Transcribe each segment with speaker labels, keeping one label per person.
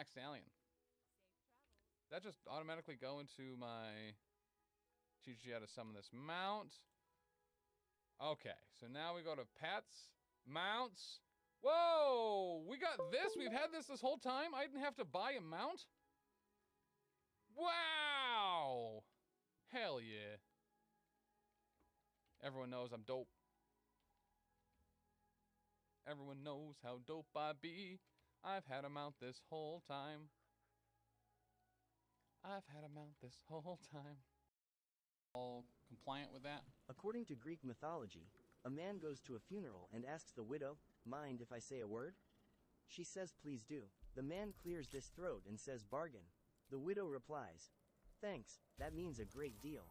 Speaker 1: Black Stallion. That just automatically go into my teach you how to summon this mount. Okay, so now we go to pets, mounts. Whoa, we got this. We've had this whole time. I didn't have to buy a mount. Wow, hell yeah. Everyone knows I'm dope. Everyone knows how dope I be. I've had a mount this whole time. I've had a mount this whole time. All compliant with that?
Speaker 2: According to Greek mythology, a man goes to a funeral and asks the widow, "Mind if I say a word?" She says, "Please do." The man clears this throat and says, "Bargain." The widow replies, "Thanks, that means a great deal."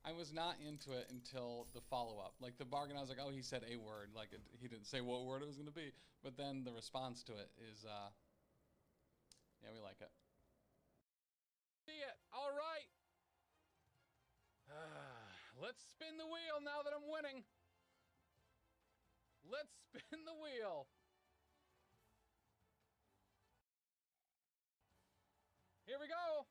Speaker 1: I was not into it until the follow-up. Like the bargain, I was like, oh, he said a word. Like he didn't say what word it was going to be. But then the response to it is, yeah, we like it. See it. All right. Let's spin the wheel now that I'm winning. Let's spin the wheel. Here we go.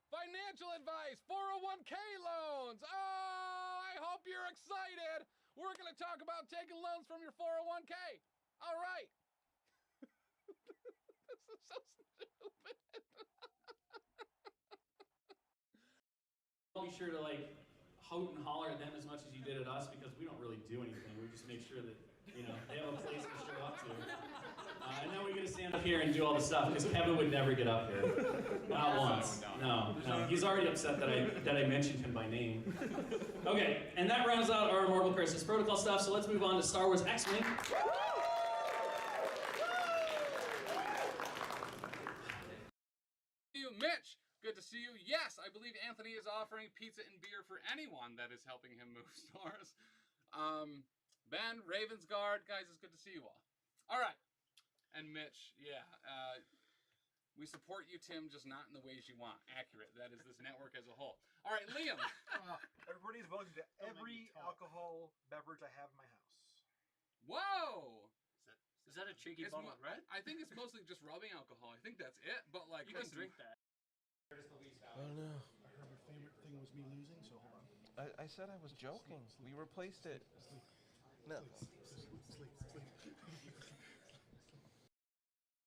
Speaker 1: Financial advice, 401k loans. Oh, I hope you're excited. We're going to talk about taking loans from your 401k. All right. This is so stupid.
Speaker 3: Be sure to like hoot and holler at them as much as you did at us, because we don't really do anything. We just make sure that, you know, they have a place to show up to. And then we're going to stand up here and do all the stuff, because Kevin would never get up here. Not once. No. He's already upset that I mentioned him by name. Okay, and that rounds out our Mortal Crisis Protocol stuff, so let's move on to Star Wars X-Wing.
Speaker 1: You, Mitch. Good to see you. Yes, I believe Anthony is offering pizza and beer for anyone that is helping him move stores. Ben, Ravensguard, guys, it's good to see you all. All right. And Mitch, yeah, we support you, Tim, just not in the ways you want. Accurate. That is this network as a whole. All right, Liam.
Speaker 4: Everybody is welcome to every alcohol beverage I have in my house.
Speaker 1: Whoa.
Speaker 3: Is that a cheeky bottle of red?
Speaker 1: I think it's mostly just rubbing alcohol. I think that's it. But like,
Speaker 3: you can drink that.
Speaker 4: I don't know. I heard your favorite thing was me losing, so hold on.
Speaker 5: I said I was joking. We replaced it. No.
Speaker 4: Sleep.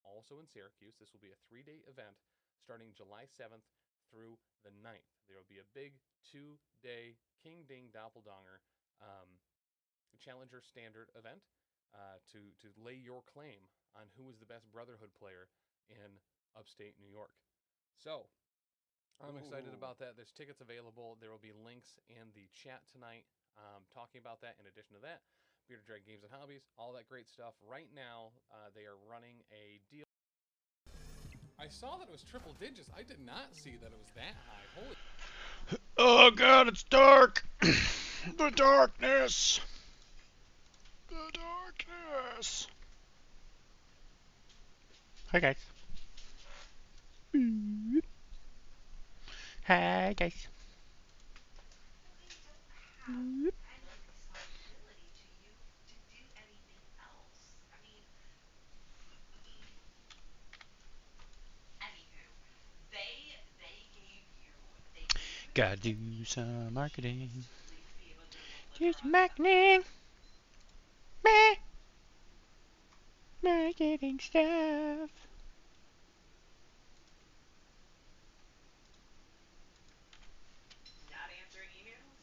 Speaker 1: Also in Syracuse, this will be a 3-day event starting July 7th through the 9th. There will be a big 2-day King Ding Doppeldonger Challenger Standard event to lay your claim on who is the best Brotherhood player in upstate New York. So, I'm excited about that. There's tickets available. There will be links in the chat tonight talking about that. In addition to that, Bearded Dragon Games and Hobbies, all that great stuff. Right now, they are running a deal. I saw that it was triple digits. I did not see that it was that high. Holy.
Speaker 6: Oh God, it's dark. The darkness. The darkness. Hi guys. Hi guys. Gotta do some marketing. Do some marketing. Meh. Marketing stuff.
Speaker 7: Not answering emails?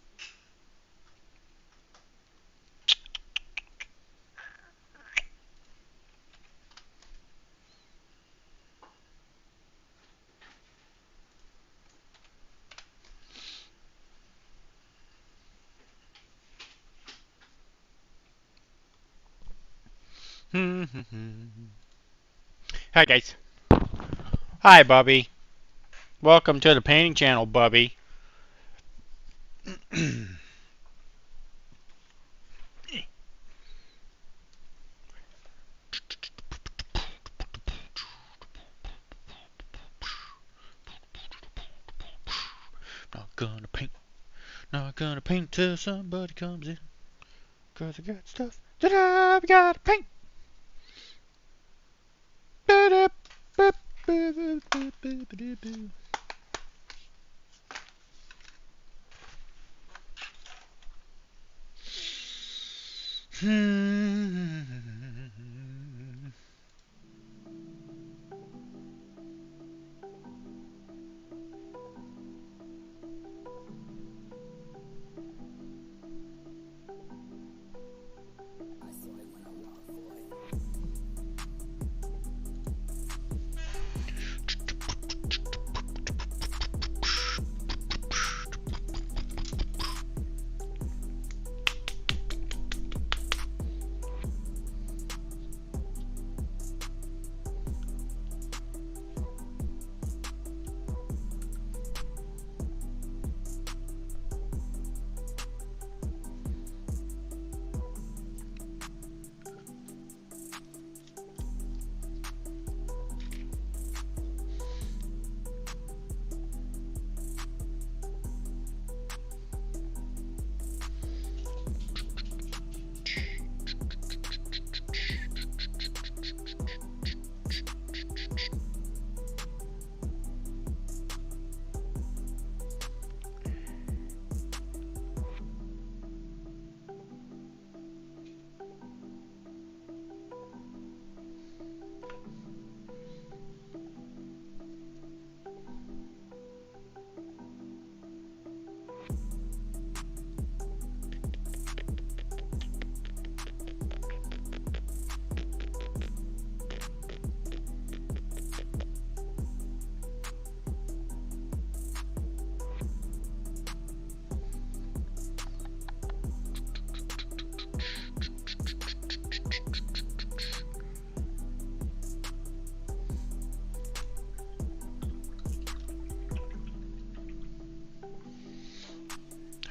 Speaker 6: Hi guys. Hi Bubby. Welcome to the painting channel, Bubby. gonna paint. Not gonna paint till somebody comes in. 'Cause I got stuff that I've gotta paint.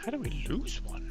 Speaker 6: How do we lose one?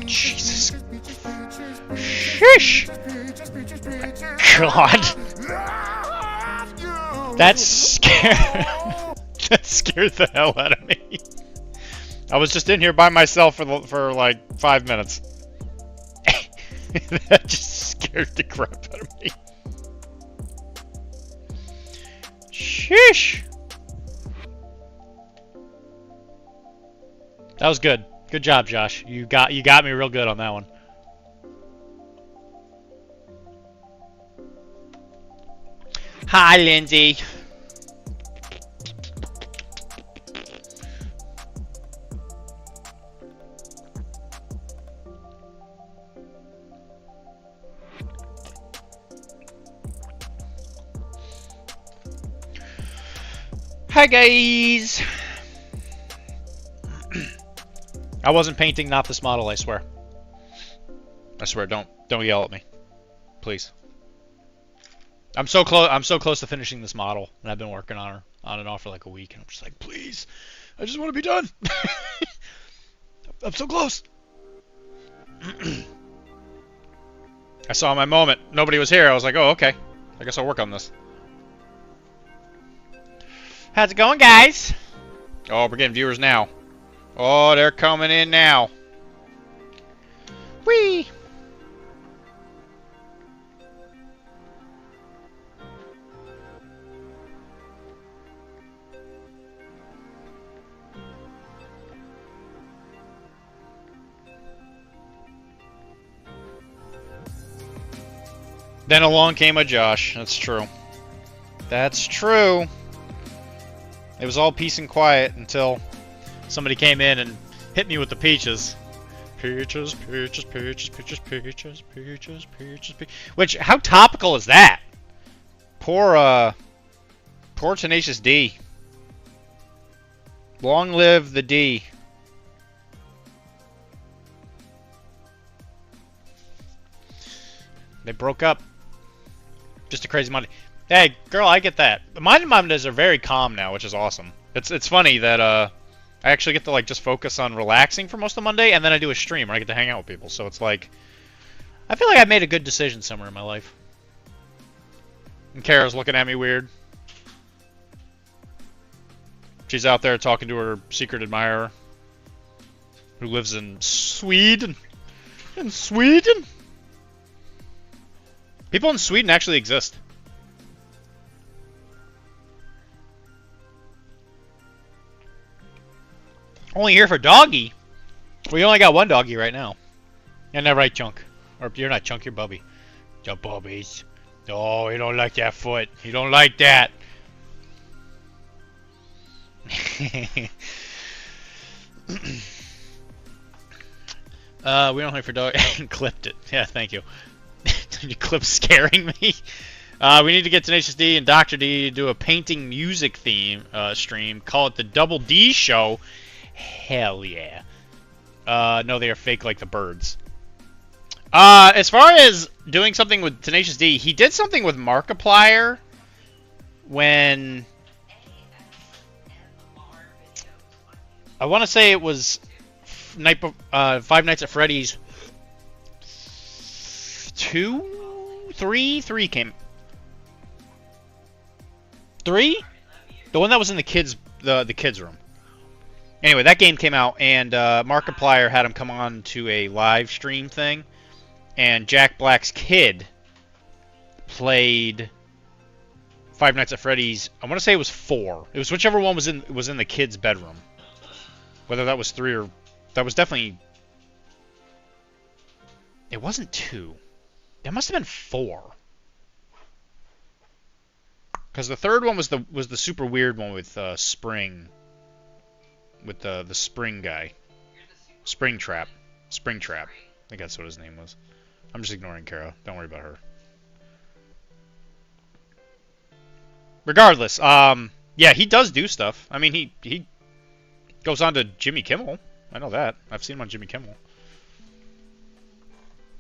Speaker 6: Jesus. Sheesh. God. That scared. That scared the hell out of me. I was just in here by myself for like 5 minutes. That just scared the crap out of me. Sheesh. That was good. Good job, Josh. You got me real good on that one. Hi, Lindsay. Hi, guys. I wasn't painting not this model, I swear. I swear, don't yell at me. Please. I'm so close to finishing this model, and I've been working on her on and off for like a week, and I'm just like, please, I just want to be done. I'm so close. I saw my moment. Nobody was here. I was like, oh, okay. I guess I'll work on this. How's it going, guys? Oh, we're getting viewers now. Oh, they're coming in now. Whee! Then along came a Josh. That's true. That's true. It was all peace and quiet until somebody came in and hit me with the peaches. Peaches, peaches, peaches, peaches, peaches, peaches, peaches, peaches. Which, how topical is that? Poor Tenacious D. Long live the D. They broke up. Just a crazy Monday. Hey, girl, I get that. My Mondays are very calm now, which is awesome. It's funny that I actually get to like just focus on relaxing for most of the Monday, and then I do a stream where I get to hang out with people. So it's like, I feel like I made a good decision somewhere in my life. And Kara's looking at me weird. She's out there talking to her secret admirer, who lives in Sweden. In Sweden? People in Sweden actually exist. Only here for doggy. We only got one doggy right now. You're not right, Chunk. Or you're not Chunk, you're Bubby. You're Bubbies. Oh, you don't like that foot. You don't like that. We don't like for dog. Clipped it. Yeah, thank you. You clip scaring me. We need to get Tenacious D and Dr.D to do a painting music theme stream. Call it the Double D Show. Hell yeah. No, they are fake like the birds. As far as doing something with Tenacious D, he did something with Markiplier when... I want to say it was Five Nights at Freddy's 3 came. 3? The one that was in the kids room. Anyway, that game came out, and Markiplier had him come on to a live stream thing, and Jack Black's kid played Five Nights at Freddy's. I want to say it was 4. It was whichever one was in the kid's bedroom. Whether that was 3 or that was definitely. It wasn't 2. It must have been 4. Because the third one was the super weird one with Spring. With the Spring guy. Springtrap. Springtrap. I think that's what his name was. I'm just ignoring Kara. Don't worry about her. Regardless, yeah, he does do stuff. I mean, he goes on to Jimmy Kimmel. I know that. I've seen him on Jimmy Kimmel.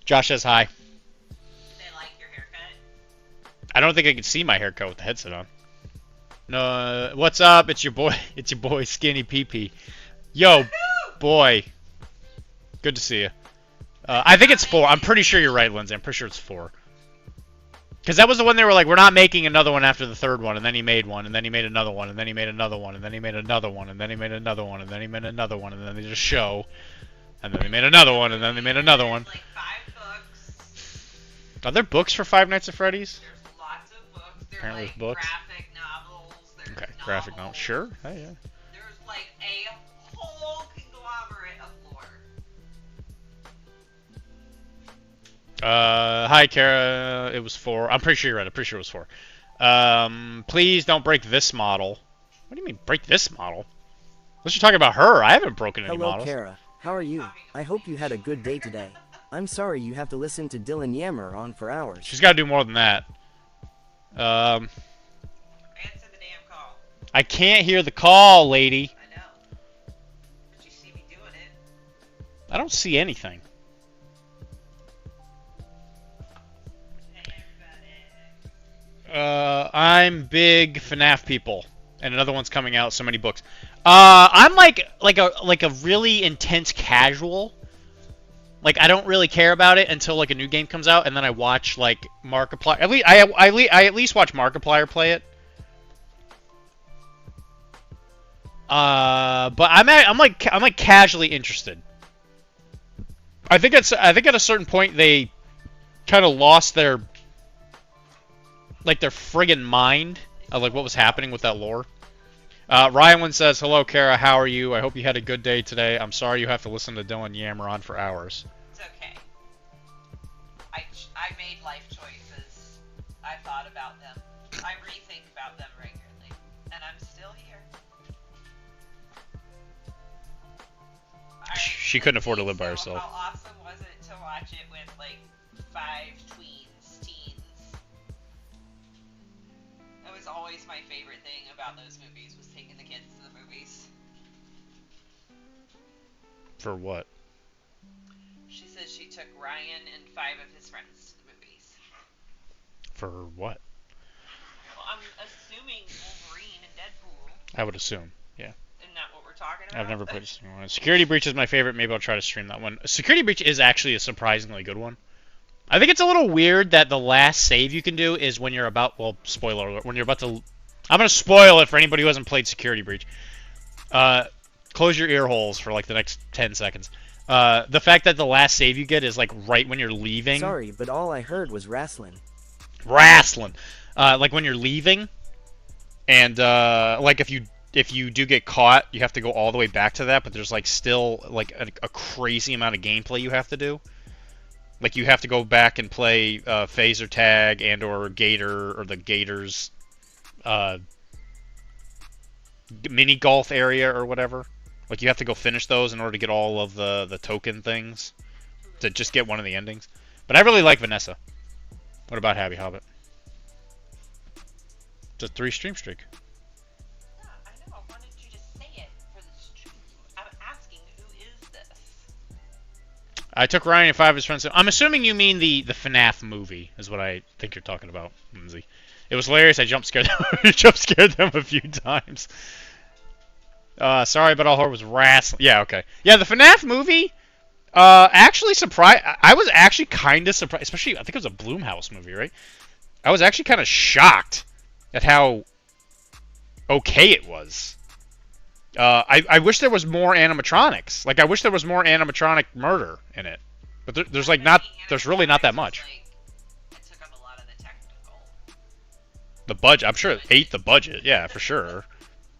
Speaker 6: Josh says hi.
Speaker 7: They like your haircut?
Speaker 6: I don't think I can see my haircut with the headset on. No, what's up? It's your boy. It's your boy, Skinny PP. Yo, boy. Good to see you. I think it's 4. I'm pretty sure you're right, Lindsay. I'm pretty sure it's 4. Because that was the one they were like, we're not making another one after the third one, and then he made one, and then he made another one, and then he made another one, and then he made another one, and then he made another one, and then he made another one, and then they just show, and then they made another one, and then they made another one.
Speaker 7: There's like 5 books.
Speaker 6: Are there books for Five Nights at Freddy's?
Speaker 7: There's lots of books. There's
Speaker 6: Apparently
Speaker 7: like
Speaker 6: there's books.
Speaker 7: graphic novels. There's
Speaker 6: Okay,
Speaker 7: novels.
Speaker 6: graphic novel. Sure. Hey, yeah.
Speaker 7: There's like a whole conglomerate of lore.
Speaker 6: Hi, Kara. It was 4. I'm pretty sure you're right. I'm pretty sure it was 4. Please don't break this model. What do you mean, break this model? Unless you're talking about her. I haven't broken any
Speaker 2: Hello,
Speaker 6: models.
Speaker 2: Kara. How are you? I hope you had a good day today. I'm sorry you have to listen to Dylan yammer on for hours.
Speaker 6: She's got to do more than that.
Speaker 7: Answer the damn call.
Speaker 6: I can't hear the call, lady.
Speaker 7: I know. But you see me doing it.
Speaker 6: I don't see anything. I'm big FNAF people, and another one's coming out. So many books. I'm like a really intense casual. Like I don't really care about it until like a new game comes out, and then I watch like Markiplier. I at least watch Markiplier play it. But I'm like casually interested. I think at a certain point they kind of lost their friggin' mind of like what was happening with that lore. Ryan says, "Hello, Kara. How are you? I hope you had a good day today. I'm sorry you have to listen to Dylan yammer on for hours."
Speaker 7: It's okay. I made life choices. I thought about them. I rethink about them regularly. And I'm still here.
Speaker 6: She couldn't afford to live by herself.
Speaker 7: How awesome was it to watch it with like 5 teens? That was always my favorite thing about those movies, was taking the kids to the movies.
Speaker 6: For what?
Speaker 7: She says she took Ryan and 5 of his friends to the movies.
Speaker 6: For what?
Speaker 7: Well, I'm assuming Wolverine and Deadpool.
Speaker 6: I would assume. Yeah.
Speaker 7: Isn't that what we're talking about?
Speaker 6: I've never played a single one. Security Breach is my favorite. Maybe I'll try to stream that one. Security Breach is actually a surprisingly good one. I think it's a little weird that the last save you can do is when you're about... Well, spoiler alert. When you're about to... I'm going to spoil it for anybody who hasn't played Security Breach. Close your ear holes for like the next 10 seconds. The fact that the last save you get is like right when you're leaving.
Speaker 2: Sorry, but all I heard was wrestling.
Speaker 6: Wrestling. Like when you're leaving. And like if you do get caught, you have to go all the way back to that, but there's like still like a crazy amount of gameplay you have to do. Like you have to go back and play phaser tag and or Gator or the Gators mini golf area or whatever. Like you have to go finish those in order to get all of the token things to just get one of the endings. But I really like Vanessa. What about Happy Hobbit? It's a 3 stream streak.
Speaker 7: Yeah, I know. I wanted you to say it for the stream. I'm asking, who is this?
Speaker 6: I took Ryan and 5 of his friends. I'm assuming you mean the FNAF movie, is what I think you're talking about, Lindsay. It was hilarious. I jump scared them a few times. Sorry, but all I heard was wrestling. Yeah, okay. Yeah, the FNAF movie. Actually surprised. I was actually kind of surprised, especially I think it was a Blumhouse movie, right? I was actually kind of shocked at how okay it was. I wish there was more animatronics. Like I wish there was more animatronic murder in it. But there's like not. There's really not that much.
Speaker 7: Like, it took up a lot of the technical.
Speaker 6: the budget. I'm sure it ate the budget. Yeah, for sure.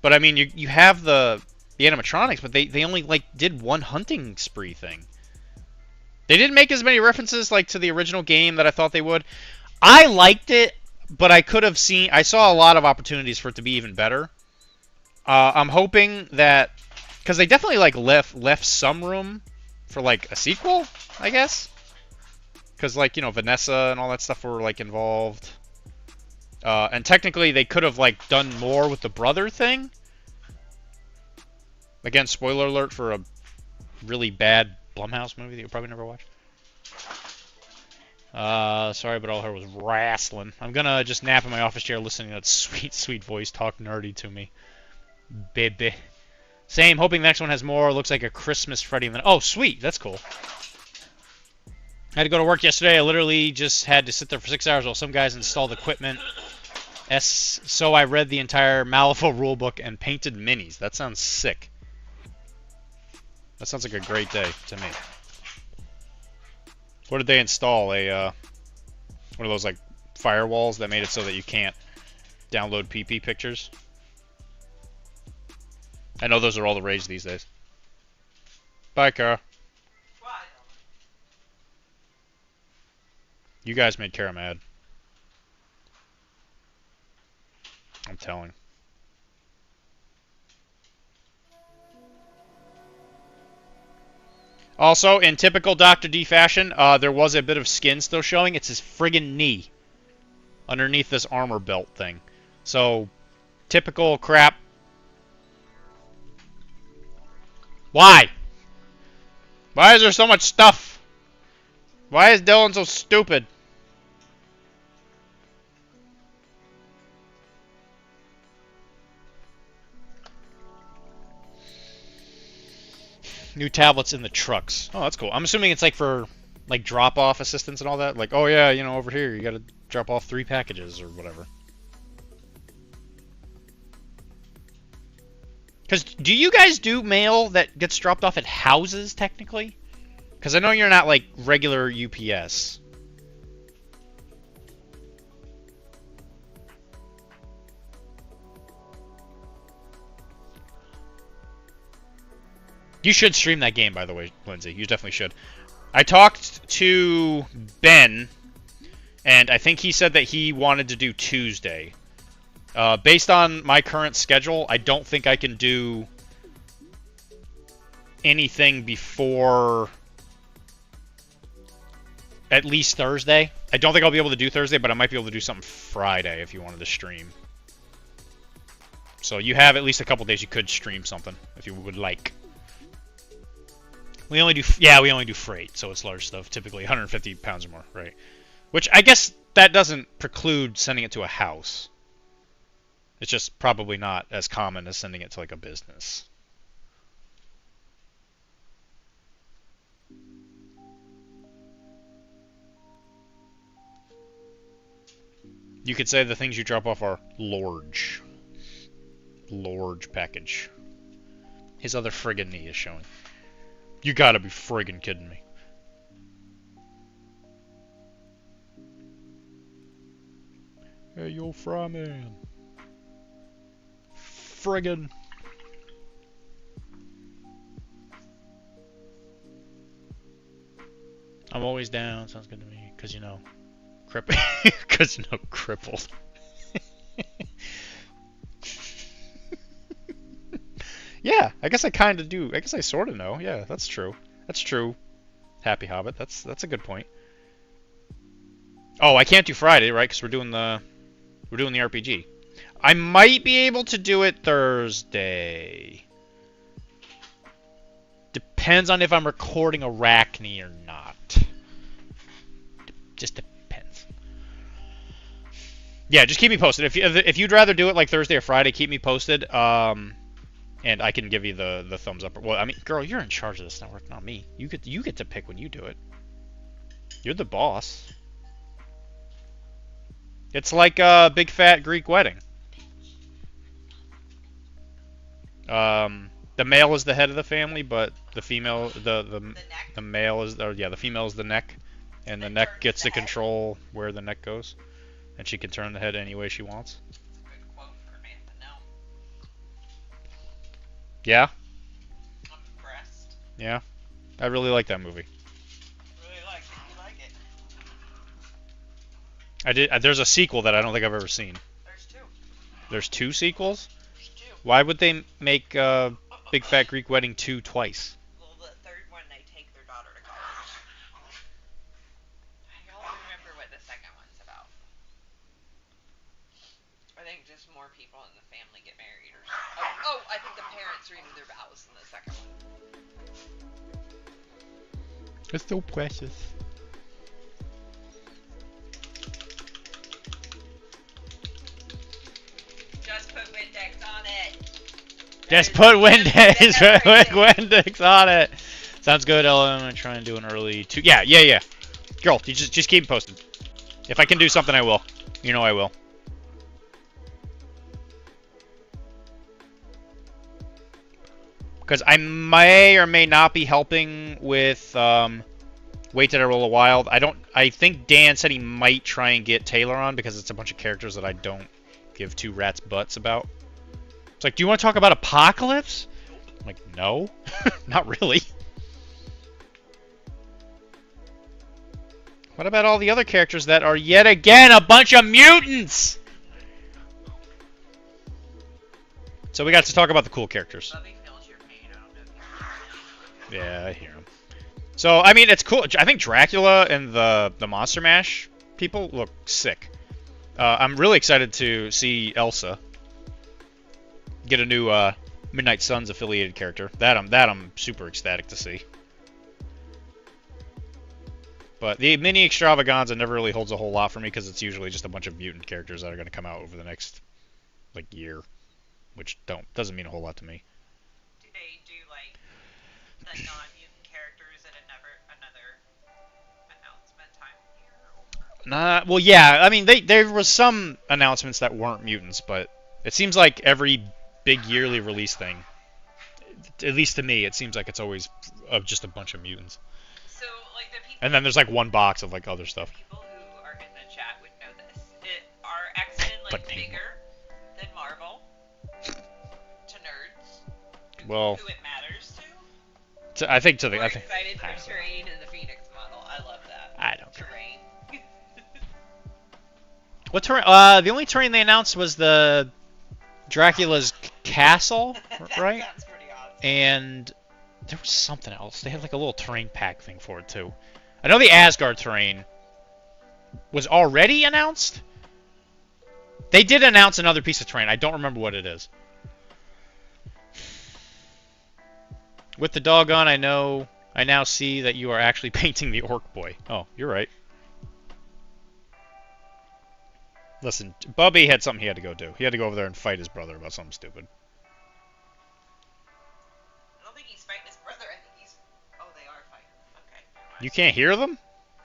Speaker 6: But I mean, you have the animatronics, but they only like did one hunting spree thing. They didn't make as many references like to the original game that I thought they would. I liked it, but I saw a lot of opportunities for it to be even better. I'm hoping that, because they definitely like left some room for like a sequel, I guess. Because like, you know, Vanessa and all that stuff were like involved. And technically they could have like done more with the brother thing. Again, spoiler alert for a really bad Blumhouse movie that you'll probably never watch. Sorry, but all I heard was wrestling. I'm gonna just nap in my office chair listening to that sweet, sweet voice talk nerdy to me. Baby. Same, hoping the next one has more. Looks like a Christmas Freddy. Oh, sweet. That's cool. I had to go to work yesterday. I literally just had to sit there for 6 hours while some guys installed equipment. So I read the entire Malifaux rulebook and painted minis. That sounds sick. That sounds like a great day to me. What did they install? One of those like firewalls that made it so that you can't download PP pictures? I know those are all the rage these days. Bye, Kara. You guys made Kara mad. I'm telling. Also, in typical Dr. D fashion, there was a bit of skin still showing. It's his friggin' knee underneath this armor belt thing. So, typical crap. Why? Why is there so much stuff? Why is Dylan so stupid? New tablets in the trucks. Oh, that's cool. I'm assuming it's like for like drop-off assistance and all that. Like, oh yeah, you know, over here you gotta drop off 3 packages or whatever. Because do you guys do mail that gets dropped off at houses, technically? Because I know you're not like regular UPS. You should stream that game, by the way, Lindsay. You definitely should. I talked to Ben, and I think he said that he wanted to do Tuesday. Based on my current schedule, I don't think I can do anything before at least Thursday. I don't think I'll be able to do Thursday, but I might be able to do something Friday if you wanted to stream. So you have at least a couple days you could stream something if you would like. We only do freight, so it's large stuff, typically 150 pounds or more, right? Which I guess that doesn't preclude sending it to a house. It's just probably not as common as sending it to like a business. You could say the things you drop off are large. Large package. His other friggin' knee is showing. You gotta be friggin' kidding me. Hey, yo, fry man. Friggin'. I'm always down. Sounds good to me. Cause you know, cause you know, crippled. Yeah, I guess I kind of do. I guess I sort of know. Yeah, that's true. That's true. Happy Hobbit. That's a good point. Oh, I can't do Friday, right? Because we're doing the RPG. I might be able to do it Thursday. Depends on if I'm recording Arachne or not. Just depends. Yeah, just keep me posted. If you'd rather do it like Thursday or Friday, keep me posted. And I can give you the thumbs up. Well, I mean, girl, you're in charge of this network, not me. You get to pick when you do it. You're the boss. It's like a big fat Greek wedding. The male is the head of the family, but the female, the male is, or yeah, the female is the neck, and the neck gets to control where the neck goes. and she can turn the head any way she wants.
Speaker 7: Good quote from Amanda. No,
Speaker 6: Yeah,
Speaker 7: I'm impressed.
Speaker 6: yeah. I really like that movie.
Speaker 7: Really like it. You like it?
Speaker 6: I did. There's a sequel that I don't think I've ever seen.
Speaker 7: There's two.
Speaker 6: There's 2 sequels?
Speaker 7: There's two.
Speaker 6: Why would they make Big Fat Greek Wedding 2 twice?
Speaker 7: Well, the third one, they take their daughter to college. I don't remember what the second one's about. I think just more people in the family get married or something. Oh, I think the parents renew their vows in the second one.
Speaker 6: It's so precious.
Speaker 7: Just put Windex on it.
Speaker 6: Just put Windex, Windex on it. Sounds good, Ella. I'm gonna try and do an early 2. Yeah. Girl, you just keep me posted. If I can do something, I will. You know I will. Because I may or may not be helping with Wait Did I Roll a Wild. I think Dan said he might try and get Taylor on because it's a bunch of characters that I don't give 2 rats butts about. It's like, do you want to talk about Apocalypse? I'm like, no, not really. What about all the other characters that are yet again a bunch of mutants? So we got to talk about the cool characters.
Speaker 7: Bubby feels your pain. I don't know if you
Speaker 6: Yeah, I hear him. So, I mean, it's cool. I think Dracula and the Monster Mash people look sick. I'm really excited to see Elsa get a new Midnight Suns affiliated character. That I'm super ecstatic to see. But the mini extravaganza never really holds a whole lot for me because it's usually just a bunch of mutant characters that are going to come out over the next year, which doesn't mean a whole lot to me.
Speaker 7: Do they do like the non-mutant characters at another announcement time here?
Speaker 6: Well, yeah. I mean, there was some announcements that weren't mutants, but it seems like every big yearly release thing, at least to me, it seems like it's always just a bunch of mutants.
Speaker 7: So, like the people.
Speaker 6: And then there's one box of other stuff.
Speaker 7: People who are in the chat would know this. Are X-Men bigger than Marvel to nerds?
Speaker 6: Well,
Speaker 7: who it matters to?
Speaker 6: I think to the.
Speaker 7: We're
Speaker 6: I think.
Speaker 7: excited for Terrain and the Phoenix model. I love that.
Speaker 6: I don't care.
Speaker 7: Terrain.
Speaker 6: What terrain? The only terrain they announced was the Dracula's castle, right?
Speaker 7: That sounds pretty awesome.
Speaker 6: And there was something else. They had a little terrain pack thing for it too. I know the Asgard terrain was already announced. They did announce another piece of terrain. I don't remember what it is. With the doggone, I now see that you are actually painting the Orc Boy. Oh, you're right. Listen, Bubby had something he had to go do. He had to go over there and fight his brother about something stupid.
Speaker 7: I don't think he's fighting his brother. I think he's. Oh, they are fighting. Okay.
Speaker 6: You can't hear them?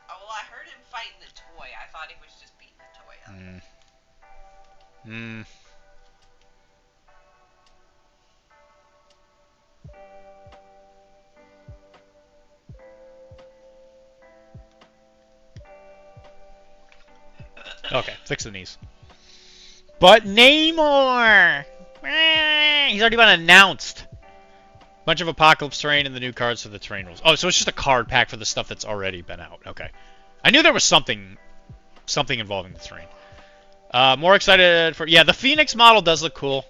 Speaker 7: Oh, well, I heard him fighting the toy. I thought he was just beating the toy up.
Speaker 6: Okay, fix the knees. But Namor! He's already been announced. Bunch of Apocalypse terrain and the new cards for the terrain rules. Oh, so it's just a card pack for the stuff that's already been out. Okay. I knew there was something involving the terrain. More excited for... Yeah, the Phoenix model does look cool.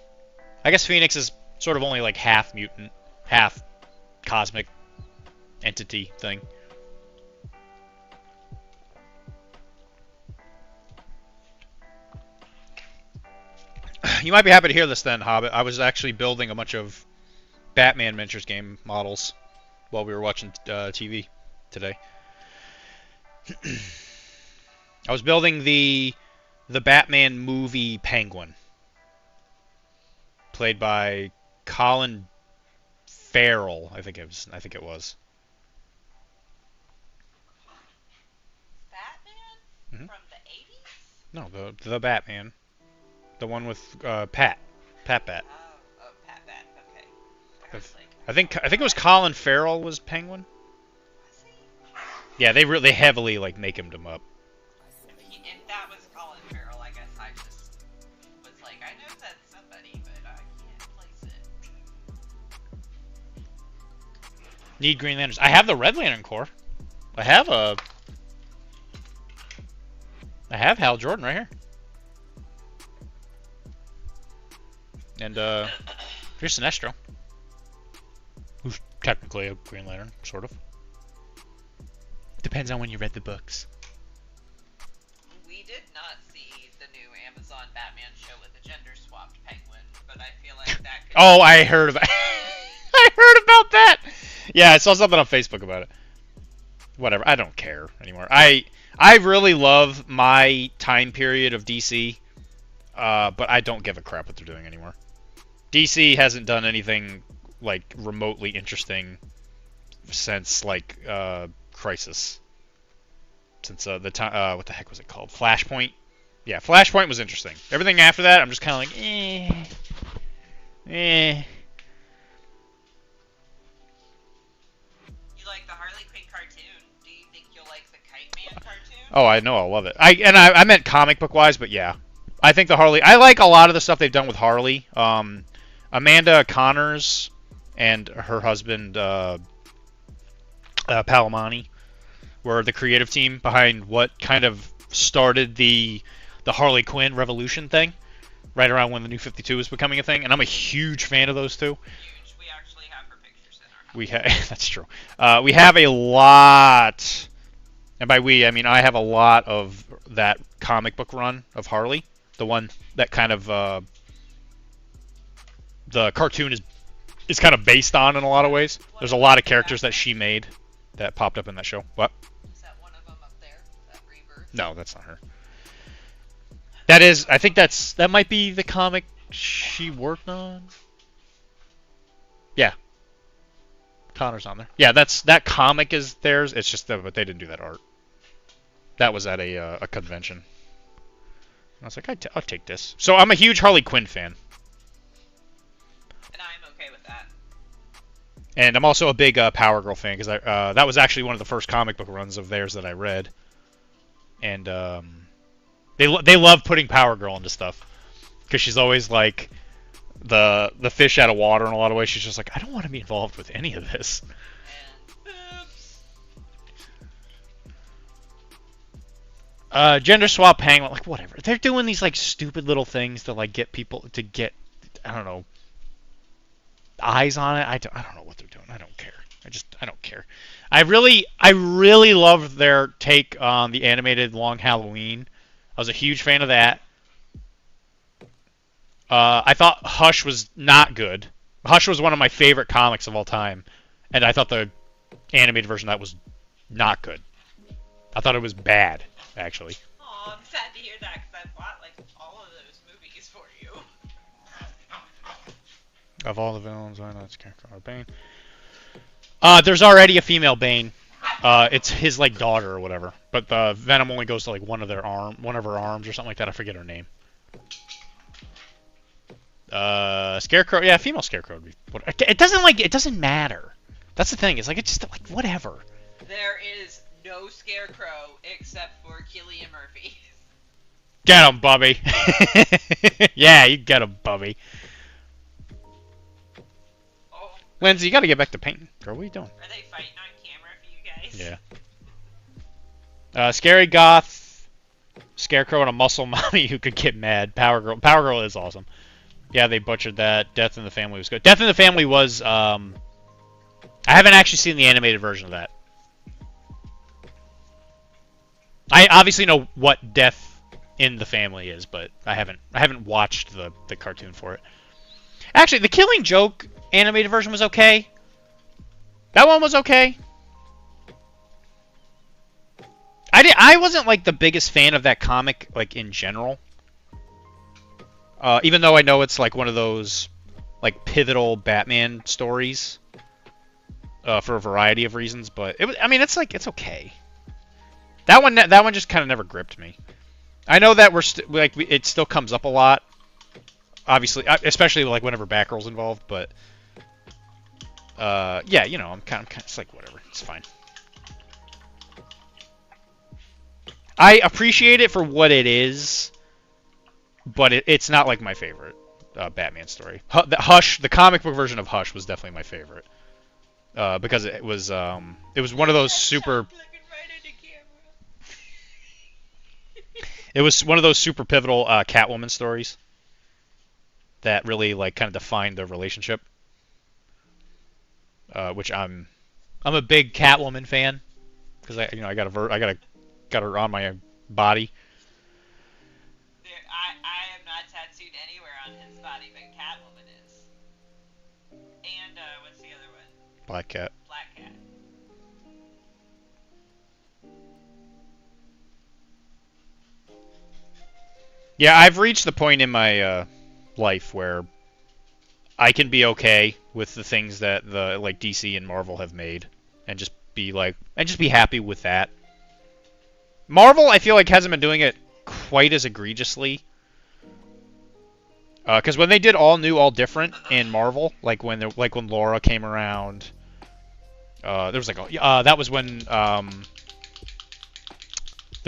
Speaker 6: I guess Phoenix is sort of only half mutant, half cosmic entity thing. You might be happy to hear this then, Hobbit. I was actually building a bunch of Batman miniatures game models while we were watching TV today. I was building the Batman movie Penguin, played by Colin Farrell. I think it was.
Speaker 7: Batman? From the 80s?
Speaker 6: No, the Batman. The one with Pat Bat.
Speaker 7: Oh, Pat Bat. Okay.
Speaker 6: I think it was Colin Farrell was Penguin.
Speaker 7: Was he?
Speaker 6: Yeah, they really heavily make him up.
Speaker 7: If that was Colin Farrell. I guess I just was like, I know that's somebody, but I can't place it.
Speaker 6: Need Green Lanterns. I have the Red Lantern Corps. I have Hal Jordan right here. And here's Sinestro, who's technically a Green Lantern, sort of. Depends on when you read the books.
Speaker 7: We did not see the new Amazon Batman show with the gender-swapped penguin, but I feel like that could...
Speaker 6: Oh, I heard about I heard about that! Yeah, I saw something on Facebook about it. Whatever, I don't care anymore. I really love my time period of DC, but I don't give a crap what they're doing anymore. DC hasn't done anything, like, remotely interesting since, like, Crisis. Since the time, what the heck was it called? Flashpoint. Yeah, Flashpoint was interesting. Everything after that, I'm just kind of like, eh.
Speaker 7: You like the Harley Quinn cartoon? Do you think you'll like the Kite Man cartoon?
Speaker 6: Oh, I know, I'll love it. I meant comic book wise, but yeah, I think the Harley. I like a lot of the stuff they've done with Harley. Amanda Connors and her husband Palomani were the creative team behind what kind of started the Harley Quinn revolution thing, right around when the New 52 was becoming a thing, and I'm a huge fan of those two.
Speaker 7: Huge. We actually have her pictures in our house.
Speaker 6: We have that's true. We have a lot, and by we I mean I have a lot of that comic book run of Harley, the one that kind of the cartoon is kind of based on in a lot of ways. There's a lot of characters that she made that popped up in that show. What?
Speaker 7: Is that one of them up there? That Rebirth?
Speaker 6: No, that's not her. That is, I think that might be the comic she worked on. Yeah. Connor's on there. Yeah, that comic is theirs. It's just that, but they didn't do that art. That was at a convention. I was like, I'll take this. So I'm a huge Harley Quinn fan.
Speaker 7: And I'm okay with that.
Speaker 6: And I'm also a big Power Girl fan, because that was actually one of the first comic book runs of theirs that I read. And they love putting Power Girl into stuff, because she's always like the fish out of water in a lot of ways. She's just like, I don't want to be involved with any of this. Gender swap penguin, like whatever. They're doing these like stupid little things to like get people to get, I don't know, eyes on it. I don't know what they're doing. I don't care. I don't care. I really love their take on the animated Long Halloween. I was a huge fan of that. I thought Hush was not good. Hush was one of my favorite comics of all time, and I thought the animated version of that was not good. I thought it was bad, actually.
Speaker 7: Aw, I'm sad to hear that, because I bought like all of those movies for you.
Speaker 6: Of all the villains, I know it's Scarecrow or Bane. There's already a female Bane. It's his like daughter or whatever. But the Venom only goes to like one of her arms or something like that. I forget her name. Scarecrow, yeah, female Scarecrow would be. It doesn't matter. That's the thing. It's like it's just like whatever.
Speaker 7: There is no Scarecrow except for Cillian Murphy.
Speaker 6: Get him, Bubby. Yeah, you get him, Bubby.
Speaker 7: Oh.
Speaker 6: Lindsay, you gotta get back to painting. Girl, what are you doing?
Speaker 7: Are they fighting on camera for you guys?
Speaker 6: Yeah. Scary Goth, Scarecrow, and a muscle mommy who could get mad. Power Girl. Power Girl is awesome. Yeah, they butchered that. Death in the Family was good. Death in the Family was, I haven't actually seen the animated version of that. I obviously know what Death in the Family is, but I haven't watched the cartoon for it. Actually, the Killing Joke animated version was okay. That one was okay. I wasn't like the biggest fan of that comic like in general. Even though I know it's like one of those like pivotal Batman stories for a variety of reasons, but I mean it's okay. That one just kind of never gripped me. I know that it still comes up a lot, obviously, especially like whenever Batgirl's involved, but yeah, you know, I'm kind of it's like whatever, it's fine. I appreciate it for what it is, but it's not like my favorite Batman story. Hush, the comic book version of Hush was definitely my favorite because it was one of those super. It was one of those super pivotal Catwoman stories that really like kind of defined their relationship. Which I'm a big Catwoman fan because I got her on my body.
Speaker 7: I am not tattooed anywhere on his body, but Catwoman is. And what's the other one?
Speaker 6: Black Cat.
Speaker 7: Black Cat.
Speaker 6: Yeah, I've reached the point in my life where I can be okay with the things that the like DC and Marvel have made, and just be happy with that. Marvel, I feel like hasn't been doing it quite as egregiously. Because when they did All New, All Different in Marvel, like when Laura came around, there was that was when the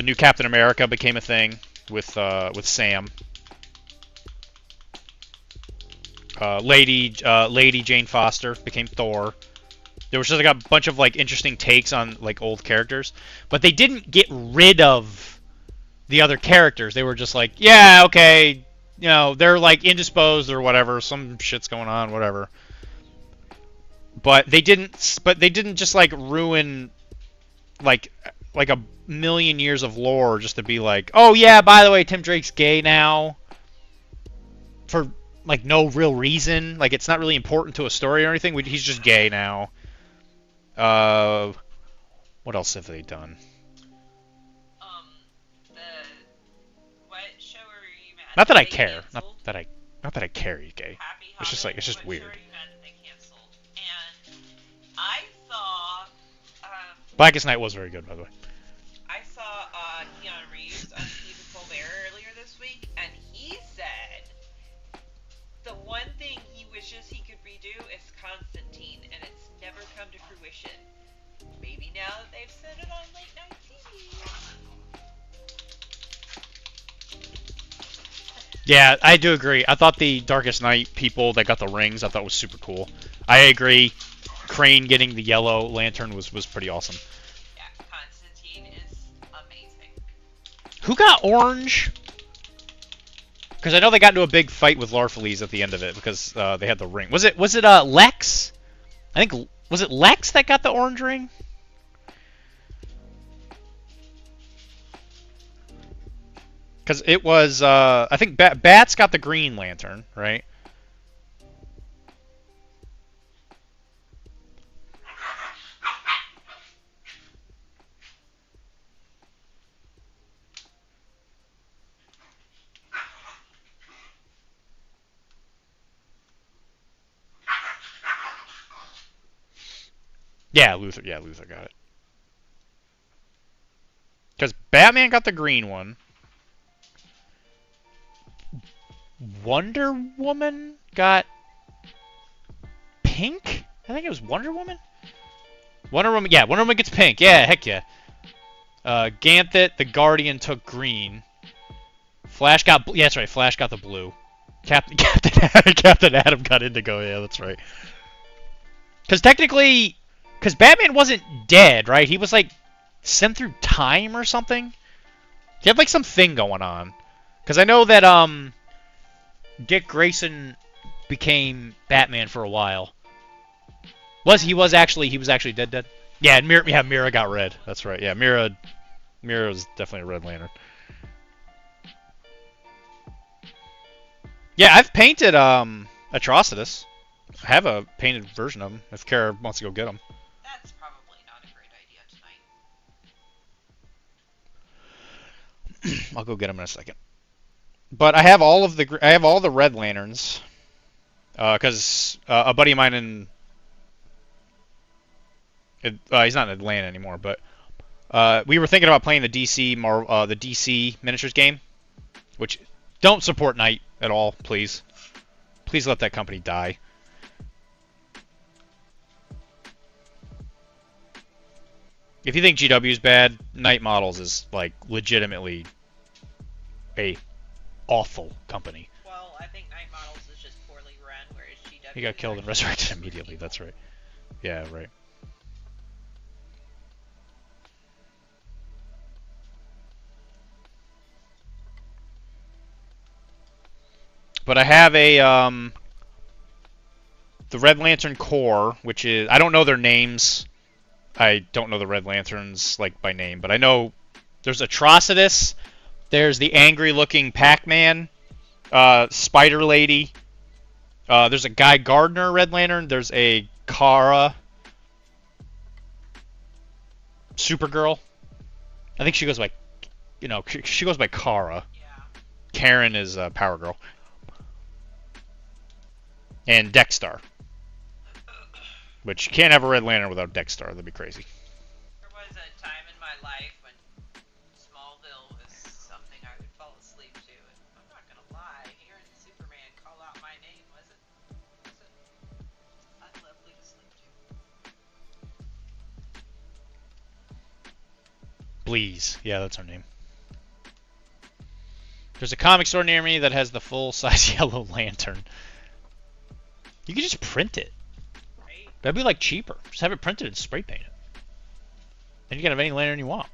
Speaker 6: new Captain America became a thing with Sam. Lady Jane Foster became Thor. There was just like a bunch of like interesting takes on like old characters, but they didn't get rid of the other characters. They were just like, yeah, okay, they're like indisposed or whatever, some shit's going on, whatever. But they didn't just like ruin like a million years of lore just to be like, oh yeah, by the way, Tim Drake's gay now. For like no real reason. Like it's not really important to a story or anything. He's just gay now. What else have they done?
Speaker 7: What show are you mad?
Speaker 6: Not that I care. Not that I care he's gay. It's just like, it's just weird.
Speaker 7: Show are you mad that they canceled? And I saw
Speaker 6: Blackest Night was very good, by the way.
Speaker 7: I saw Keanu Reeves on Stephen Colbert earlier this week, and he said the one thing he wishes he could redo is Constantine, and it's never come to fruition. Maybe now that they've said it on late night TV.
Speaker 6: Yeah, I do agree. I thought the Darkest Night people that got the rings, I thought was super cool. I agree. Crane getting the yellow lantern was pretty awesome.
Speaker 7: Yeah, Constantine is amazing.
Speaker 6: Who got orange? Because I know they got into a big fight with Larfleeze at the end of it because they had the ring. Was it Lex? I think was it Lex that got the orange ring? Because it was I think Bats got the green lantern, right? Yeah, Luther got it. Because Batman got the green one. Wonder Woman got pink? I think it was Wonder Woman? Wonder Woman gets pink. Yeah, heck yeah. Ganthet, the Guardian, took green. Flash got... Yeah, that's right. Flash got the blue. Captain Adam got indigo. Yeah, that's right. Because technically... Because Batman wasn't dead, right? He was, like, sent through time or something? He had, like, some thing going on. Because I know that, Dick Grayson became Batman for a while. He was actually dead? Yeah, and Mira got red. That's right. Yeah, Mira was definitely a Red Lantern. Yeah, I've painted Atrocitus. I have a painted version of him if Kara wants to go get him.
Speaker 7: That's probably not a great idea tonight.
Speaker 6: I'll go get him in a second. But I have all the Red Lanterns, because a buddy of mine he's not in Atlanta anymore, but we were thinking about playing the DC miniatures game, which don't support Night at all, please. Please let that company die. If you think GW is bad, Night Models is like legitimately a awful company.
Speaker 7: Well, I think Night Models is just poorly run, whereas GW.
Speaker 6: He got
Speaker 7: is
Speaker 6: killed and
Speaker 7: actually
Speaker 6: resurrected
Speaker 7: super
Speaker 6: immediately.
Speaker 7: evil.
Speaker 6: That's right. Yeah, right. But I have a the Red Lantern Corps, which is I don't know their names. I don't know the Red Lanterns like by name, but I know there's Atrocitus. There's the angry-looking Pac-Man, Spider Lady. There's a Guy Gardner Red Lantern. There's a Kara, Supergirl. I think she goes by, she goes by Kara.
Speaker 7: Yeah.
Speaker 6: Karen is Power Girl. And Dexstar, which you can't have a Red Lantern without Dexstar. That'd be crazy.
Speaker 7: There was a time in my life when Smallville was something I would fall asleep to, and I'm not gonna lie, hearing Superman call out my name wasn't unlovely to sleep to.
Speaker 6: Bleeze. Yeah, that's her name. There's a comic store near me that has the full-size Yellow Lantern. You could just print it.
Speaker 7: Right?
Speaker 6: That'd be like cheaper. Just have it printed and spray paint it. Then you can have any lantern you want.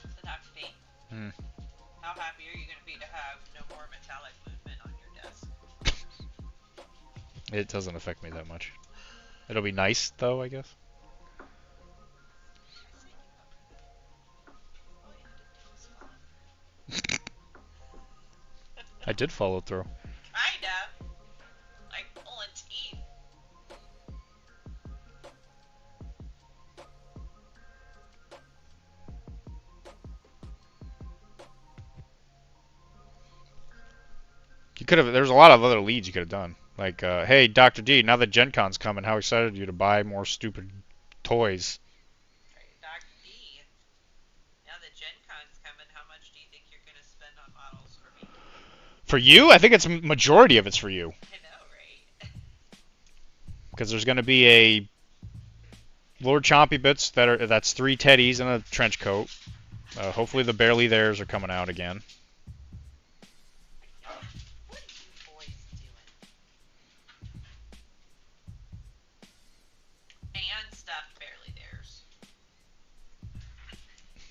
Speaker 7: So Dr.D, how happy are you gonna be to have no more metallic movement on your desk?
Speaker 6: It doesn't affect me that much. It'll be nice, though, I guess.
Speaker 7: All you had to do was follow through.
Speaker 6: I did follow through.
Speaker 7: Kinda. Like pulling teeth.
Speaker 6: You could have. There's a lot of other leads you could have done. Like, hey, Dr. D, now that Gen Con's coming, how excited are you to buy more stupid toys?
Speaker 7: Right, Dr.D, now that Gen Con's coming, how much do you think you're gonna spend on models for me?
Speaker 6: For you, I think it's majority of it's for you.
Speaker 7: I know, right?
Speaker 6: Because there's going to be a Lord Chompy Bits that's 3 teddies and a trench coat. Hopefully the Barely Theirs are coming out again.
Speaker 7: What are you boys doing? And stuff barely theirs.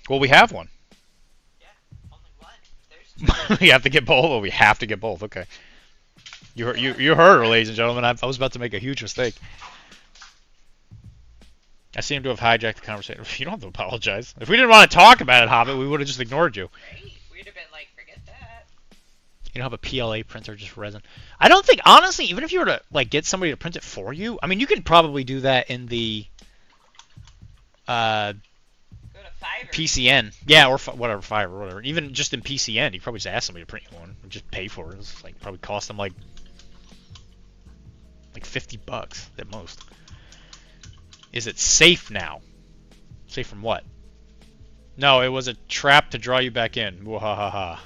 Speaker 6: Well, we have one.
Speaker 7: Yeah, only one. There's two.
Speaker 6: We have to get both. Oh, we have to get both. Okay. You heard her, ladies and gentlemen. I was about to make a huge mistake. I seem to have hijacked the conversation. You don't have to apologize. If we didn't want to talk about it, Hobbit, we would have just ignored you.
Speaker 7: Right? We'd have been like, forget that.
Speaker 6: You don't have a PLA printer, just resin. I don't think, honestly, even if you were to like get somebody to print it for you, I mean, you could probably do that in the
Speaker 7: Go to Fiverr.
Speaker 6: PCN. Yeah, or whatever, Fiverr, or whatever. Even just in PCN, you probably just ask somebody to print you one and just pay for it. It's like probably cost them like $50 at most. Is it safe now? Safe from what? No, it was a trap to draw you back in. Wahahaha.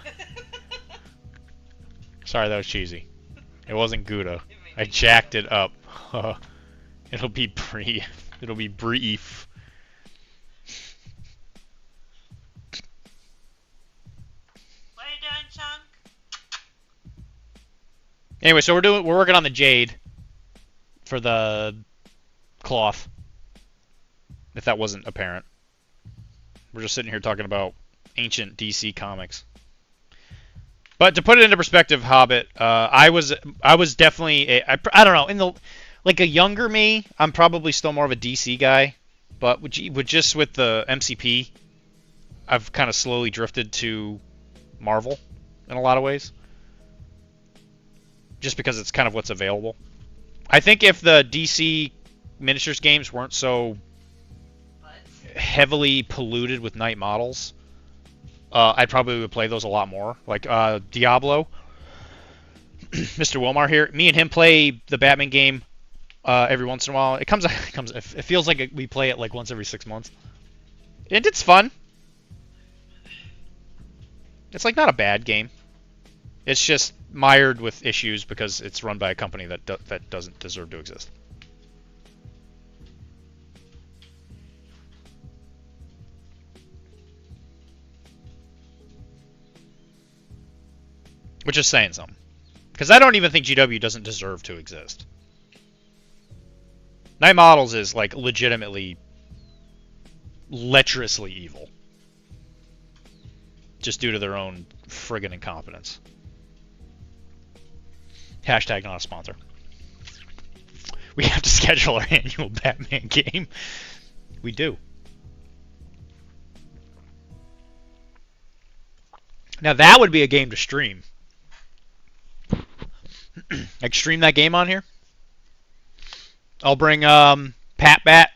Speaker 6: Sorry, that was cheesy. It wasn't Gouda. I jacked it up. It'll be brief. It'll be brief.
Speaker 7: What are you doing, Chunk?
Speaker 6: Anyway, so we're working on the jade for the cloth. If that wasn't apparent. We're just sitting here talking about ancient DC comics. But to put it into perspective, Hobbit, I was definitely I don't know, in the like a younger me, I'm probably still more of a DC guy, but with the MCP, I've kind of slowly drifted to Marvel in a lot of ways. Just because it's kind of what's available. I think if the DC miniatures games weren't so heavily polluted with night models, I probably would play those a lot more. Like Diablo, Mr. Wilmar here. Me and him play the Batman game every once in a while. It feels like we play it like once every 6 months, and it's fun. It's like not a bad game. It's just mired with issues because it's run by a company that doesn't deserve to exist. Which is saying something. Because I don't even think GW doesn't deserve to exist. Night Models is like legitimately lecherously evil. Just due to their own friggin' incompetence. Hashtag not a sponsor. We have to schedule our annual Batman game. We do. Now that would be a game to stream. Like stream that game on here. I'll bring Pat Bat.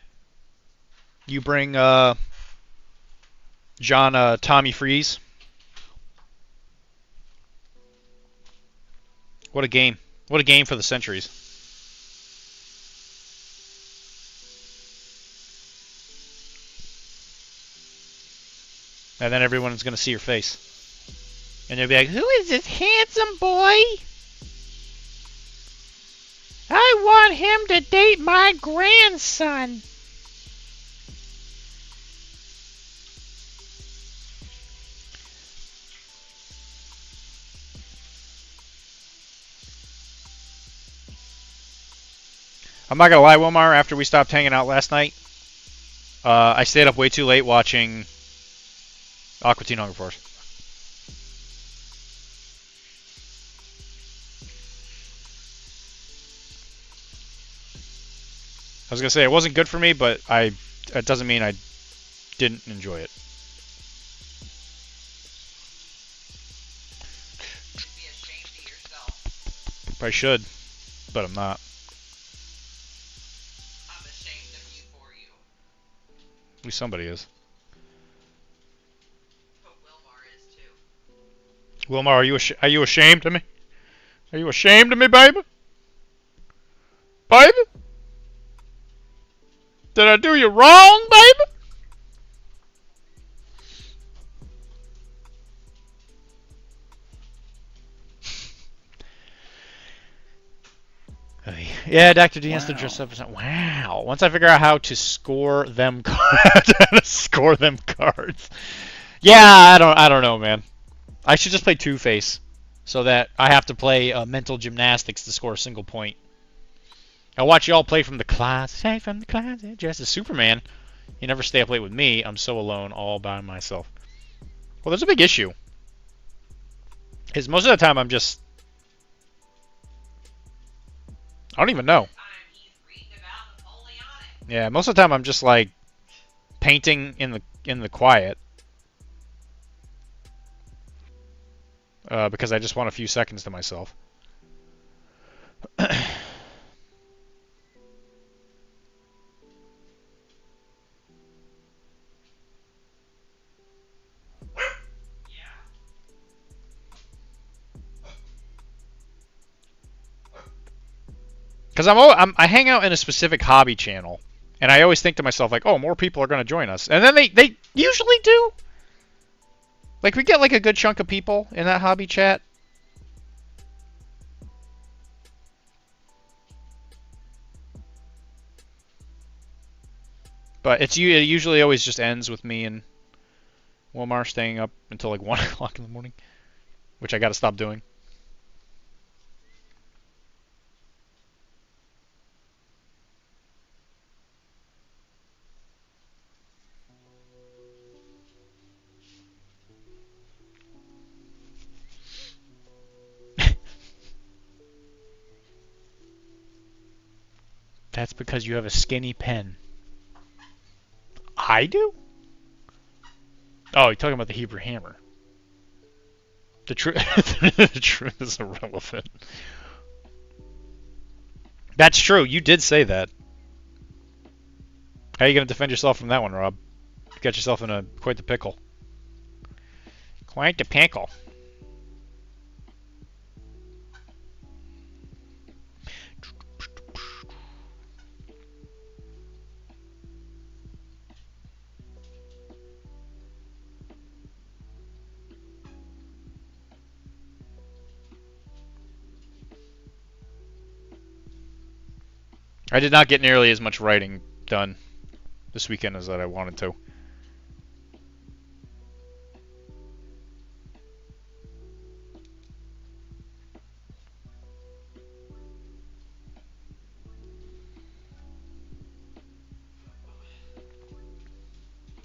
Speaker 6: You bring John Tommy Freeze. What a game. What a game for the centuries. And then everyone's going to see your face. And they'll be like, who is this handsome boy? I want him to date my grandson. I'm not gonna lie, Wilmar, after we stopped hanging out last night, I stayed up way too late watching Aqua Teen Hunger Force. I was gonna say it wasn't good for me, but it doesn't mean I didn't enjoy it.
Speaker 7: You should be ashamed of yourself.
Speaker 6: I should, but I'm not.
Speaker 7: I'm ashamed of you for you.
Speaker 6: At least somebody is.
Speaker 7: But Wilmar is too.
Speaker 6: Wilmar, are you ashamed of me? Are you ashamed of me, baby? Baby? Did I do you wrong, baby? Yeah, Dr.D has to dress up. Wow. Once I figure out how to score them cards. Yeah, I don't know, man. I should just play Two-Face so that I have to play mental gymnastics to score a single point. I watch y'all play from the closet, dressed as Superman. You never stay up late with me. I'm so alone, all by myself. Well, there's a big issue. Is most of the time I'm just... I don't even know. Yeah, most of the time I'm just like painting in the quiet. Because I just want a few seconds to myself. Because I hang out in a specific hobby channel, and I always think to myself like, oh, more people are going to join us, and then they usually do. Like we get like a good chunk of people in that hobby chat. But it usually always just ends with me and Wilmar staying up until like 1 o'clock in the morning, which I got to stop doing. That's because you have a skinny pen. I do? Oh, you're talking about the Hebrew hammer. The truth is irrelevant. That's true. You did say that. How are you going to defend yourself from that one, Rob? got yourself in quite the pickle. Quite the pickle. I did not get nearly as much writing done this weekend as that I wanted to.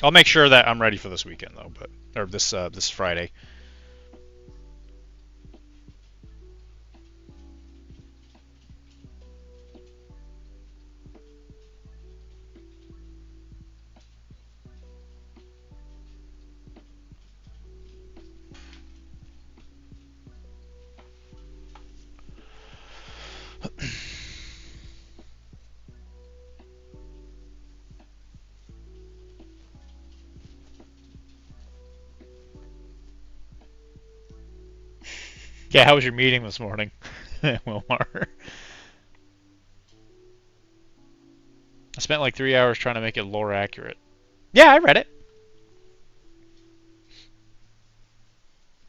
Speaker 6: I'll make sure that I'm ready for this weekend though, or this Friday. Yeah, how was your meeting this morning, Wilmar? I spent like 3 hours trying to make it lore accurate. Yeah, I read it.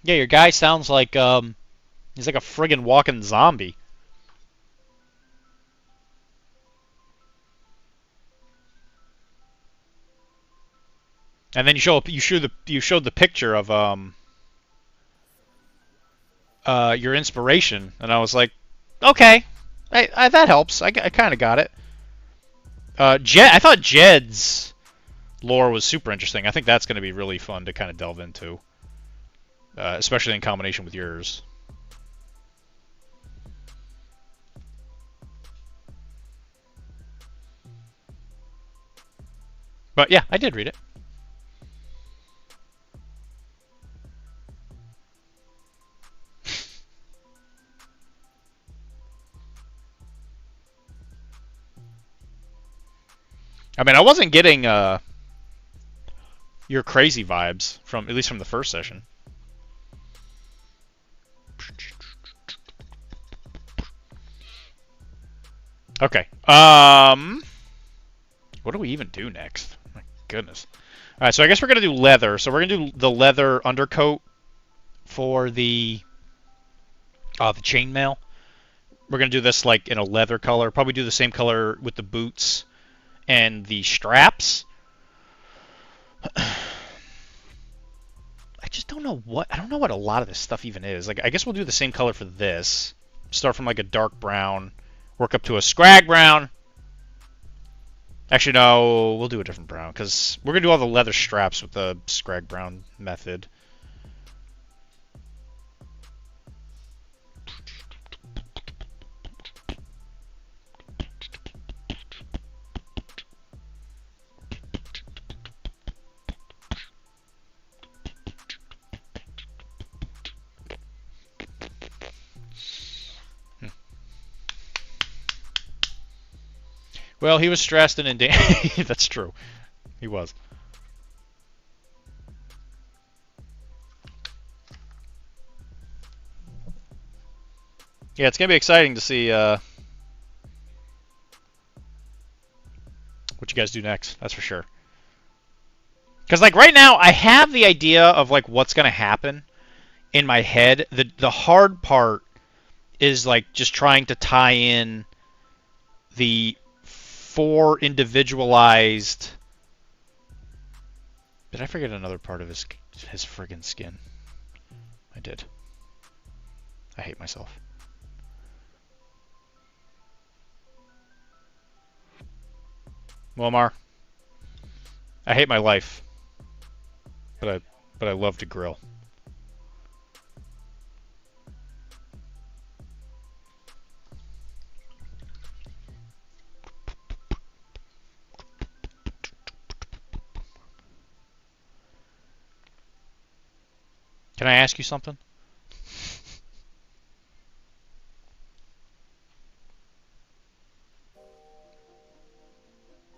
Speaker 6: Yeah, your guy sounds like he's like a friggin' walking zombie. And then you showed the picture of your inspiration, and I was like, okay, that helps. I kind of got it. I thought Jed's lore was super interesting. I think that's going to be really fun to kind of delve into, especially in combination with yours. But yeah, I did read it. I mean, I wasn't getting your crazy vibes from at least from the first session. Okay. What do we even do next? My goodness. All right, so I guess we're gonna do leather. So we're gonna do the leather undercoat for the chainmail. We're gonna do this like in a leather color. Probably do the same color with the boots and the straps. I just don't know what a lot of this stuff even is. Like I guess we'll do the same color for this. Start from like a dark brown, work up to a scrag brown. Actually, no, we'll do a different brown because we're gonna do all the leather straps with the scrag brown method. Well, he was stressed and in danger. That's true. He was. Yeah, it's gonna be exciting to see what you guys do next. That's for sure. Because like right now, I have the idea of like what's gonna happen in my head. The hard part is like just trying to tie in the 4 individualized. Did I forget another part of his friggin' skin? I did. I hate myself. Wilmar, I hate my life, but I love to grill. Can I ask you something?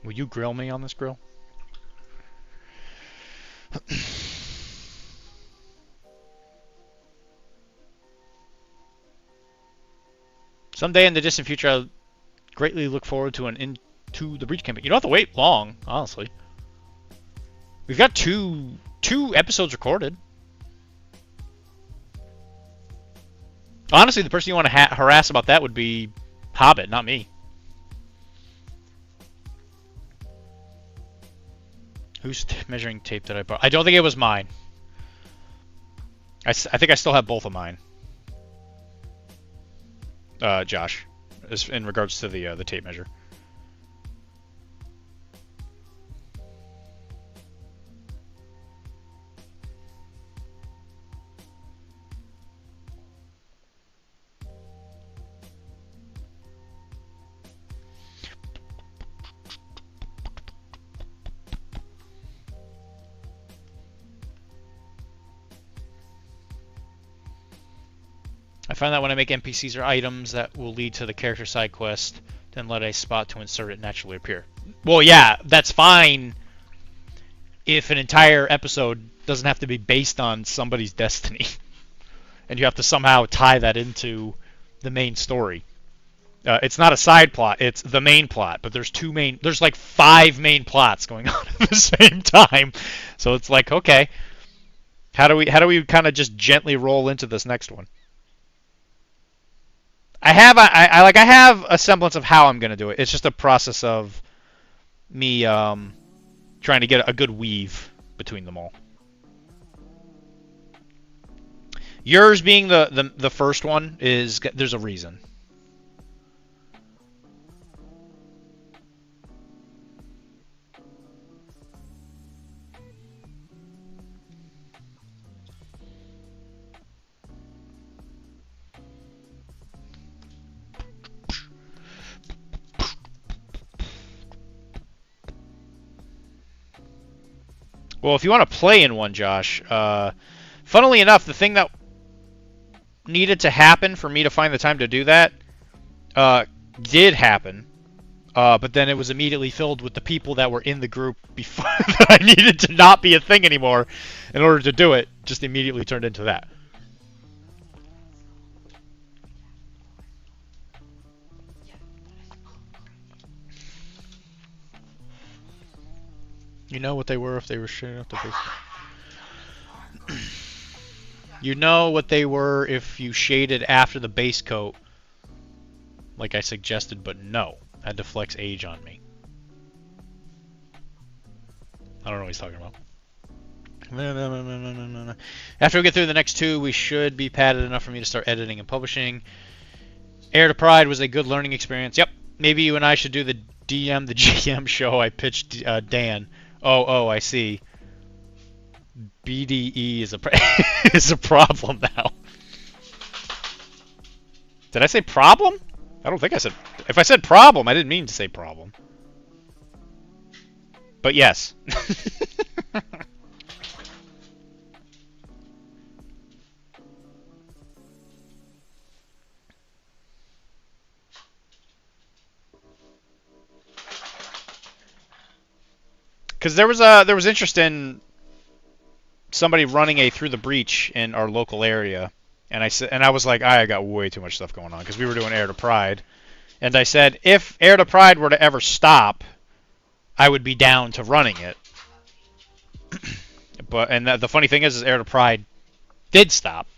Speaker 6: Will you grill me on this grill? Someday in the distant future, I'll greatly look forward to an Into the Breach campaign. You don't have to wait long, honestly. We've got two episodes recorded. Honestly, the person you want to harass about that would be Hobbit, not me. Whose measuring tape did I borrow? I don't think it was mine. I think I still have both of mine. Josh, in regards to the tape measure. I find that when I make NPCs or items that will lead to the character side quest, then let a spot to insert it naturally appear. Well, yeah, that's fine if an entire episode doesn't have to be based on somebody's destiny. And you have to somehow tie that into the main story. It's not a side plot, it's the main plot, but there's like 5 main plots going on at the same time. So it's like, okay, how do we kind of just gently roll into this next one? I have a semblance of how I'm gonna do it. It's just a process of me trying to get a good weave between them all. Yours being the first one is there's a reason. Well, if you want to play in one, Josh, funnily enough, the thing that needed to happen for me to find the time to do that did happen, but then it was immediately filled with the people that were in the group before that I needed to not be a thing anymore in order to do it. Just immediately turned into that. You know what they were if they were shooting up the base. You know what they were if you shaded after the base coat, like I suggested, but no. I had to flex age on me. I don't know what he's talking about. After we get through the next 2, we should be padded enough for me to start editing and publishing. Heir to Pride was a good learning experience. Yep. Maybe you and I should do the DM, the GM show I pitched Dan. Oh, I see. BDE is is a problem now. Did I say problem? I don't think I said... If I said problem, I didn't mean to say problem. But yes. Because there was interest in somebody running a Through the Breach in our local area, and I was like, I got way too much stuff going on because we were doing Heir to Pride, and I said if Heir to Pride were to ever stop, I would be down to running it. The funny thing is Heir to Pride did stop,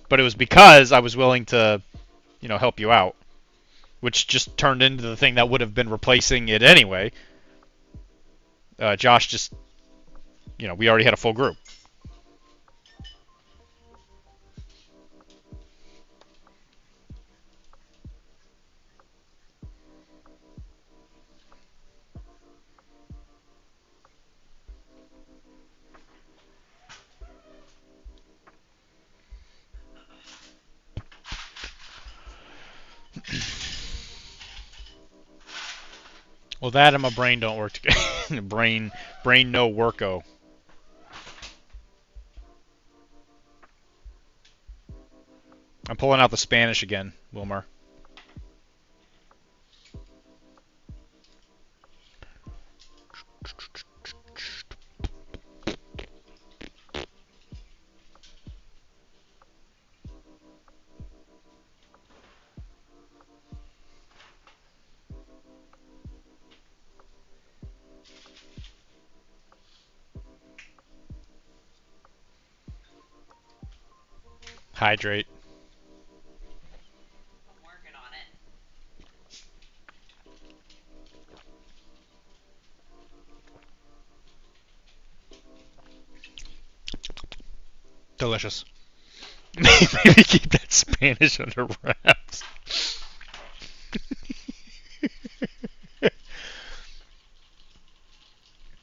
Speaker 6: but it was because I was willing to, help you out, which just turned into the thing that would have been replacing it anyway. Josh just, we already had a full group. Well, that and my brain don't work together. brain no worko. I'm pulling out the Spanish again, Wilmer. Hydrate.
Speaker 7: I'm working on it.
Speaker 6: Delicious. Maybe keep that Spanish under wraps.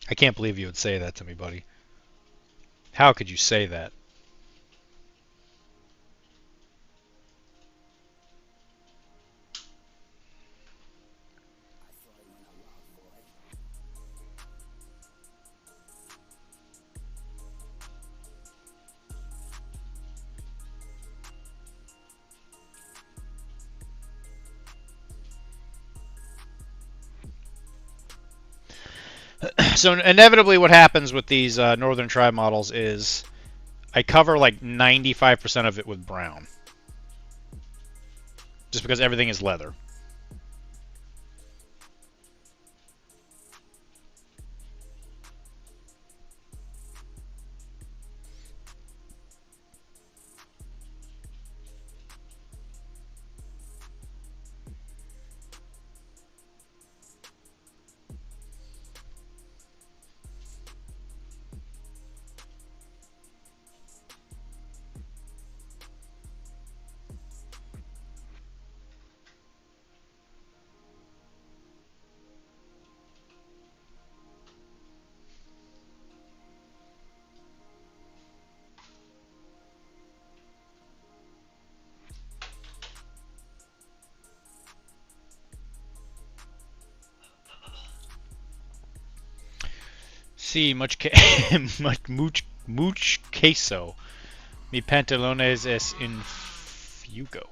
Speaker 6: I can't believe you would say that to me, buddy. How could you say that? So inevitably what happens with these Northern Tribe models is I cover like 95% of it with brown. Just because everything is leather. Sí, much queso. Mi pantalones es en fuego.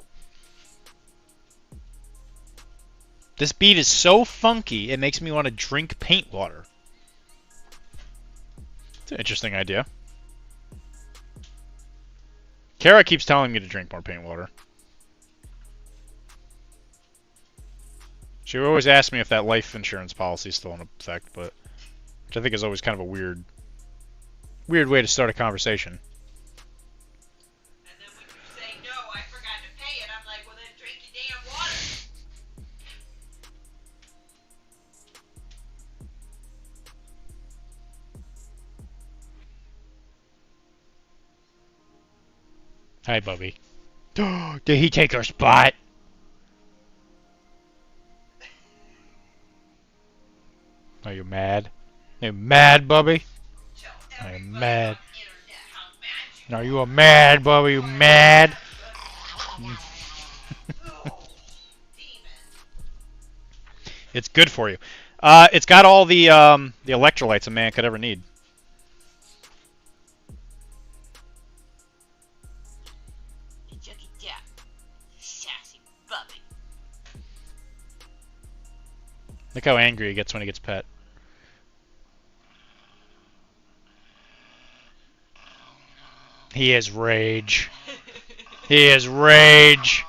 Speaker 6: This beat is so funky, it makes me want to drink paint water. It's an interesting idea. Kara keeps telling me to drink more paint water. She always asks me if that life insurance policy is still in effect, but which I think is always kind of a weird way to start a conversation.
Speaker 7: And then when you say no, I forgot to pay it, I'm like, well then drink your damn water.
Speaker 6: Hi, Bubby. Did he take her spot? Are you mad? Are you mad, Bubby? Are you mad? Are you a mad, Bubby? You mad? It's good for you. It's got all the electrolytes a man could ever need. Look how angry he gets when he gets pet. He is rage. He is rage.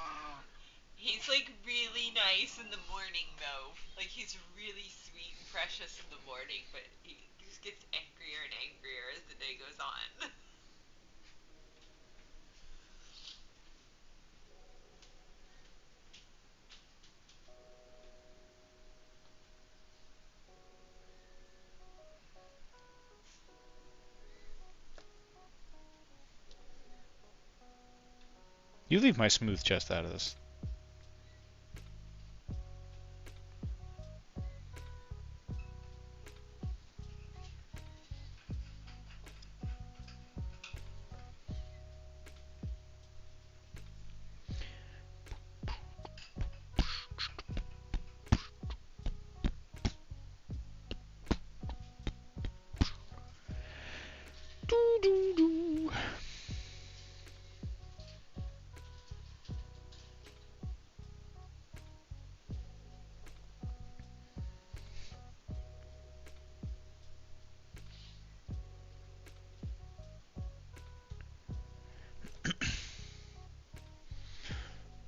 Speaker 7: He's like really nice in the morning though. Like he's really sweet and precious in the morning, but he just gets angrier and angrier as the day goes on.
Speaker 6: You leave my smooth chest out of this.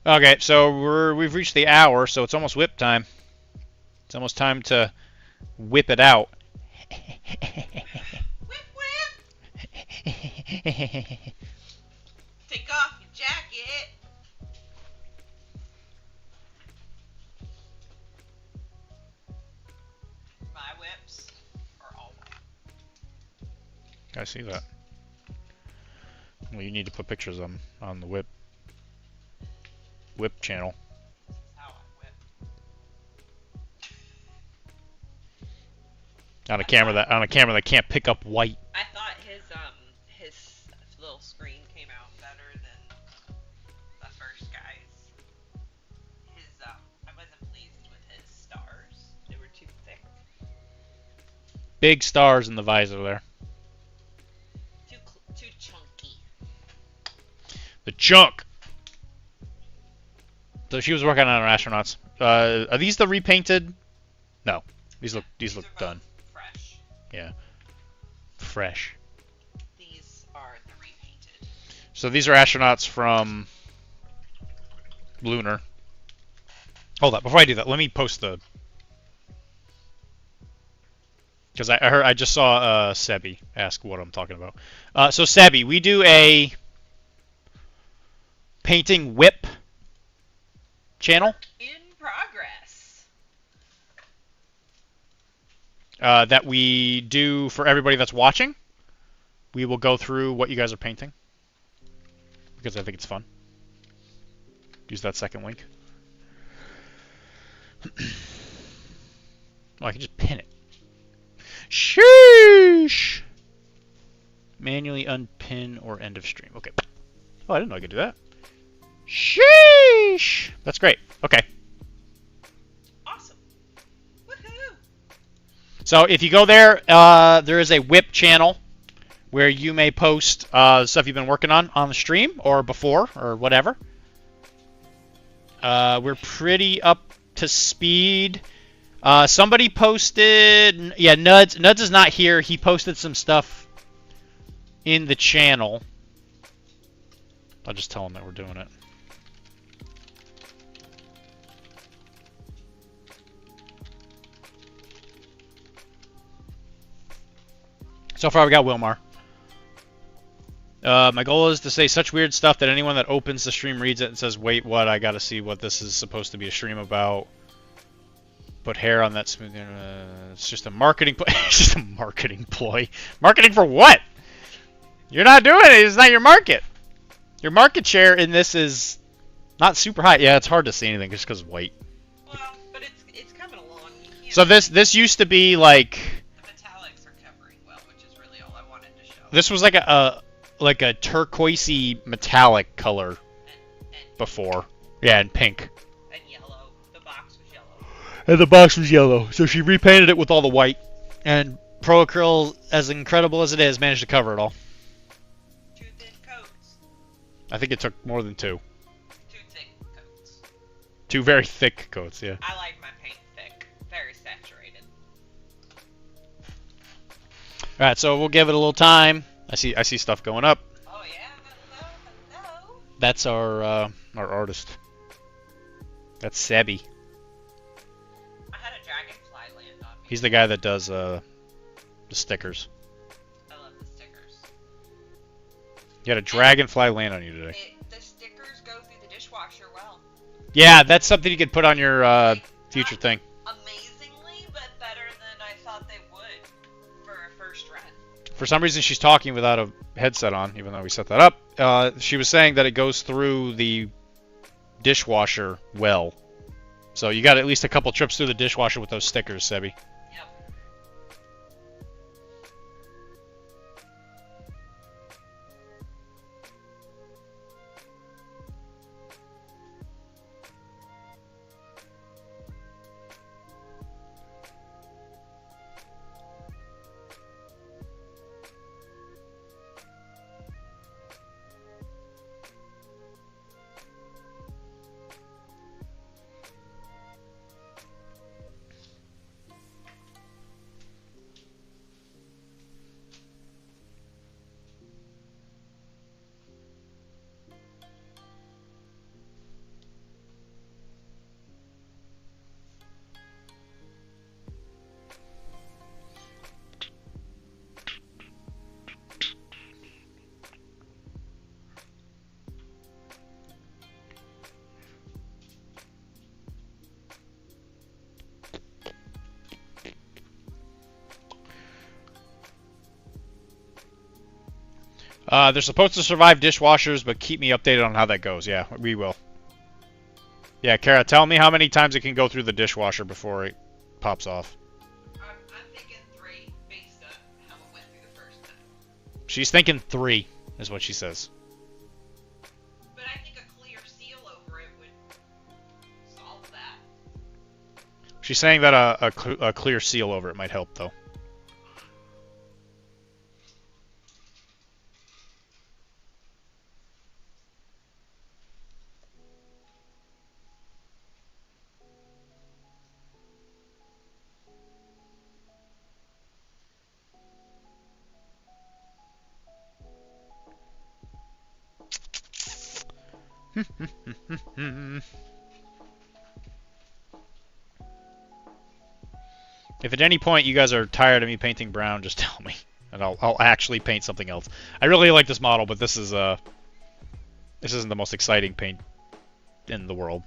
Speaker 6: Okay, so we've reached the hour, so it's almost whip time. It's almost time to whip it out.
Speaker 7: Whip whip! Take off your
Speaker 6: I see that. Well, you need to put pictures on the whip channel.
Speaker 7: How I whip.
Speaker 6: On a camera that can't pick up white.
Speaker 7: I thought his little screen came out better than the first guy's. I wasn't pleased with his stars. They were too thick.
Speaker 6: Big stars in the visor there.
Speaker 7: Too chunky.
Speaker 6: The chunk. So she was working on her astronauts. Are these the repainted? No, these look done.
Speaker 7: Fresh.
Speaker 6: Yeah, fresh.
Speaker 7: These are the repainted.
Speaker 6: So these are astronauts from Lunar. Hold up, before I do that, let me post the. Because I just saw Sebi ask what I'm talking about. So Sebi, we do a painting whip channel
Speaker 7: In progress.
Speaker 6: that we do for everybody that's watching. We will go through what you guys are painting because I think it's fun. Use that second link. Oh, I can just pin it. Sheesh! Manually unpin or end of stream. Okay. Oh, I didn't know I could do that. Sheesh! That's great. Okay.
Speaker 7: Awesome. Woohoo!
Speaker 6: So if you go there, there is a whip channel where you may post stuff you've been working on the stream or before or whatever. We're pretty up to speed. Somebody posted, yeah, Nuds. Nuds is not here. He posted some stuff in the channel. I'll just tell him that we're doing it. So far, we got Wilmar. My goal is to say such weird stuff that anyone that opens the stream reads it and says, "Wait, what? I gotta see what this is supposed to be a stream about." Put hair on that smooth. It's just a marketing ploy. It's just a marketing ploy. Marketing for what? You're not doing it. It's not your market. Your market share in this is not super high. Yeah, it's hard to see anything just because it's white.
Speaker 7: Well, but it's coming along.
Speaker 6: So this used to be like.
Speaker 7: The metallics are covering well, which is really all I wanted to show.
Speaker 6: This was like a turquoisey metallic color
Speaker 7: and
Speaker 6: before. Yeah, and pink.
Speaker 7: And yellow. The box was yellow.
Speaker 6: And the box was yellow, so she repainted it with all the white. And Pro Acryl, as incredible as it is, managed to cover it all.
Speaker 7: 2 thin coats.
Speaker 6: I think it took more than 2.
Speaker 7: 2 thick coats.
Speaker 6: 2 very thick coats, yeah.
Speaker 7: I like my paint thick. Very saturated.
Speaker 6: Alright, so we'll give it a little time. I see stuff going up.
Speaker 7: Oh yeah, hello.
Speaker 6: That's our artist. That's Sebi.
Speaker 7: I had a dragonfly land on me.
Speaker 6: He's the guy that does the stickers.
Speaker 7: I love the stickers.
Speaker 6: You had a dragonfly land on you today.
Speaker 7: The stickers go through the dishwasher well.
Speaker 6: Yeah, that's something you could put on your future
Speaker 7: Not
Speaker 6: thing.
Speaker 7: amazingly, but better than I thought they would for a first run.
Speaker 6: For some reason, she's talking without a headset on, even though we set that up. She was saying that it goes through the dishwasher well. So you got at least a couple trips through the dishwasher with those stickers, Sebi.
Speaker 7: Yep.
Speaker 6: They're supposed to survive dishwashers, but keep me updated on how that goes. Yeah, we will. Yeah, Kara, tell me how many times it can go through the dishwasher before it pops off.
Speaker 7: I'm thinking 3 based on how it went through the first time.
Speaker 6: She's thinking 3, is what she says.
Speaker 7: But I think a clear seal over it would solve that.
Speaker 6: She's saying that a clear seal over it might help, though. If at any point you guys are tired of me painting brown, just tell me, and I'll actually paint something else. I really like this model, but this isn't the most exciting paint in the world.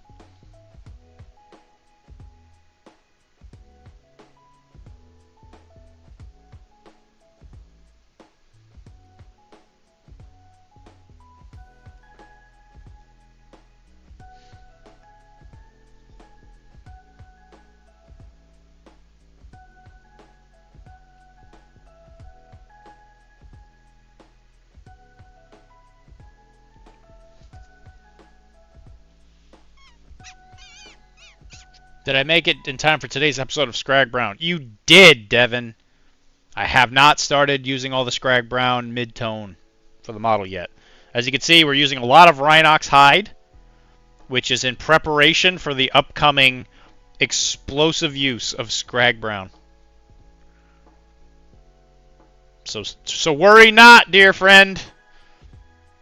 Speaker 6: Did I make it in time for today's episode of Scrag Brown? You did, Devin. I have not started using all the Scrag Brown mid-tone for the model yet. As you can see, we're using a lot of Rhinox hide, which is in preparation for the upcoming explosive use of Scrag Brown. So worry not, dear friend.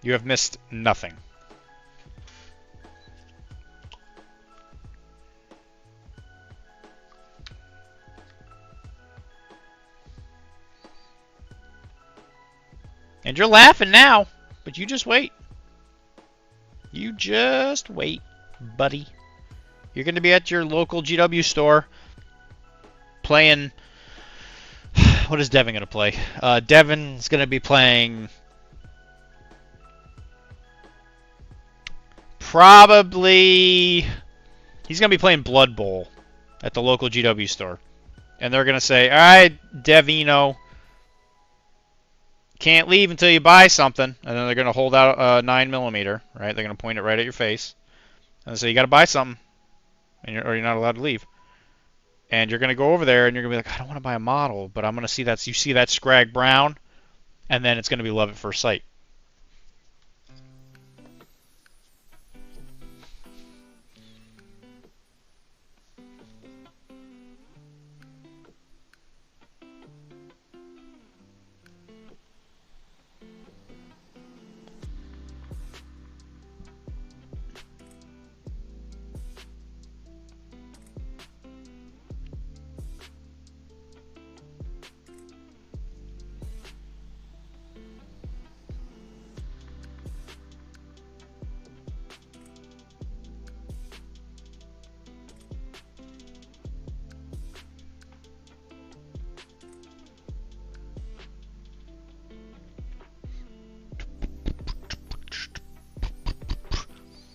Speaker 6: You have missed nothing. And you're laughing now, but you just wait. You just wait, buddy. You're going to be at your local GW store playing... What is Devin going to play? Devin's going to be playing... Probably... He's going to be playing Blood Bowl at the local GW store. And they're going to say, alright, Devino... Can't leave until you buy something, and then they're going to hold out a 9mm, right? They're going to point it right at your face, and say you got to buy something, or you're not allowed to leave. And you're going to go over there, and you're going to be like, I don't want to buy a model, but I'm going to see that. You see that Scrag Brown, and then it's going to be love at first sight.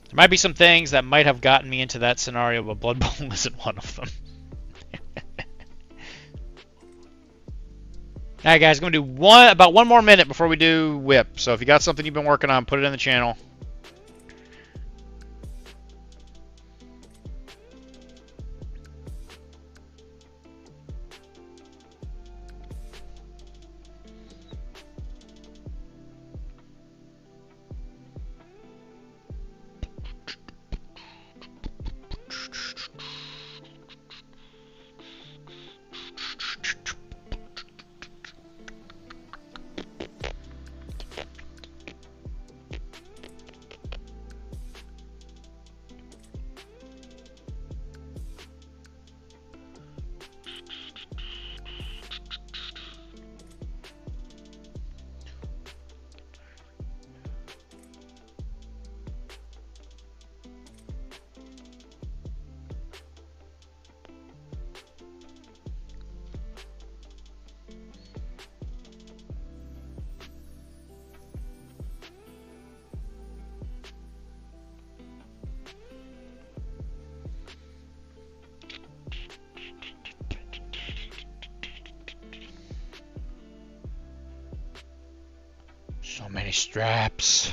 Speaker 6: There might be some things that might have gotten me into that scenario, but Blood Bowl isn't one of them. Alright guys, I'm going to do about one more minute before we do whip. So if you got something you've been working on, put it in the channel. So many straps.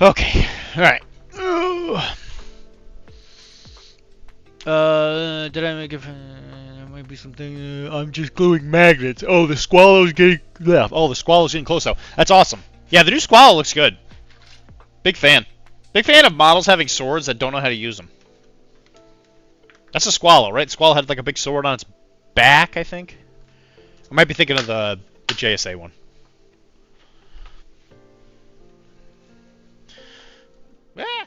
Speaker 6: Okay, alright. Did I make it? There might be something. I'm just gluing magnets. Oh, the Squallow's getting left. Oh, the Squallow's getting close, though. That's awesome. Yeah, the new Squallow looks good. Big fan. Big fan of models having swords that don't know how to use them. That's a Squallow, right? The Squallow had like a big sword on its back, I think. I might be thinking of the JSA one. Ah!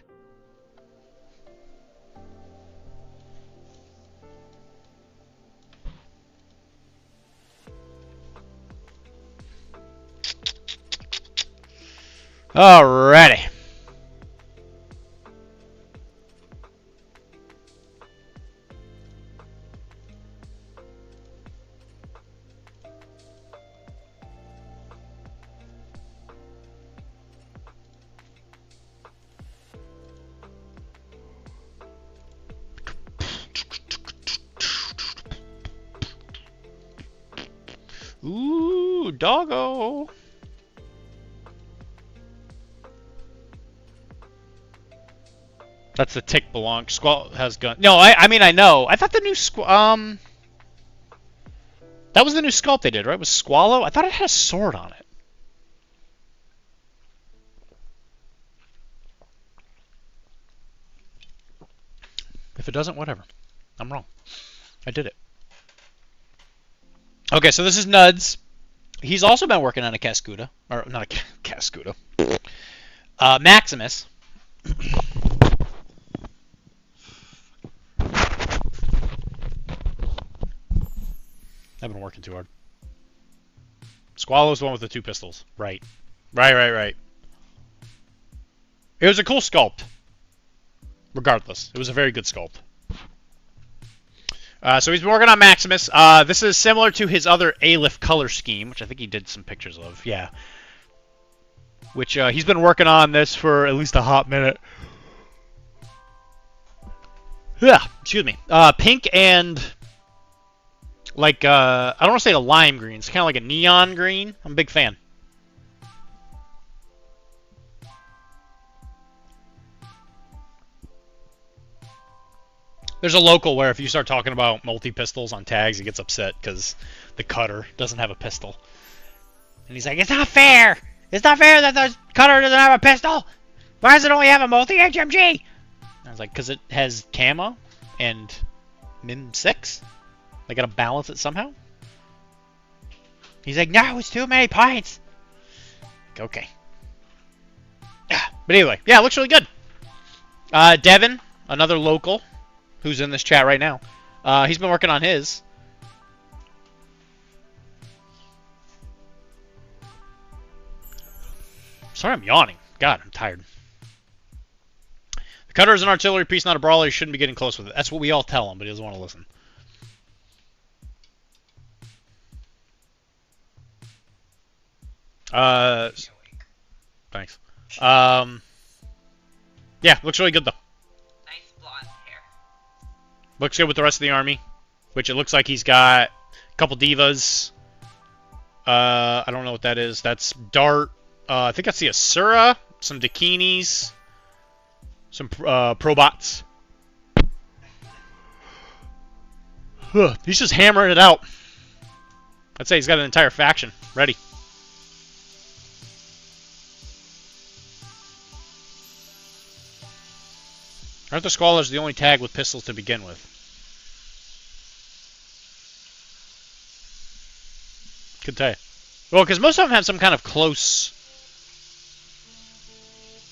Speaker 6: Alrighty. Ooh, doggo. That's the tick belong. Squall has gun. No, I mean I know. I thought the new that was the new sculpt they did, right? Was Squallow? I thought it had a sword on it. If it doesn't, whatever. I'm wrong. I did it. Okay, so this is Nuds. He's also been working on a Cascuda. Or, not a Cascuda. Maximus. I've been working too hard. Squallow's the one with the 2 pistols. Right. Right. It was a cool sculpt. Regardless. It was a very good sculpt. So he's been working on Maximus. This is similar to his other Aleph color scheme, which I think he did some pictures of. Yeah. Which he's been working on this for at least a hot minute. Yeah, excuse me. Pink and like I don't want to say a lime green. It's kind of like a neon green. I'm a big fan. There's a local where if you start talking about multi-pistols on tags, he gets upset because the cutter doesn't have a pistol. And he's like, it's not fair! It's not fair that the cutter doesn't have a pistol! Why does it only have a multi-HMG? I was like, because it has camo and min 6? They gotta balance it somehow? He's like, no, it's too many points! Like, okay. But anyway, yeah, it looks really good. Devin, another local, who's in this chat right now. He's been working on his. Sorry I'm yawning. God, I'm tired. The cutter is an artillery piece, not a brawler. You shouldn't be getting close with it. That's what we all tell him, but he doesn't want to listen. Thanks. Yeah, looks really good though.
Speaker 7: Nice blonde hair.
Speaker 6: Looks good with the rest of the army, which it looks like he's got a couple divas. I don't know what that is. That's Dart. I think that's the Asura, some Dakinis, some Probots. He's just hammering it out. I'd say he's got an entire faction ready. Aren't the Squallers the only tag with pistols to begin with? Could tell you. Well, because most of them have some kind of close.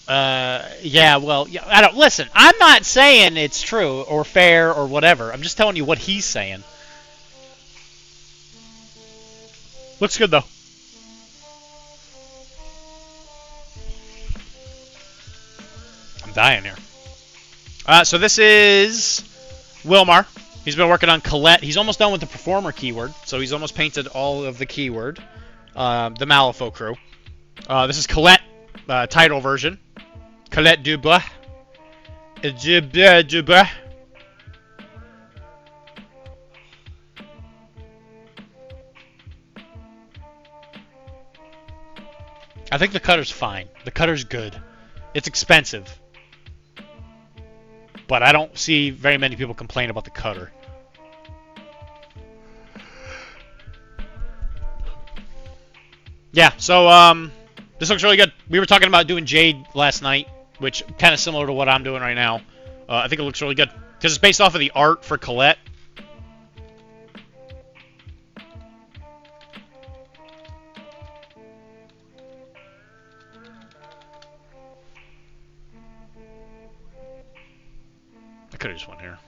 Speaker 6: Yeah. Well, yeah. I don't listen. I'm not saying it's true or fair or whatever. I'm just telling you what he's saying. Looks good though. I'm dying here. So this is Wilmar. He's been working on Colette. He's almost done with the performer keyword, so he's almost painted all of the keyword. The Malifaux crew. This is Colette, title version. Colette Dubois. Dubois. I think the cutter's fine. The cutter's good. It's expensive. But I don't see very many people complain about the cutter. Yeah, so this looks really good. We were talking about doing Jade last night, which kind of similar to what I'm doing right now. I think it looks really good because it's based off of the art for Colette. I could have just went here.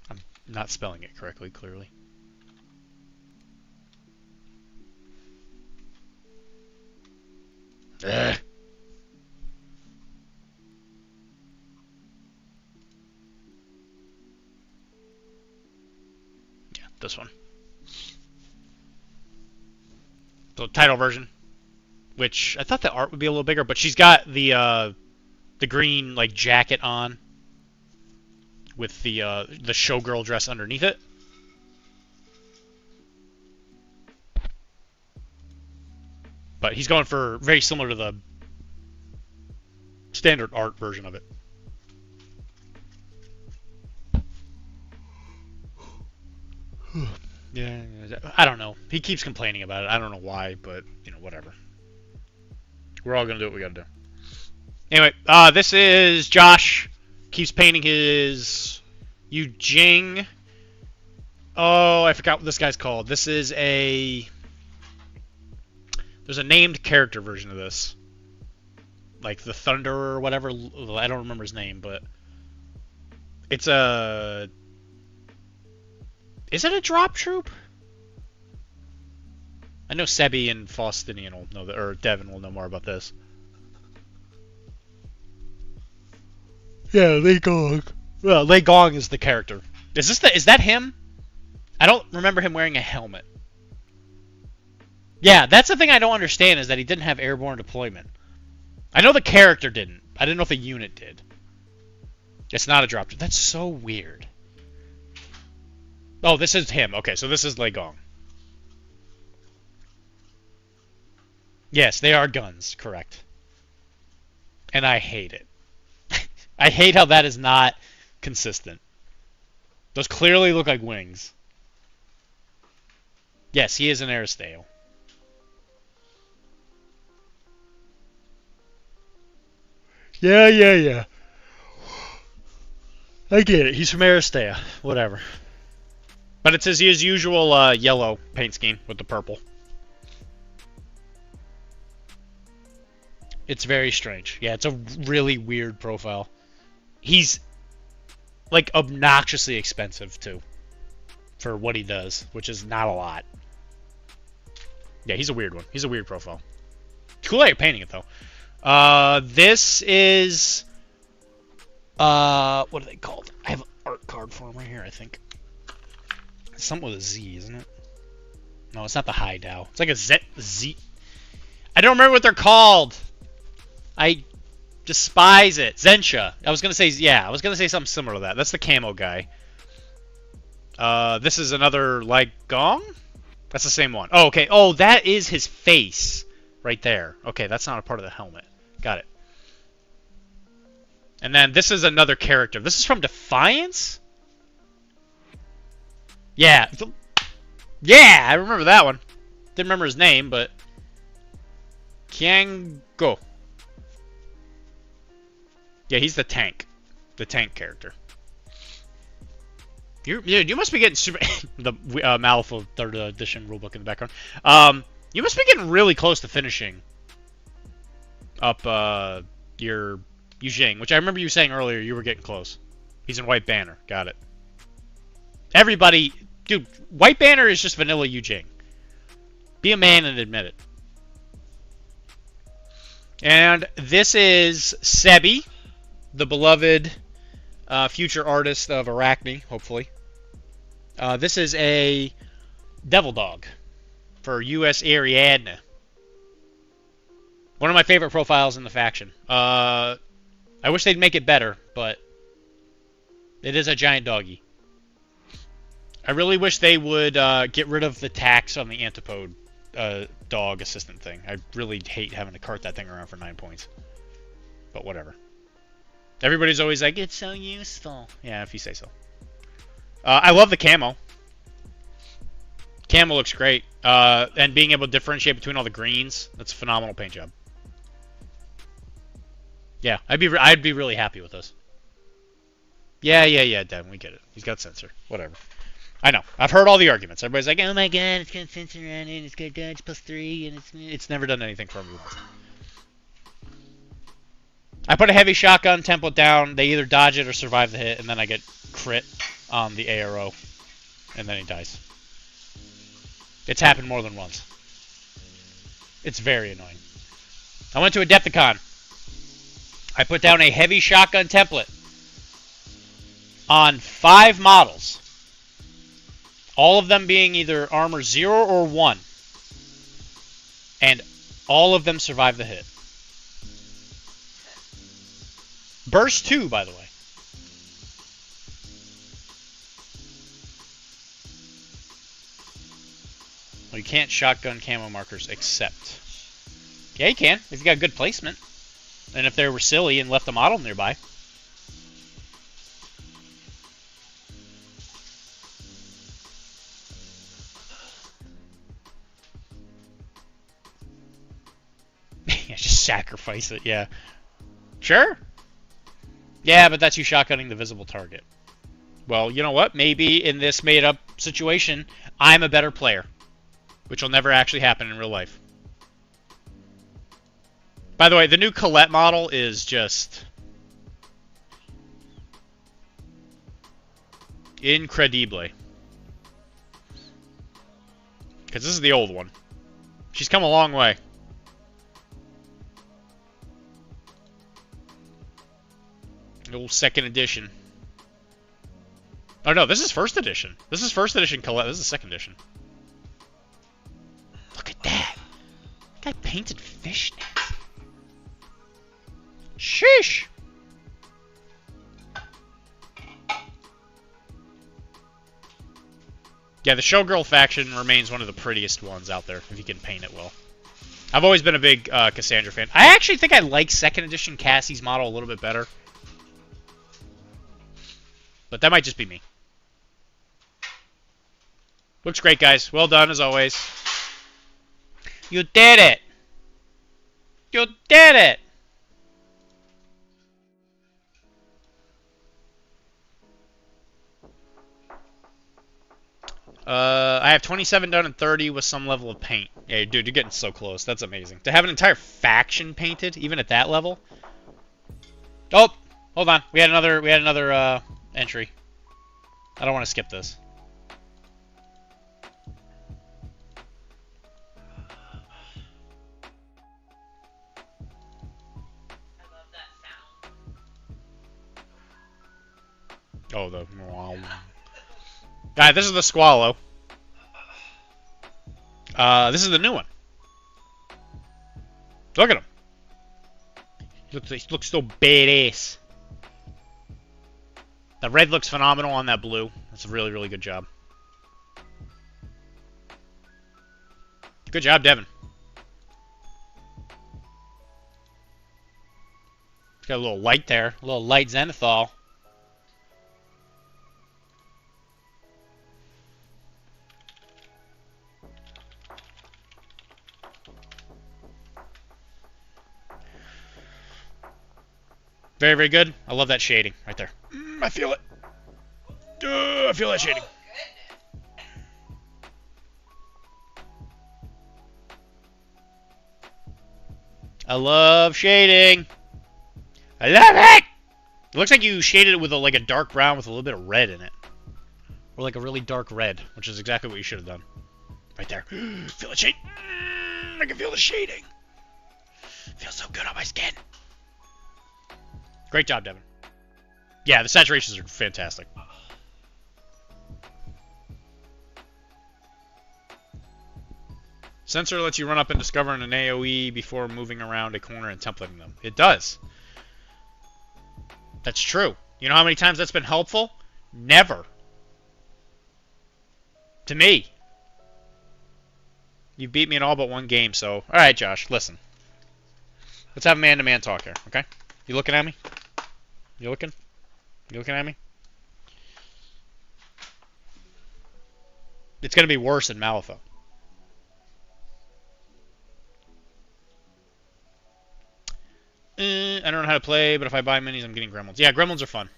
Speaker 6: I'm not spelling it correctly, clearly. Ugh. Yeah, this one. The title version, which I thought the art would be a little bigger, but she's got the green like jacket on with the showgirl dress underneath it. But he's going for very similar to the standard art version of it. Yeah, I don't know. He keeps complaining about it. I don't know why, but, you know, whatever. We're all going to do what we got to do. Anyway, this is Josh. Keeps painting his Yu Jing. Oh, I forgot what this guy's called. This is a... There's a named character version of this. Like the Thunder or whatever. I don't remember his name, but... It's a... Is it a drop troop? I know Sebi and Faustinian will know that, or Devin will know more about this. Yeah, Lei Gong. Well, Lei Gong is the character. Is that him? I don't remember him wearing a helmet. Yeah, that's the thing I don't understand is that he didn't have airborne deployment. I know the character didn't. I didn't know if the unit did. It's not a drop troop. That's so weird. Oh, this is him. Okay, so this is Lei Gong. Yes, they are guns, correct. And I hate it. I hate how that is not consistent. Those clearly look like wings. Yes, he is an Aristeo. Yeah. I get it. He's from Aristea. Whatever. But it's his usual yellow paint scheme with the purple. It's very strange. Yeah, it's a really weird profile. He's, like, obnoxiously expensive, too. For what he does, which is not a lot. Yeah, he's a weird one. He's a weird profile. Cool way of painting it, though. This is... what are they called? I have an art card for him right here, I think. It's something with a Z, isn't it? No, it's not the High Dow. It's like a Z. I don't remember what they're called. I despise it. Zensha. I was gonna say something similar to that. That's the camo guy. This is another Lei Gong? That's the same one. Oh, okay. Oh, that is his face right there. Okay, that's not a part of the helmet. Got it. And then this is another character. This is from Defiance? Yeah. Yeah, I remember that one. Didn't remember his name, but... Kiango. Yeah, he's the tank. The tank character. You must be getting super... the Malifaux 3rd edition rulebook in the background. You must be getting really close to finishing up your Yu Jing, which I remember you saying earlier you were getting close. He's in White Banner. Got it. Everybody... Dude, White Banner is just vanilla Yu Jing. Be a man and admit it. And this is Sebi, the beloved future artist of Arachne, hopefully. This is a Devil Dog for U.S. Ariadne. One of my favorite profiles in the faction. I wish they'd make it better, but it is a giant doggy. I really wish they would get rid of the tax on the Antipode dog assistant thing. I really hate having to cart that thing around for 9 points. But whatever. Everybody's always like, it's so useful. Yeah, if you say so. I love the camo. Camo looks great. And being able to differentiate between all the greens, that's a phenomenal paint job. Yeah, I'd be really happy with this. Yeah, Dan, we get it. He's got sensor. Whatever. I know. I've heard all the arguments. Everybody's like, oh my god, it's got sensor on it, it's got dodge +3, and it's never done anything for me once. I put a heavy shotgun template down, they either dodge it or survive the hit, and then I get crit on the ARO, and then he dies. It's happened more than once. It's very annoying. I went to Adepticon. I put down a heavy shotgun template on 5 models. All of them being either armor 0 or 1. And all of them survived the hit. Burst 2, by the way. Well, you can't shotgun camo markers except... Yeah, you can, if you got good placement. And if they were silly and left a model nearby. Yeah, just sacrifice it, yeah. Sure. Yeah, but that's you shotgunning the visible target. Well, you know what? Maybe in this made-up situation, I'm a better player. Which will never actually happen in real life. By the way, the new Colette model is just... incredible. Because this is the old one. She's come a long way. The old 2nd edition. Oh no, this is 1st edition. This is 1st edition Colette. This is 2nd edition. Look at that. That guy painted fishnets. Sheesh. Yeah, the Showgirl faction remains one of the prettiest ones out there, if you can paint it well. I've always been a big Cassandra fan. I actually think I like 2nd edition Cassie's model a little bit better. But that might just be me. Looks great, guys. Well done, as always. You did it! You did it! I have 27 done and 30 with some level of paint. Yeah, dude, you're getting so close. That's amazing. To have an entire faction painted, even at that level. Oh, hold on. We had another entry. I don't want to skip this. Oh, the... Alright, this is the Squallow. This is the new one. Look at him. He looks so badass. The red looks phenomenal on that blue. That's a really, really good job. Good job, Devin. Got a little light there. A little light zenithal. Very, very good. I love that shading right there. I feel it. I feel that shading. I love shading. I love it! It looks like you shaded it with like a dark brown with a little bit of red in it. Or like a really dark red, which is exactly what you should have done. Right there. Feel the shade. I can feel the shading. Feels so good on my skin. Great job, Devin. Yeah, the saturations are fantastic. Sensor lets you run up and discover an AoE before moving around a corner and templating them. It does. That's true. You know how many times that's been helpful? Never. To me. You beat me in all but one game, so... Alright, Josh, listen. Let's have a man-to-man talk here, okay? You looking at me? You looking? You looking at me? It's going to be worse in Malifaux. I don't know how to play, but if I buy minis, I'm getting gremlins. Yeah, gremlins are fun.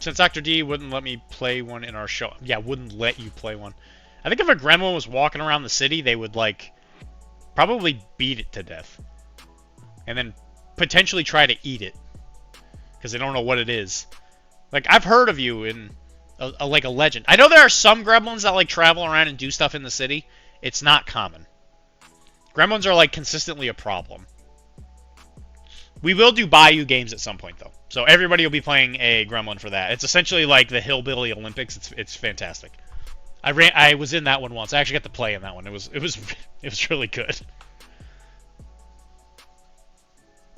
Speaker 6: Since Dr. D wouldn't let me play one in our show. Yeah, wouldn't let you play one. I think if a gremlin was walking around the city, they would, like, probably beat it to death. And then potentially try to eat it. Because they don't know what it is. Like, I've heard of you in... like a legend. I know there are some gremlins that like travel around and do stuff in the city. It's not common. Gremlins are like consistently a problem. We will do Bayou games at some point though. So everybody will be playing a gremlin for that. It's essentially like the Hillbilly Olympics. It's fantastic. I was in that one once. I actually got to play in that one. It was really good.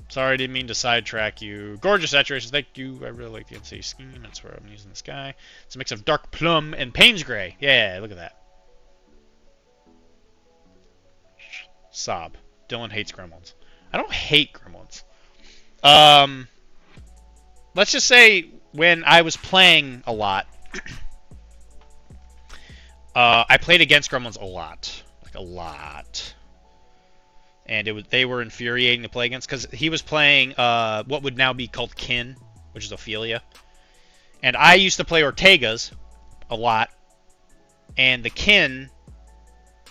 Speaker 6: Sorry, I didn't mean to sidetrack you. Gorgeous saturation, thank you. I really like the NC scheme. That's where I'm using the sky. It's a mix of dark plum and Payne's gray. Yeah, look at that. Sob. Dylan hates gremlins. I don't hate gremlins. Let's just say when I was playing a lot, I played against gremlins a lot. Like a lot. And they were infuriating to play against because he was playing what would now be called Kin, which is Ophelia. And I used to play Ortegas a lot. And the Kin,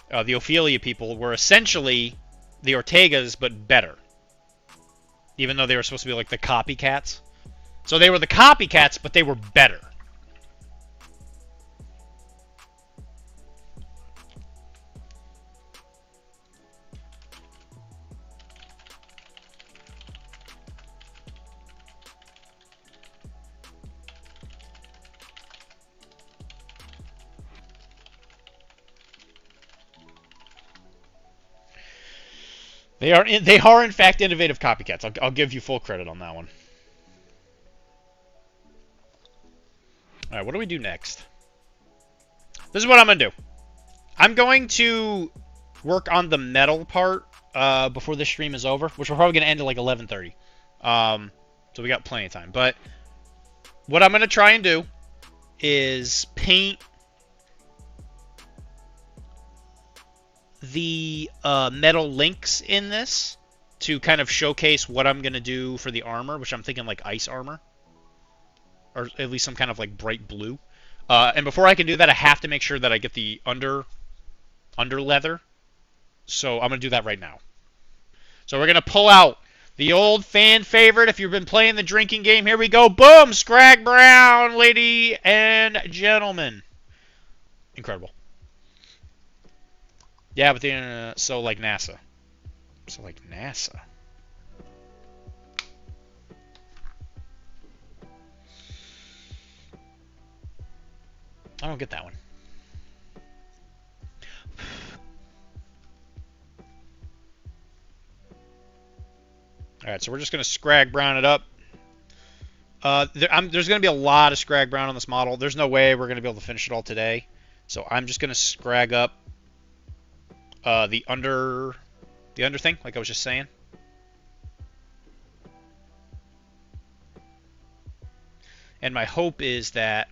Speaker 6: the Ophelia people, were essentially the Ortegas, but better. Even though they were supposed to be like the copycats. So they were the copycats, but they were better. They are in fact innovative copycats. I'll give you full credit on that one. All right, what do we do next? This is what I'm gonna do. I'm going to work on the metal part before this stream is over, which we're probably gonna end at like 11:30. So we got plenty of time. But what I'm gonna try and do is paint the metal links in this to kind of showcase what I'm going to do for the armor, which I'm thinking like ice armor. Or at least some kind of like bright blue. And before I can do that, I have to make sure that I get the under leather. So I'm going to do that right now. So we're going to pull out the old fan favorite. If you've been playing the drinking game, here we go. Boom! Scrag Brown, lady and gentlemen. Incredible. Yeah, but then, so like NASA. So like NASA. I don't get that one. Alright, so we're just going to Scrag Brown it up. There's going to be a lot of Scrag Brown on this model. There's no way we're going to be able to finish it all today. So I'm just going to Scrag up the under thing, like I was just saying. And my hope is that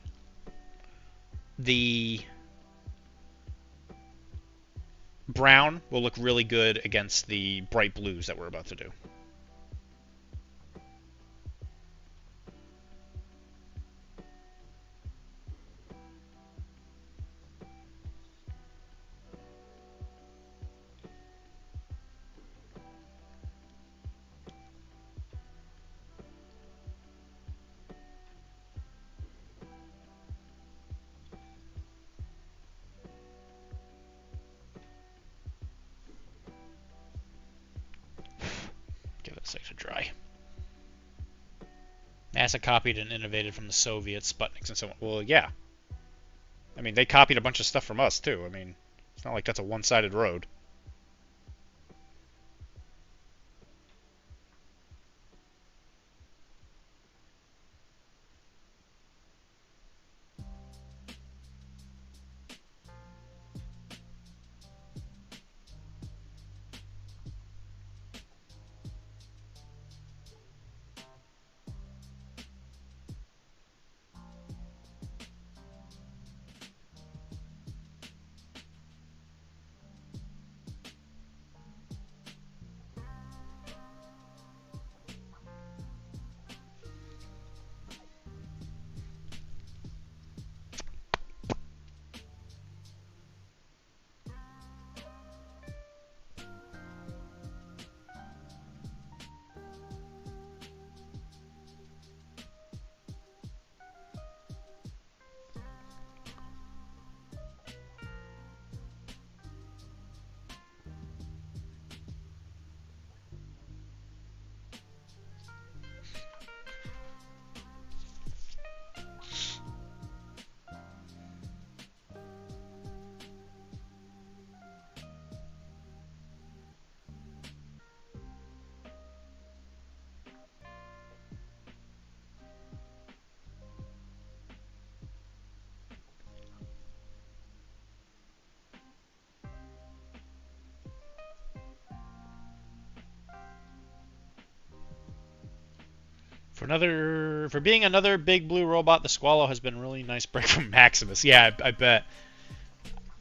Speaker 6: the brown will look really good against the bright blues that we're about to do. Give it a sec to dry. NASA copied and innovated from the Soviets, Sputniks, and so on. Well, yeah. I mean, they copied a bunch of stuff from us, too. I mean, it's not like that's a one-sided road. For being another big blue robot, the Squallow has been a really nice break from Maximus. Yeah, I bet.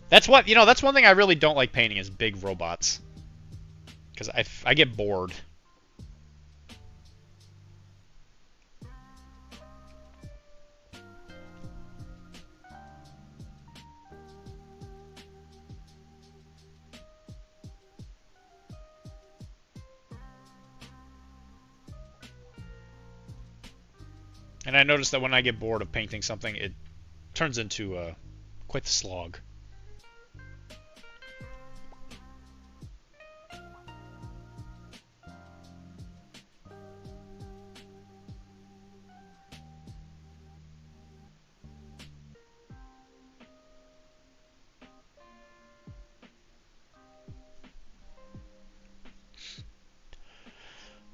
Speaker 6: That's what, that's one thing I really don't like painting is big robots. Because I get bored. And I noticed that when I get bored of painting something, it turns into quite the slog.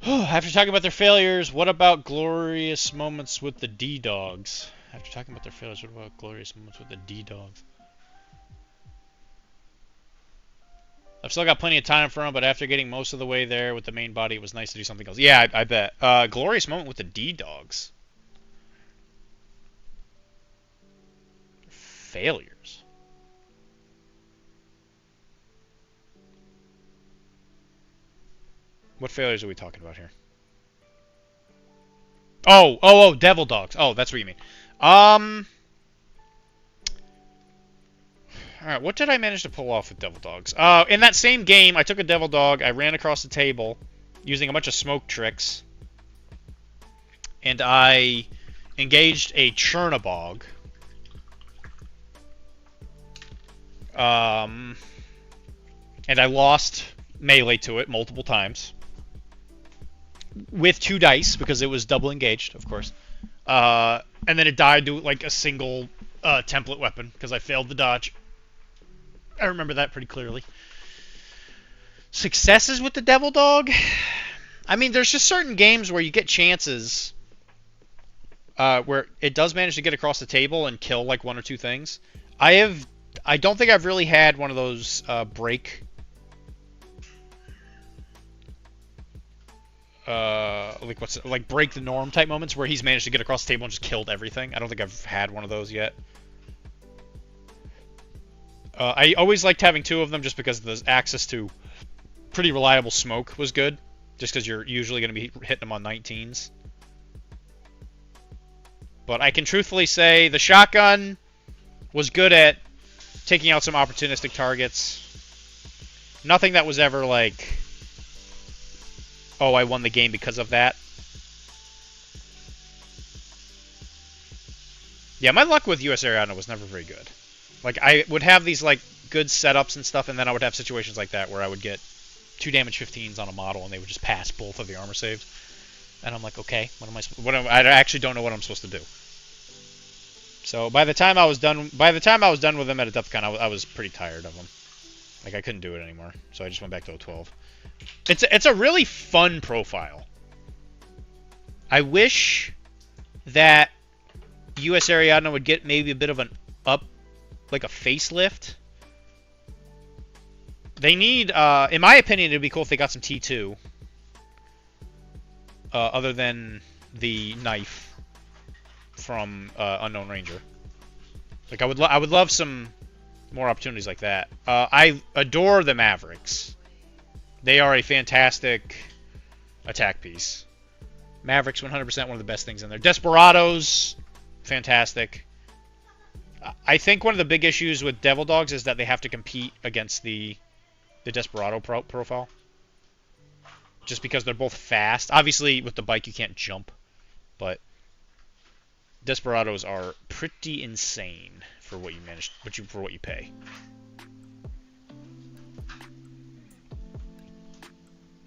Speaker 6: After talking about their failures, what about glorious moments with the D-Dogs? After talking about their failures, what about glorious moments with the D-Dogs? I've still got plenty of time for them, but after getting most of the way there with the main body, it was nice to do something else. Yeah, I bet. Glorious moment with the D-Dogs. Failures. What failures are we talking about here? Oh, Devil Dogs. Oh, that's what you mean. Alright, what did I manage to pull off with Devil Dogs? In that same game, I took a Devil Dog, I ran across the table using a bunch of smoke tricks, and I engaged a Chernabog. And I lost melee to it multiple times. With 2 dice, because it was double engaged, of course. And then it died to like a single template weapon, because I failed the dodge. I remember that pretty clearly. Successes with the Devil Dog? I mean, there's just certain games where you get chances where it does manage to get across the table and kill like 1 or 2 things. I don't think I've really had one of those break break the norm type moments where he's managed to get across the table and just killed everything. I don't think I've had one of those yet. I always liked having 2 of them just because the access to pretty reliable smoke was good. Just because you're usually going to be hitting them on 19s. But I can truthfully say the shotgun was good at taking out some opportunistic targets. Nothing that was ever like, oh, I won the game because of that. Yeah, my luck with US Ariadna was never very good. Like, I would have these, like, good setups and stuff, and then I would have situations like that where I would get 2 damage 15s on a model, and they would just pass both of the armor saves. And I'm like, okay, I actually don't know what I'm supposed to do. So by the time I was done with them at Adepticon, I was pretty tired of them. Like, I couldn't do it anymore, so I just went back to 012. It's a really fun profile. I wish that US Ariadna would get maybe a bit of an up, like a facelift. They need, in my opinion, it'd be cool if they got some T2. Other than the knife from Unknown Ranger. Like, I would love some more opportunities like that. I adore the Mavericks. They are a fantastic attack piece. Mavericks, 100% one of the best things in there. Desperados, fantastic. I think one of the big issues with Devil Dogs is that they have to compete against the Desperado profile. Just because they're both fast. Obviously, with the bike, you can't jump. But Desperados are pretty insane for what you pay.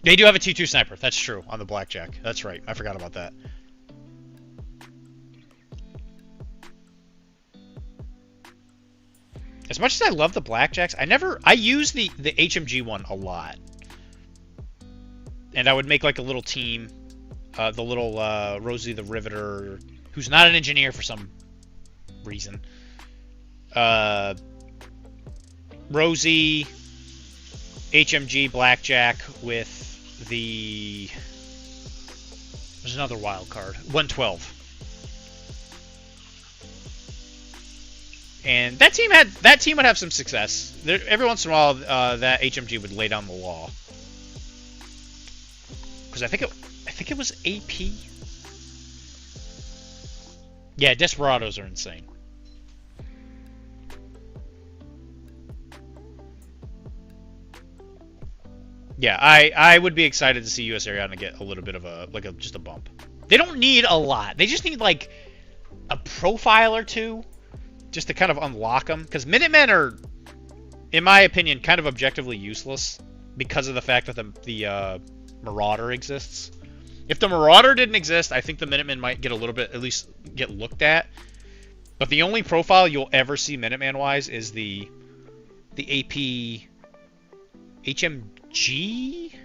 Speaker 6: They do have a T2 sniper. That's true on the Blackjack. That's right. I forgot about that. As much as I love the Blackjacks, I use the HMG one a lot. And I would make like a little team. The little Rosie the Riveter, who's not an engineer for some reason. Rosie, HMG, Blackjack with the... There's another wild card. 112. And that team would have some success. Every once in a while, that HMG would lay down the law. Because I think it was AP. Yeah, Desperados are insane. Yeah, I would be excited to see US Ariadna get a little bit of just a bump. They don't need a lot. They just need like a profile or two just to kind of unlock them. Because Minutemen are, in my opinion, kind of objectively useless because of the fact that the Marauder exists. If the Marauder didn't exist, I think the Minutemen might get a little bit, at least get looked at. But the only profile you'll ever see Minuteman-wise is the AP HMG?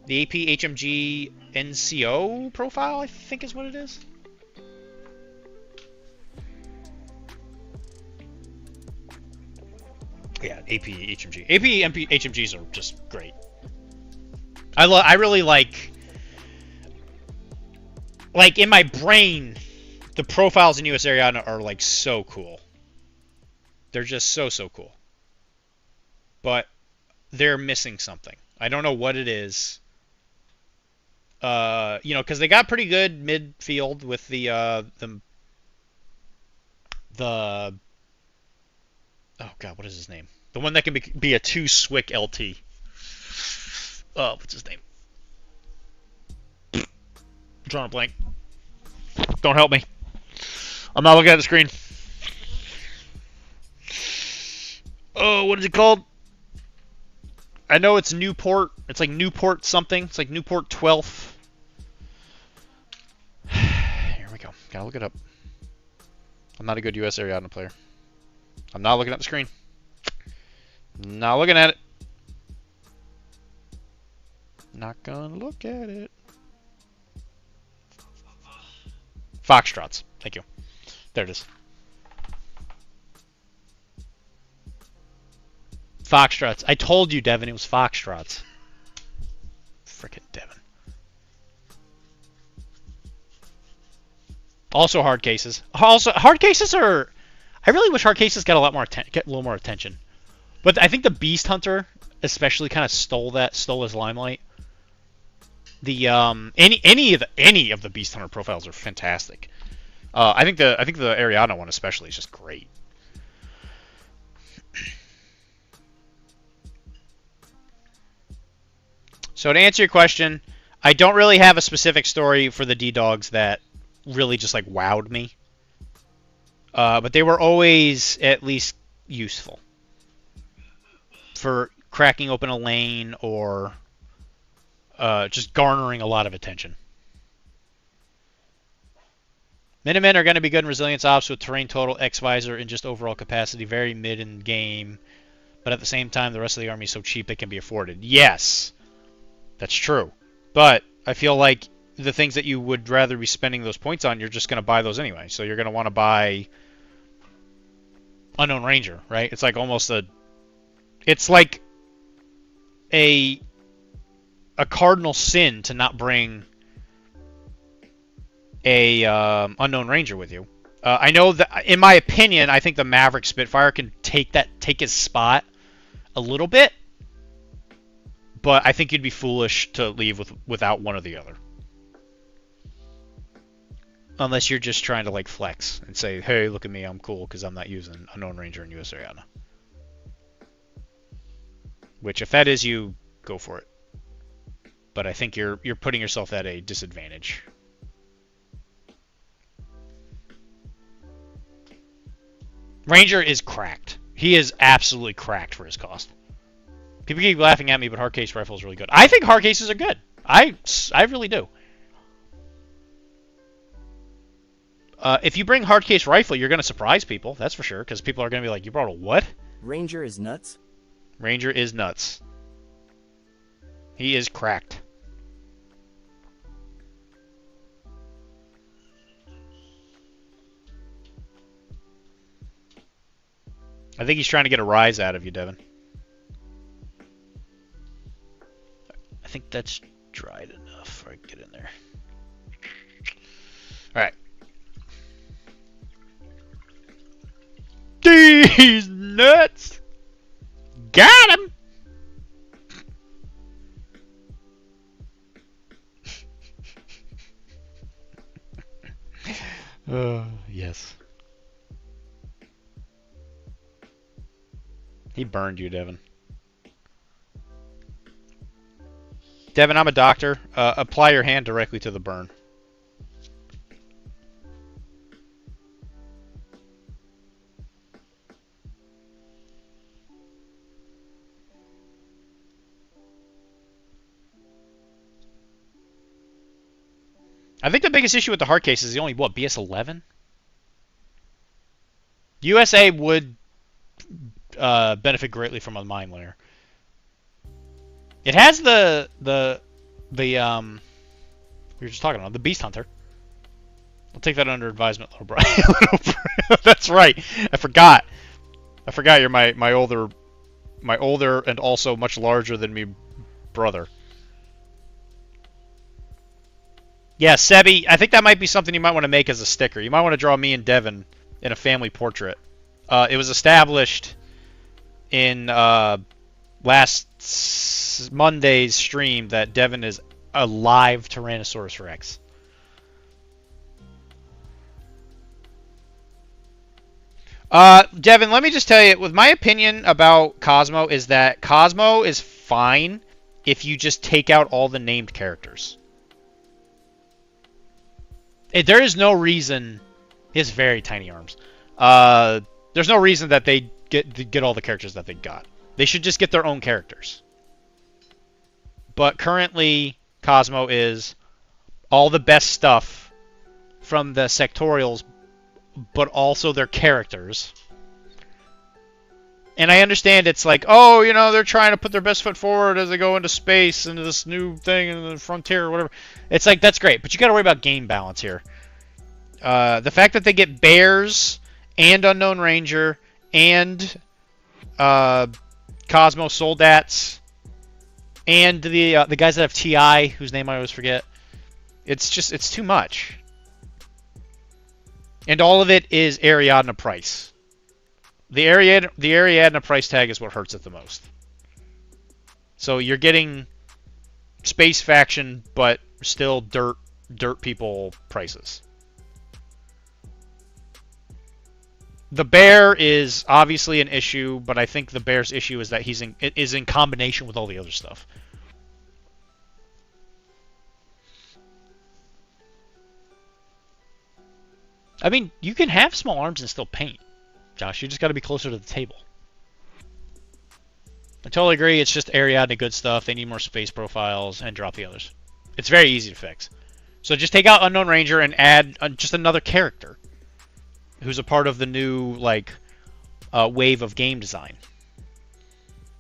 Speaker 6: The AP HMG NCO profile, I think is what it is. Yeah, AP HMG. AP HMGs are just great. I really like in my brain, the profiles in US Ariadna are like so cool. They're just so cool. But they're missing something. I don't know what it is. You know, because they got pretty good midfield with the oh god, what is his name? The one that can be a 2-Swick LT. Oh, what's his name? Drawing a blank. Don't help me. I'm not looking at the screen. Oh, what is it called? I know it's Newport. It's like Newport something. It's like Newport 12th. Here we go. Gotta look it up. I'm not a good US Ariadna player. I'm not looking at the screen. Not looking at it. Not gonna look at it. Foxtrots. Thank you. There it is. Foxtrots. I told you, Devin, it was Foxtrots. Frickin' Devin. Also hard cases. Also, hard cases are... I really wish hard cases got a lot more get a little more attention. But I think the Beast Hunter especially kind of stole his limelight. The any of the Beast Hunter profiles are fantastic. I think the Ariadna one especially is just great. So to answer your question, I don't really have a specific story for the D-Dogs that really just like wowed me. But they were always at least useful for cracking open a lane or just garnering a lot of attention. Minutemen are going to be good in resilience ops with terrain total, X-Visor, and just overall capacity. Very mid in game. But at the same time, the rest of the army is so cheap it can be afforded. Yes, that's true. But I feel like the things that you would rather be spending those points on, you're just going to buy those anyway. So you're going to want to buy Unknown Ranger, right? It's like almost a... It's like a cardinal sin to not bring a Unknown Ranger with you. I know that, in my opinion, I think the Maverick Spitfire can take his spot a little bit, but I think you'd be foolish to leave without one or the other, unless you're just trying to like flex and say, "Hey, look at me, I'm cool because I'm not using Unknown Ranger and US Ariana." Which, if that is you, go for it. But I think you're putting yourself at a disadvantage. Ranger is cracked. He is absolutely cracked for his cost. People keep laughing at me, but hard case rifle is really good. I think hard cases are good. I really do. If you bring hard case rifle, you're going to surprise people. That's for sure, because people are going to be like, "You brought a what?"
Speaker 2: Ranger is nuts?
Speaker 6: Ranger is nuts. He is cracked. I think he's trying to get a rise out of you, Devin. I think that's dried enough. All right, get in there. All right. These nuts. Got him. Yes. He burned you, Devin. Devin, I'm a doctor. Apply your hand directly to the burn. I think the biggest issue with the hard case is the only, what, BS11? USA would benefit greatly from a mine layer. It has the we were just talking about the Beast Hunter. I'll take that under advisement, little bro. That's right. I forgot. You're my older and also much larger than me brother. Yeah, Sebi, I think that might be something you might want to make as a sticker. You might want to draw me and Devin in a family portrait. It was established in last Monday's stream that Devin is a live Tyrannosaurus Rex. Devin, let me just tell you, with my opinion about Cosmo is that Cosmo is fine if you just take out all the named characters. There is no reason... He has very tiny arms. There's no reason that they get all the characters that they got. They should just get their own characters. But currently, Cosmo is all the best stuff from the sectorials, but also their characters. And I understand it's like, oh, you know, they're trying to put their best foot forward as they go into space, into this new thing, into the frontier, or whatever. It's like, that's great, but you gotta worry about game balance here. The fact that they get Bears, and Unknown Ranger, and Cosmo Soldats, and the guys that have TI, whose name I always forget. It's too much. And all of it is Ariadna price. The Ariadna price tag is what hurts it the most. So you're getting space faction, but still dirt people prices. The bear is obviously an issue, but I think the bear's issue is that it is in combination with all the other stuff. I mean, you can have small arms and still paint, Josh. You just got to be closer to the table. I totally agree. It's just Ariadne good stuff. They need more space profiles and drop the others. It's very easy to fix. So just take out Unknown Ranger and add just another character who's a part of the new wave of game design.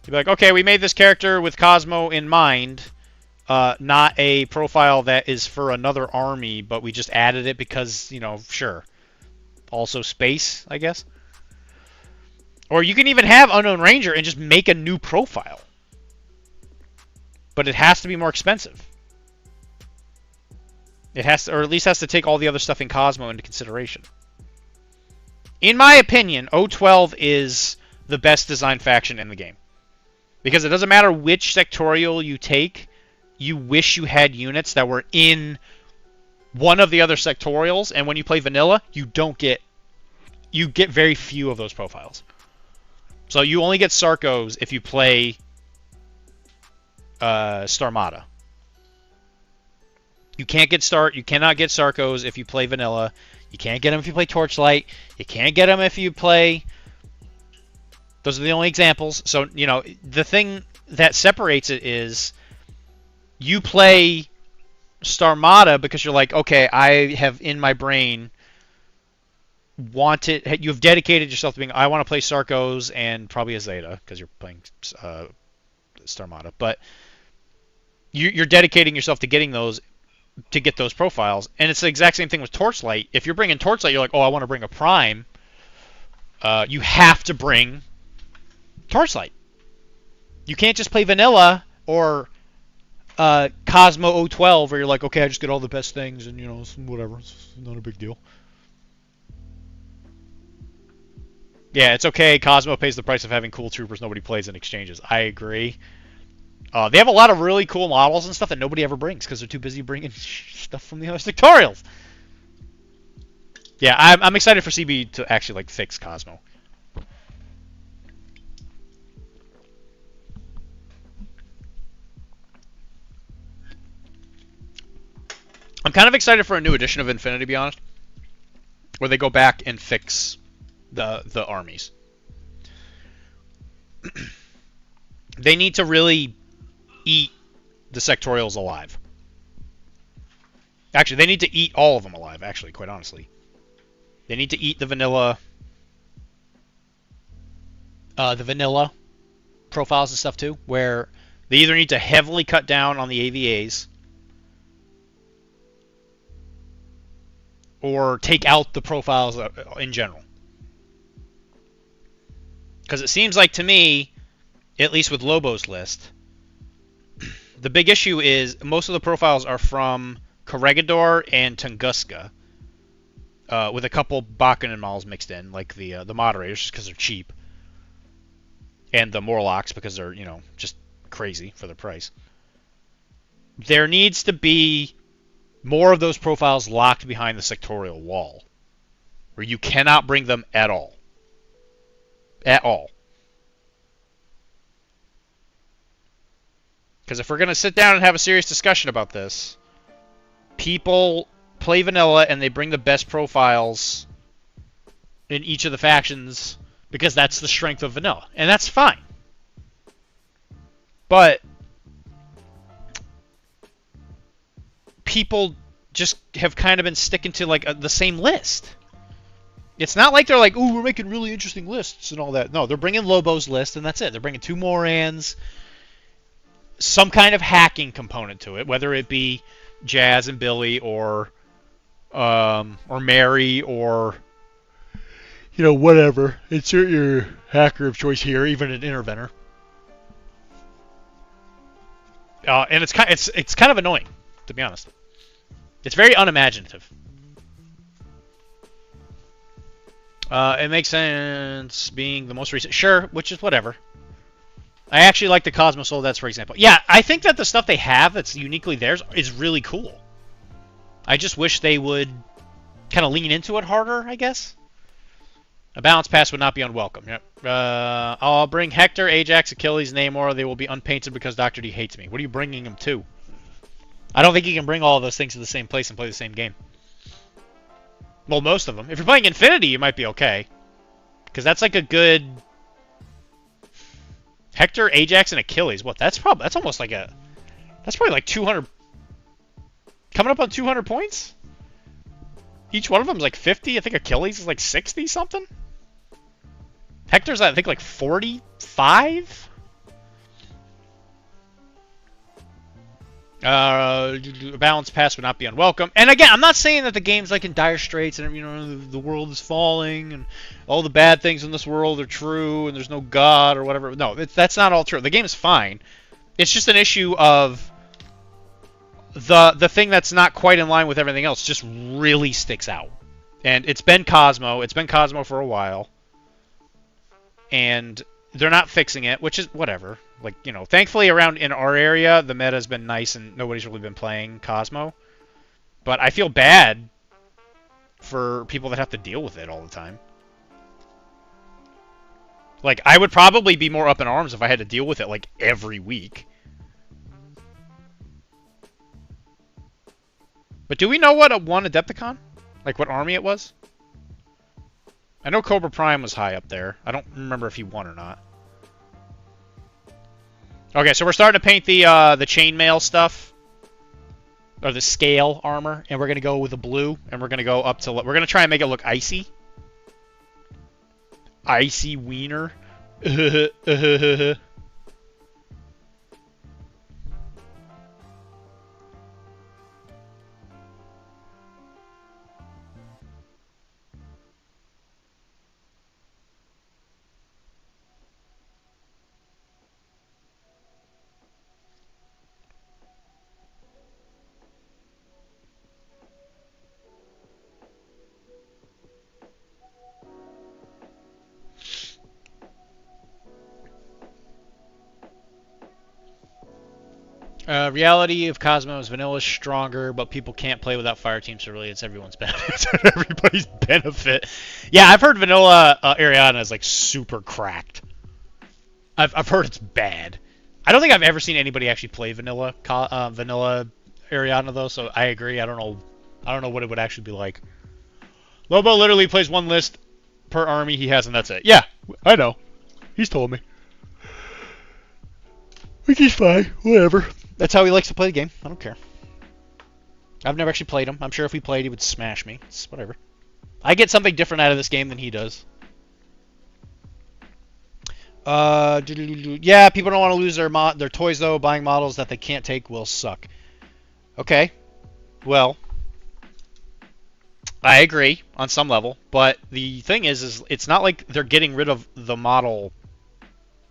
Speaker 6: You'd be like, okay, we made this character with Cosmo in mind, not a profile that is for another army, but we just added it because, sure. Also space, I guess. Or you can even have Unknown Ranger and just make a new profile. But it has to be more expensive. It has to, or at least has to take all the other stuff in Cosmo into consideration. In my opinion, O12 is the best design faction in the game. Because it doesn't matter which sectorial you take, you wish you had units that were in one of the other sectorials, and when you play vanilla, you get very few of those profiles. So you only get Sarkos if you play Starmada. You cannot get Sarkos if you play vanilla. You can't get them if you play Torchlight. You can't get them if you play... Those are the only examples. So, the thing that separates it is you play Starmada because you're like, okay, I have in my brain you've dedicated yourself to being, I want to play Sarkos and probably a Zeta because you're playing Starmada. But you're dedicating yourself to getting those, to get those profiles. And it's the exact same thing with Torchlight. If you're bringing Torchlight, you're like, oh, I want to bring a Prime. You have to bring Torchlight. You can't just play vanilla or Cosmo 012 where you're like, okay, I just get all the best things and, whatever. It's not a big deal. Yeah, it's okay. Cosmo pays the price of having cool troopers nobody plays in exchanges. I agree. They have a lot of really cool models and stuff that nobody ever brings because they're too busy bringing stuff from the other sectorials. Yeah, I'm excited for CB to actually fix Cosmo. I'm kind of excited for a new edition of Infinity, to be honest, where they go back and fix the armies. They need to really eat the sectorials alive. Actually, they need to eat all of them alive, actually, quite honestly. They need to eat the vanilla profiles and stuff too, where they either need to heavily cut down on the AVAs or take out the profiles in general. Because it seems like to me, at least with Lobo's list, the big issue is most of the profiles are from Corregidor and Tunguska, with a couple Bakunin models mixed in, like the Moderators, just because they're cheap, and the Morlocks because they're, just crazy for the price. There needs to be more of those profiles locked behind the sectorial wall, where you cannot bring them at all. At all. Because if we're going to sit down and have a serious discussion about this, people play vanilla and they bring the best profiles in each of the factions because that's the strength of vanilla. And that's fine. But people just have kind of been sticking to the same list. It's not like they're like, ooh, we're making really interesting lists and all that. No, they're bringing Lobo's list and that's it. They're bringing 2 Morans, some kind of hacking component to it, whether it be Jazz and Billy or Mary or whatever. Insert your hacker of choice here, even an interventor. And it's kind of annoying, to be honest. It's very unimaginative. It makes sense being the most recent. Sure, which is whatever. I actually like the Cosmo Soul, that's for example. Yeah, I think that the stuff they have that's uniquely theirs is really cool. I just wish they would kind of lean into it harder, I guess. A balance pass would not be unwelcome. Yep. I'll bring Hector, Ajax, Achilles, Namor. They will be unpainted because Dr. D hates me. What are you bringing him to? I don't think you can bring all of those things to the same place and play the same game. Well, most of them. If you're playing Infinity, you might be okay. Because that's like a good... Hector, Ajax, and Achilles. What? That's almost like a... That's probably like 200... Coming up on 200 points? Each one of them is like 50. I think Achilles is like 60 something. Hector's I think like 45. A balanced pass would not be unwelcome. And again, I'm not saying that the game's like in dire straits and the world is falling and all the bad things in this world are true and there's no God or whatever. No, that's not all true. The game is fine. It's just an issue of the thing that's not quite in line with everything else just really sticks out. And it's been Cosmo. It's been Cosmo for a while. And they're not fixing it, which is whatever. Like, thankfully around in our area, the meta has been nice and nobody's really been playing Cosmo. But I feel bad for people that have to deal with it all the time. Like, I would probably be more up in arms if I had to deal with it, like, every week. But do we know what won Adepticon? Like, what army it was? I know Cobra Prime was high up there. I don't remember if he won or not. Okay, so we're starting to paint the chainmail stuff. Or the scale armor. And we're going to go with the blue. And we're going to go up to... We're going to try and make it look icy. Icy wiener. Reality of Cosmo is vanilla is stronger, but people can't play without fire teams, so really it's everyone's benefit. Everybody's benefit. Yeah, I've heard vanilla Ariana is like super cracked. I've heard it's bad. I don't think I've ever seen anybody actually play vanilla Ariana though, so I agree. I don't know what it would actually be like. Lobo literally plays one list per army he has, and that's it. Yeah, I know. He's told me. Which is fine. Whatever. That's how he likes to play the game. I don't care. I've never actually played him. I'm sure if we played, he would smash me. It's whatever. I get something different out of this game than he does. Yeah, people don't want to lose their toys, though. Buying models that they can't take will suck. Okay. Well, I agree on some level. But the thing is it's not like they're getting rid of the model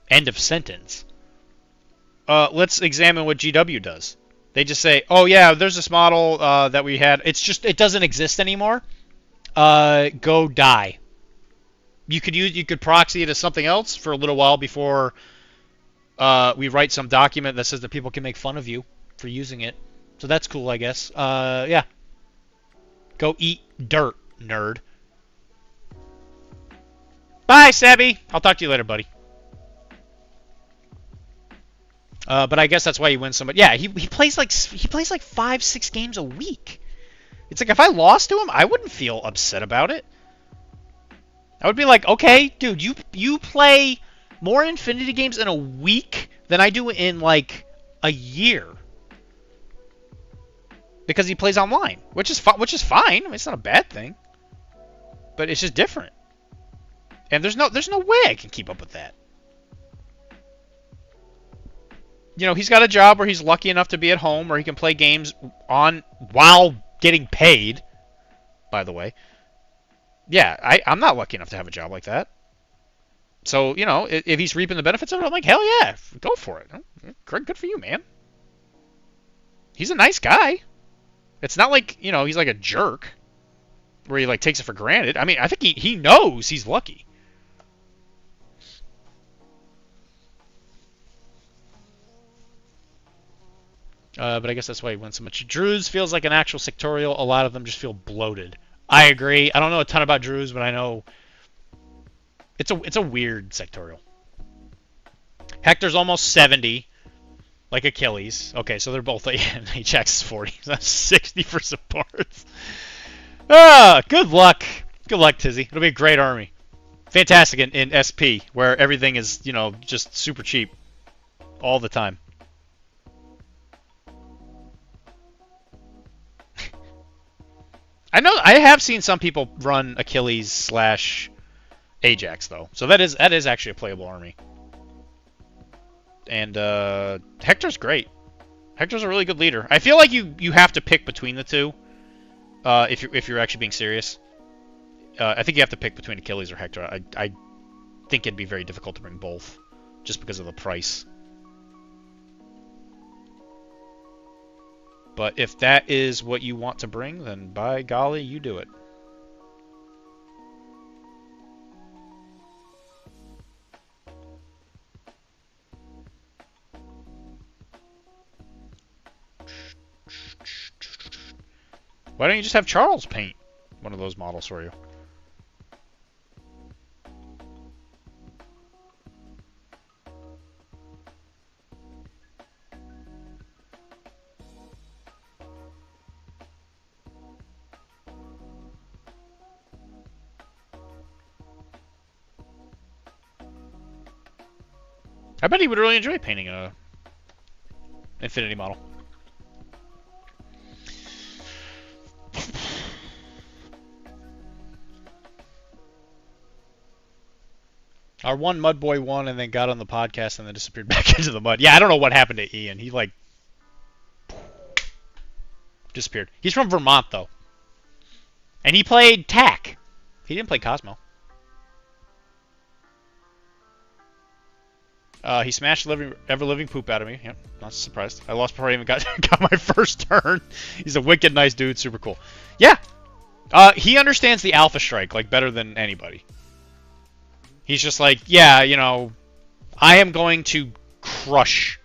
Speaker 6: end of sentence. Let's examine what GW does. They just say, oh yeah, there's this model that we had. It doesn't exist anymore. Go die. You could proxy it as something else for a little while before we write some document that says that people can make fun of you for using it. So that's cool, I guess. Yeah. Go eat dirt, nerd. Bye, Sebby. I'll talk to you later, buddy. But I guess that's why he wins so much. Yeah, he plays like 5-6 games a week. It's like if I lost to him, I wouldn't feel upset about it. I would be like, okay, dude, you play more Infinity games in a week than I do in like a year. Because he plays online, which is fine. I mean, it's not a bad thing. But it's just different. And there's no way I can keep up with that. He's got a job where he's lucky enough to be at home where he can play games while getting paid, by the way. Yeah, I'm not lucky enough to have a job like that. So, if he's reaping the benefits of it, I'm like, hell yeah, go for it. Good for you, man. He's a nice guy. It's not like, he's like a jerk. where he like takes it for granted. I mean, I think he knows he's lucky. But I guess that's why he wins so much. Druze feels like an actual sectorial. A lot of them just feel bloated. I agree. I don't know a ton about Druze, but I know it's a weird sectorial. Hector's almost 70, like Achilles. Okay, so they're both HX 40. That's 60 for supports. Good luck. Good luck, Tizzy. It'll be a great army. Fantastic in SP, where everything is, you know, just super cheap all the time. I know I have seen some people run Achilles / Ajax though, so that is actually a playable army. And Hector's great. Hector's a really good leader. I feel like you have to pick between the two if you're actually being serious. I think you have to pick between Achilles or Hector. I think it'd be very difficult to bring both, just because of the price. But if that is what you want to bring, then by golly, you do it. Why don't you just have Charles paint one of those models for you? I bet he would really enjoy painting a Infinity model. Our one mud boy won and then got on the podcast and then disappeared back into the mud. Yeah, I don't know what happened to Ian. He like disappeared. He's from Vermont though, and he played TAC. He didn't play Cosmo. He smashed ever-living poop out of me. Yep, not surprised. I lost before I even got my first turn. He's a wicked nice dude, super cool. Yeah, he understands the Alpha Strike like better than anybody. He's just like, yeah, you know, I am going to crush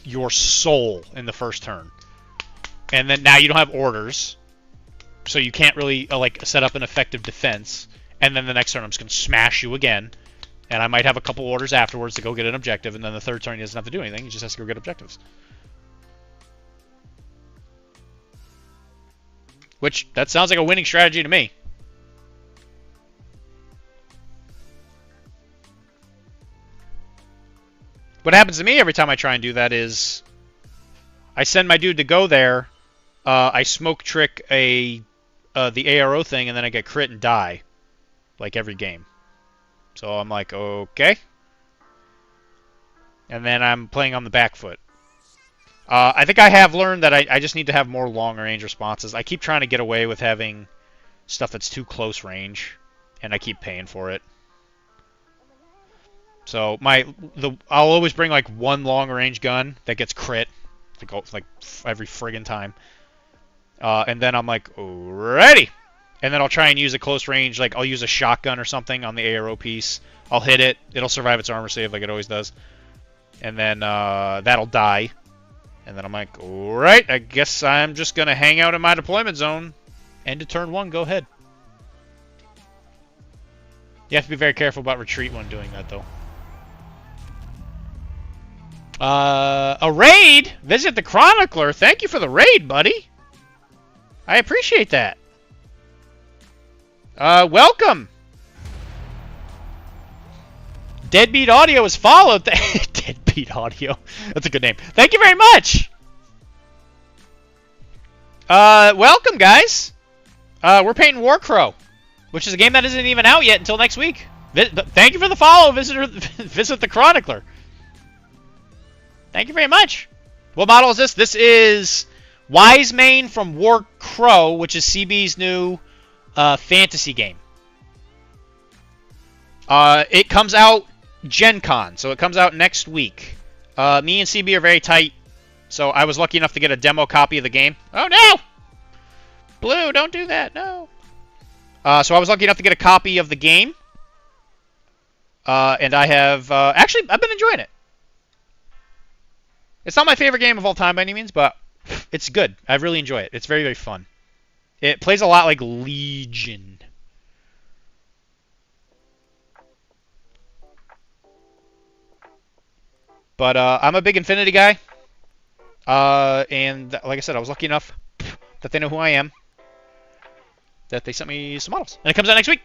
Speaker 6: your soul in the first turn, and then now you don't have orders, so you can't really like set up an effective defense. And then the next turn I'm just going to smash you again. And I might have a couple orders afterwards to go get an objective, and then the third turn he doesn't have to do anything. He just has to go get objectives. Which, that sounds like a winning strategy to me. What happens to me every time I try and do that is I send my dude to go there, I smoke trick the ARO thing, and then I get crit and die. Like every game. So I'm like, okay. And then I'm playing on the back foot. I think I have learned that I just need to have more long-range responses. I keep trying to get away with having stuff that's too close range, and I keep paying for it. So I'll always bring like one long-range gun that gets crit, like every friggin' time. And then I'm like, alrighty. And then I'll try and use a close range, like I'll use a shotgun or something on the ARO piece. I'll hit it. It'll survive its armor save like it always does. And then that'll die. And then I'm like, alright, I guess I'm just going to hang out in my deployment zone. End of turn 1, go ahead. You have to be very careful about retreat when doing that, though. A raid? Visit the Chronicler. Thank you for the raid, buddy. I appreciate that. Welcome. Deadbeat Audio is followed. Deadbeat Audio. That's a good name. Thank you very much. Welcome, guys. We're painting Warcrow, which is a game that isn't even out yet until next week. Thank you for the follow, Visit the Chronicler. Thank you very much. What model is this? This is Wisemane from Warcrow, which is CB's new fantasy game. It comes out Gen Con, so it comes out next week. Me and CB are very tight, so I was lucky enough to get a demo copy of the game. Oh no! Blue, don't do that, no! So I was lucky enough to get a copy of the game. And I have... actually, I've been enjoying it. It's not my favorite game of all time by any means, but it's good. I really enjoy it. It's very, very fun. It plays a lot like Legion. But I'm a big Infinity guy. And like I said, I was lucky enough that they know who I am, that they sent me some models. And it comes out next week.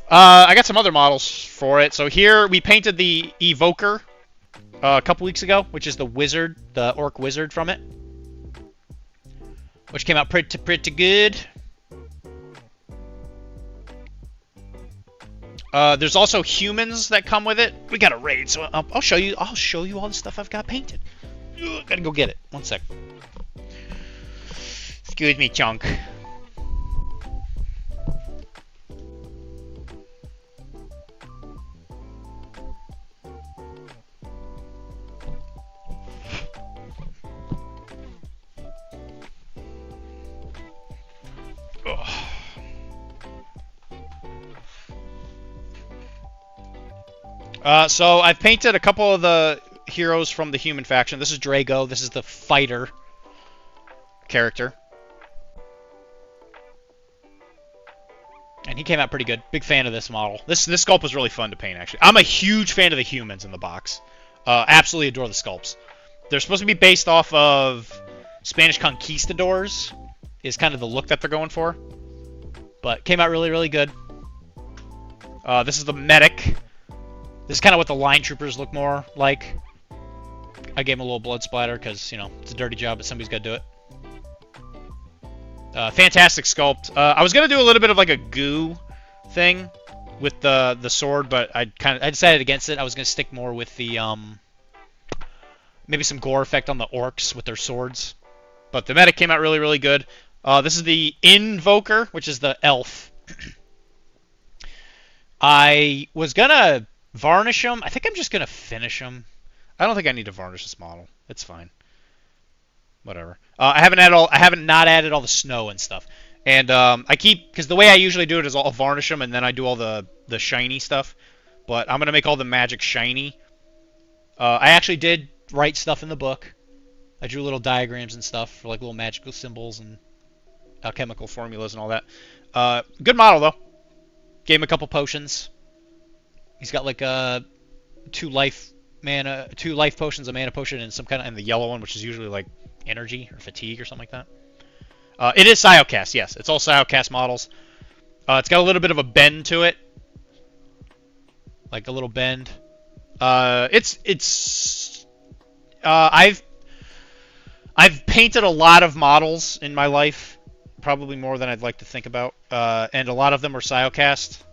Speaker 6: I got some other models for it. So here we painted the Evoker a couple weeks ago, which is the wizard, the orc wizard from it, which came out pretty good. There's also humans that come with it. We got a raid, so I'll show you. I'll show you all the stuff I've got painted. Gotta go get it. One sec. Excuse me, chunk. So I've painted a couple of the heroes from the human faction. This is Drago. This is the fighter character. And he came out pretty good. Big fan of this model. This sculpt was really fun to paint, actually. I'm a huge fan of the humans in the box. Absolutely adore the sculpts. They're supposed to be based off of Spanish conquistadors, is kind of the look that they're going for. But came out really, really good. This is the medic. This is kind of what the line troopers look more like. I gave him a little blood splatter because, you know, it's a dirty job, but somebody's got to do it. Fantastic sculpt. I was going to do a little bit of like a goo thing with the sword, but I decided against it. I was going to stick more with the maybe some gore effect on the orcs with their swords. But the medic came out really, really good. This is the Invoker, which is the elf. I was going to varnish them. I think I'm just going to finish them. I don't think I need to varnish this model. It's fine. Whatever. I haven't not added all the snow and stuff. And I keep, because the way I usually do it is I'll varnish them and then I do all the shiny stuff. But I'm going to make all the magic shiny. I actually did write stuff in the book. I drew little diagrams and stuff for like little magical symbols and alchemical formulas and all that. Good model though. Gave him a couple potions. He's got like two life potions, a mana potion, and some kind of, and the yellow one, which is usually like energy or fatigue or something like that. It is Siocast, yes. It's all Siocast models. It's got a little bit of a bend to it, like a little bend. I've painted a lot of models in my life, probably more than I'd like to think about, and a lot of them are Siocast.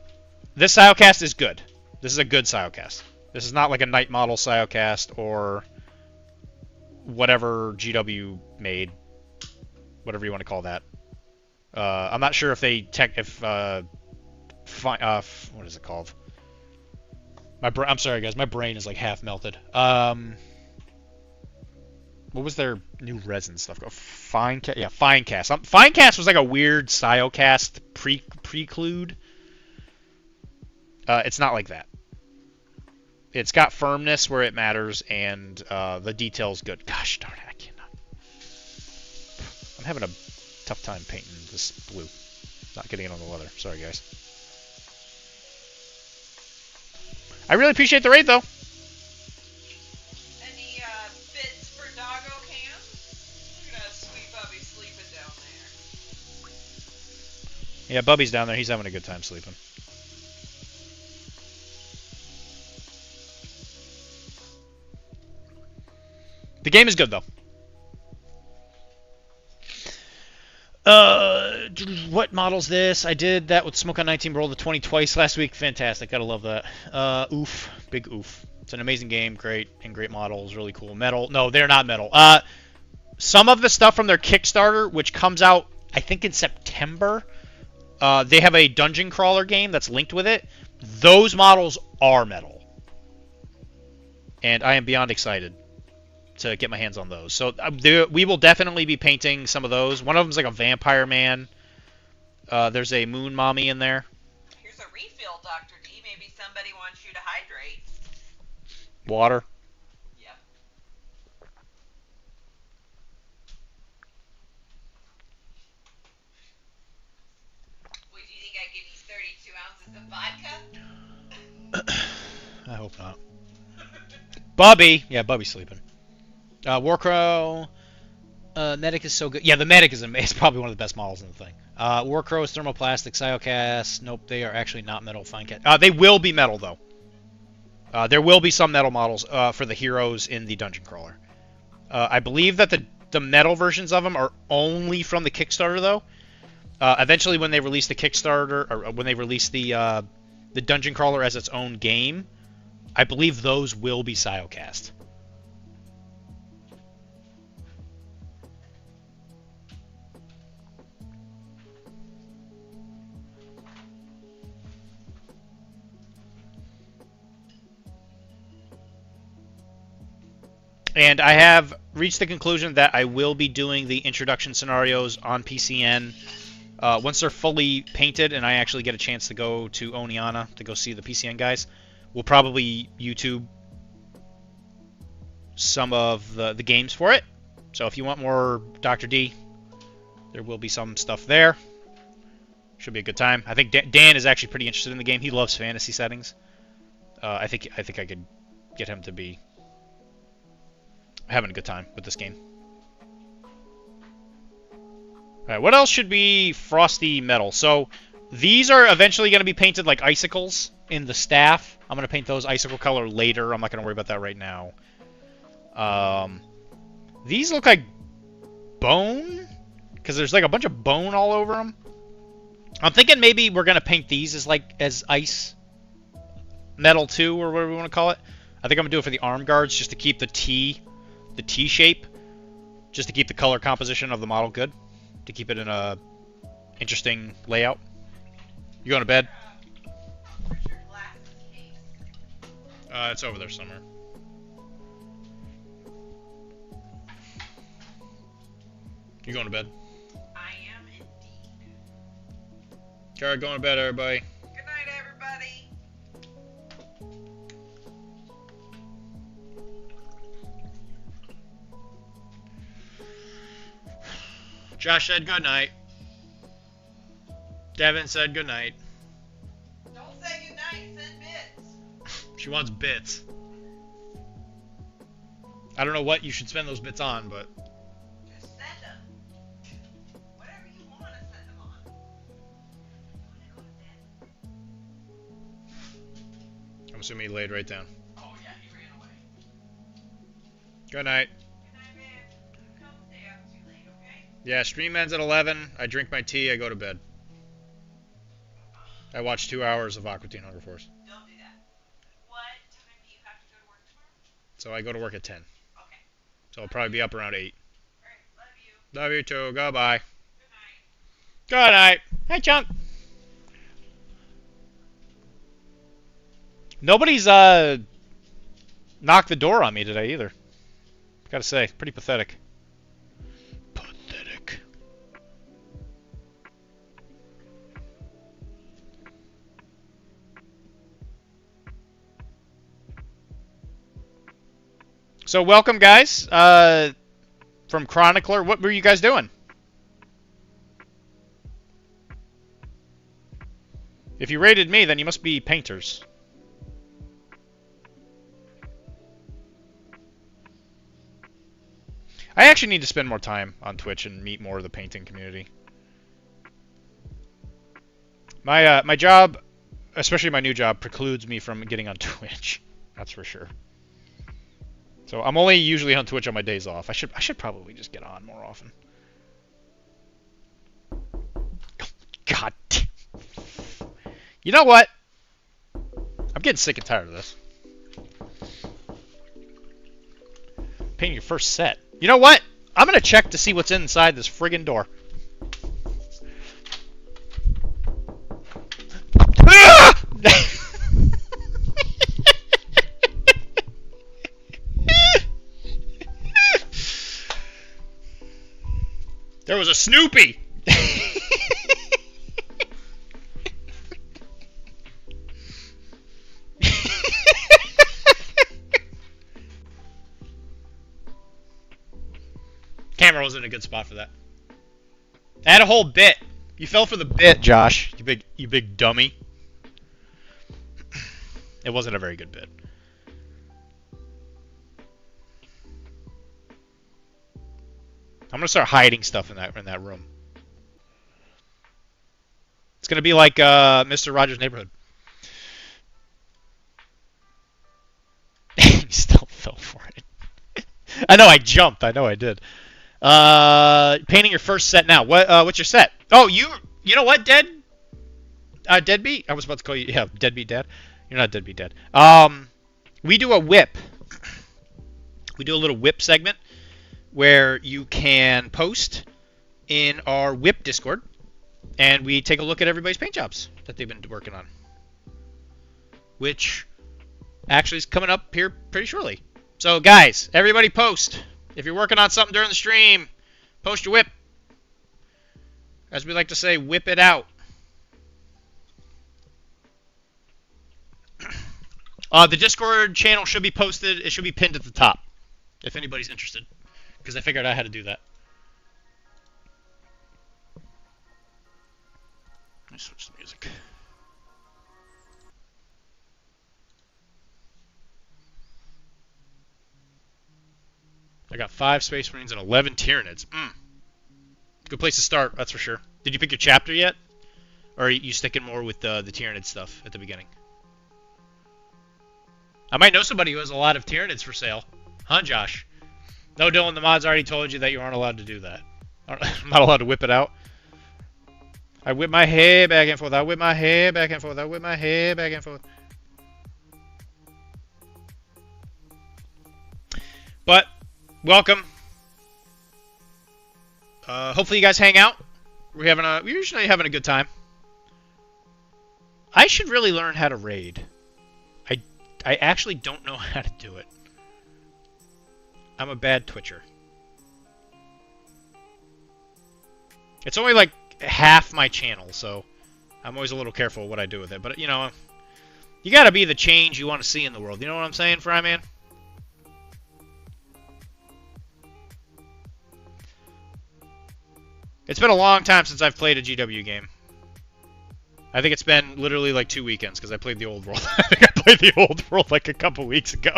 Speaker 6: This Siocast is good. This is a good Siocast. This is not like a Night Model Siocast or whatever GW made, whatever you want to call that. I'm not sure if they what is it called? I'm sorry guys, my brain is like half melted. What was their new resin stuff called? Finecast. Yeah, Finecast. Finecast was like a weird Siocast preclude. It's not like that. It's got firmness where it matters, and the detail's good. Gosh darn it, I cannot. I'm having a tough time painting this blue. Not getting it on the leather. Sorry, guys. I really appreciate the raid, though.
Speaker 7: Any bits for Doggo Cam? Look at that sweet Bubby sleeping down there.
Speaker 6: Yeah, Bubby's down there. He's having a good time sleeping. The game is good, though. What model's this? I did that with Smoke on 19, rolled the 20 twice last week. Fantastic. Gotta love that. Oof. Big oof. It's an amazing game. Great. And great models. Really cool. Metal. No, they're not metal. Some of the stuff from their Kickstarter, which comes out, I think, in September, they have a dungeon crawler game that's linked with it. Those models are metal. And I am beyond excited to get my hands on those. So we will definitely be painting some of those. One of them's like a vampire man. There's a moon mommy in there.
Speaker 7: Here's a refill, Dr. D. Maybe somebody wants you to hydrate.
Speaker 6: Water.
Speaker 7: Yep. What, do you think I give you 32 ounces of vodka?
Speaker 6: I hope not. Bubby! Yeah, Bubby's sleeping. Warcrow. Medic is so good. Yeah, the Medic is amazing. It's probably one of the best models in the thing. Warcrow is thermoplastic. Siocast. Nope, they are actually not metal. Fine cat. They will be metal, though. There will be some metal models for the heroes in the Dungeon Crawler. I believe that the metal versions of them are only from the Kickstarter, though. Eventually, when they release the Kickstarter, or when they release the Dungeon Crawler as its own game, I believe those will be Siocast. And I have reached the conclusion that I will be doing the introduction scenarios on PCN once they're fully painted and I actually get a chance to go to Oneana to go see the PCN guys. We'll probably YouTube some of the games for it. So if you want more Dr. D, there will be some stuff there. Should be a good time. I think Dan is actually pretty interested in the game. He loves fantasy settings. I think I could get him to be having a good time with this game. Alright, what else should be frosty metal? So, these are eventually going to be painted like icicles in the staff. I'm going to paint those icicle color later. I'm not going to worry about that right now. These look like bone, because there's like a bunch of bone all over them. I'm thinking maybe we're going to paint these as ice metal too, or whatever we want to call it. I think I'm going to do it for the arm guards just to keep the T shape, just to keep the color composition of the model good, to keep it in a interesting layout. You going to bed?
Speaker 7: Where's your glasses case?
Speaker 6: It's over there somewhere. You going to bed?
Speaker 7: I am indeed.
Speaker 6: Alright, going to bed, everybody.
Speaker 7: Good night, everybody.
Speaker 6: Josh said good night. Devin said good night.
Speaker 7: Don't say goodnight, send bits.
Speaker 6: She wants bits. I don't know what you should spend those bits on, but
Speaker 7: Just send them. Whatever you want to send them on. You want to go to bed?
Speaker 6: I'm assuming he laid right down.
Speaker 7: Oh, yeah, he ran away.
Speaker 6: Good night.
Speaker 7: Good night, man. Don't stay up too late, okay?
Speaker 6: Yeah, stream ends at 11. I drink my tea. I go to bed. I watch 2 hours of Aqua Teen Hunger Force.
Speaker 7: Don't do that. What time do you have to go to work tomorrow?
Speaker 6: So I go to work at 10.
Speaker 7: Okay.
Speaker 6: So I'll probably be up around 8.
Speaker 7: Alright, love you.
Speaker 6: Love you too. Goodbye.
Speaker 7: Good night.
Speaker 6: Good night. Hey, Chunk. Nobody's knocked the door on me today either. Gotta say, pretty pathetic. Pathetic. So welcome, guys. From Chronicler, what were you guys doing? If you rated me, then you must be painters. I actually need to spend more time on Twitch and meet more of the painting community. My job, especially my new job, precludes me from getting on Twitch. That's for sure. So I'm only usually on Twitch on my days off. I should probably just get on more often. God. You know what? I'm getting sick and tired of this. Painting your first set. You know what? I'm gonna check to see what's inside this friggin' door. Ah! There was a Snoopy! camera wasn't in a good spot for that. I had a whole bit. You fell for the bit, Josh. You big dummy. It wasn't a very good bit. I'm gonna start hiding stuff in that room. It's gonna be like Mr. Rogers' Neighborhood. You still fell for it. I know I jumped. I know I did. Painting your first set now. What's your set? Oh, you know what, Deadbeat? I was about to call you, Deadbeat Dad. You're not Deadbeat Dad. We do a whip. We do a little whip segment where you can post in our whip Discord, and we take a look at everybody's paint jobs that they've been working on, which actually is coming up here pretty shortly. So, guys, everybody post. If you're working on something during the stream, post your whip. As we like to say, whip it out. The Discord channel should be posted. It should be pinned at the top, if anybody's interested, because I figured out how to do that. Let me switch the music. I got 5 Space Marines and 11 Tyranids. Good place to start, that's for sure. Did you pick your chapter yet? Or are you sticking more with the Tyranid stuff at the beginning? I might know somebody who has a lot of Tyranids for sale. Huh, Josh? No, Dylan, the mods already told you that you aren't allowed to do that. I'm not allowed to whip it out. I whip my hair back and forth. I whip my hair back and forth. I whip my hair back and forth. But, welcome. Hopefully you guys hang out. We're usually having a good time. I should really learn how to raid. I actually don't know how to do it. I'm a bad Twitcher. It's only like half my channel, so I'm always a little careful what I do with it. But, you know, you gotta be the change you want to see in the world. You know what I'm saying, Fryman? It's been a long time since I've played a GW game. I think it's been literally like 2 weekends because I played the old world. I think I played the old world like a couple weeks ago.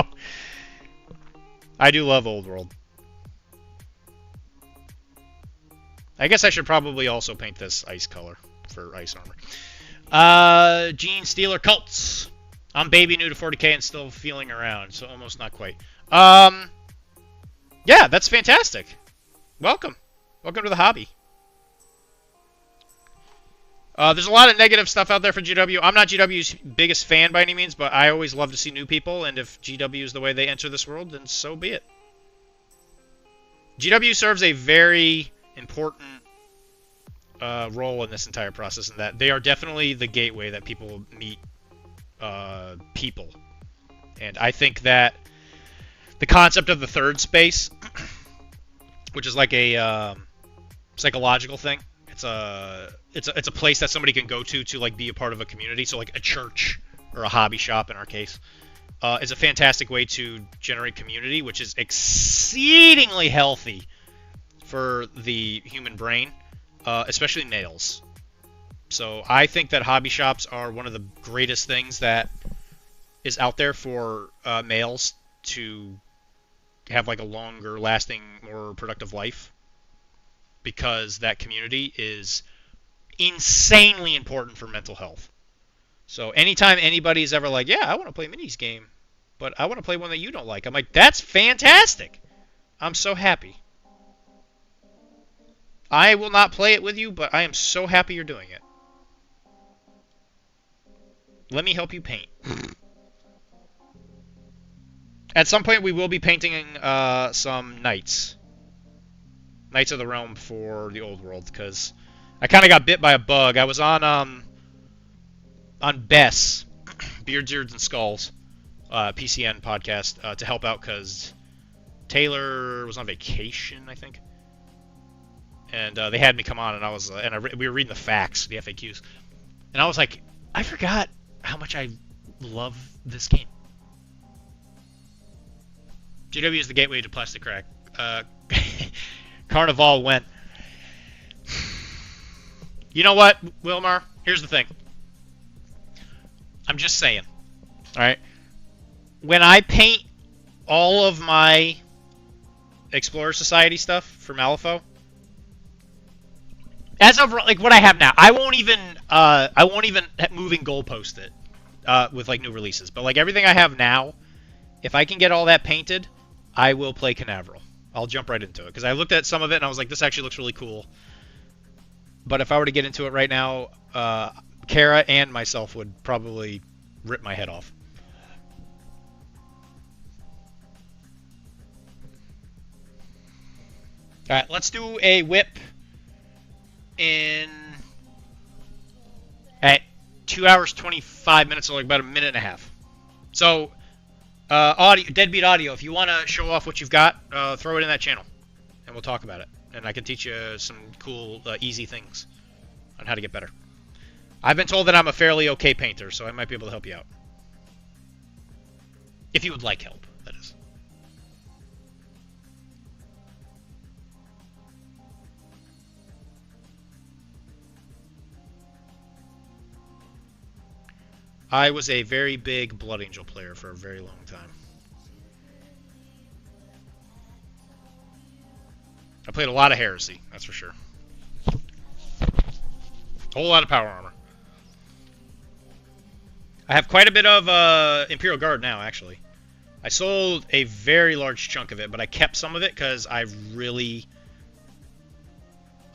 Speaker 6: I do love old world. I guess I should probably also paint this ice color for ice armor. Gene Stealer Cults. I'm baby new to 40k and still feeling around, so almost not quite. Yeah, that's fantastic. Welcome. Welcome to the hobby. There's a lot of negative stuff out there for GW. I'm not GW's biggest fan by any means, but I always love to see new people, and if GW is the way they enter this world, then so be it. GW serves a very important role in this entire process, in that they are definitely the gateway that people meet people. And I think that the concept of the third space, which is like a psychological thing, it's a place that somebody can go to like be a part of a community. So like a church or a hobby shop in our case is a fantastic way to generate community, which is exceedingly healthy for the human brain, especially males. So I think that hobby shops are one of the greatest things that is out there for males to have like a longer lasting, more productive life, because that community is insanely important for mental health. So anytime anybody's ever like, yeah, I want to play a minis game, but I want to play one that you don't like, I'm like, that's fantastic. I'm so happy. I will not play it with you, but I am so happy you're doing it. Let me help you paint. At some point, we will be painting some Knights of the Realm for the old world, because I kind of got bit by a bug. I was on Bess, Beards, Ears, and Skulls, PCN podcast, to help out because Taylor was on vacation, I think. And they had me come on, and I was, we were reading the facts, the FAQs, and I was like, I forgot how much I love this game. GW is the gateway to plastic crack. Carnival went. You know what, Wilmar? Here's the thing. I'm just saying. Alright? When I paint all of my Explorer Society stuff for Malifaux, as of like what I have now, I won't even moving goalpost it with like new releases. But like everything I have now, if I can get all that painted, I will play Canaveral. I'll jump right into it because I looked at some of it and I was like, this actually looks really cool. But if I were to get into it right now, Kara and myself would probably rip my head off. All right, let's do a whip in at 2 hours 25 minutes, so like about a minute and a half. So, audio, Deadbeat Audio, if you want to show off what you've got, throw it in that channel, and we'll talk about it. And I can teach you some cool, easy things on how to get better. I've been told that I'm a fairly okay painter, so I might be able to help you out. If you would like help, that is. I was a very big Blood Angel player for a very long time. I played a lot of Heresy, that's for sure. A whole lot of power armor. I have quite a bit of Imperial Guard now, actually. I sold a very large chunk of it, but I kept some of it because I really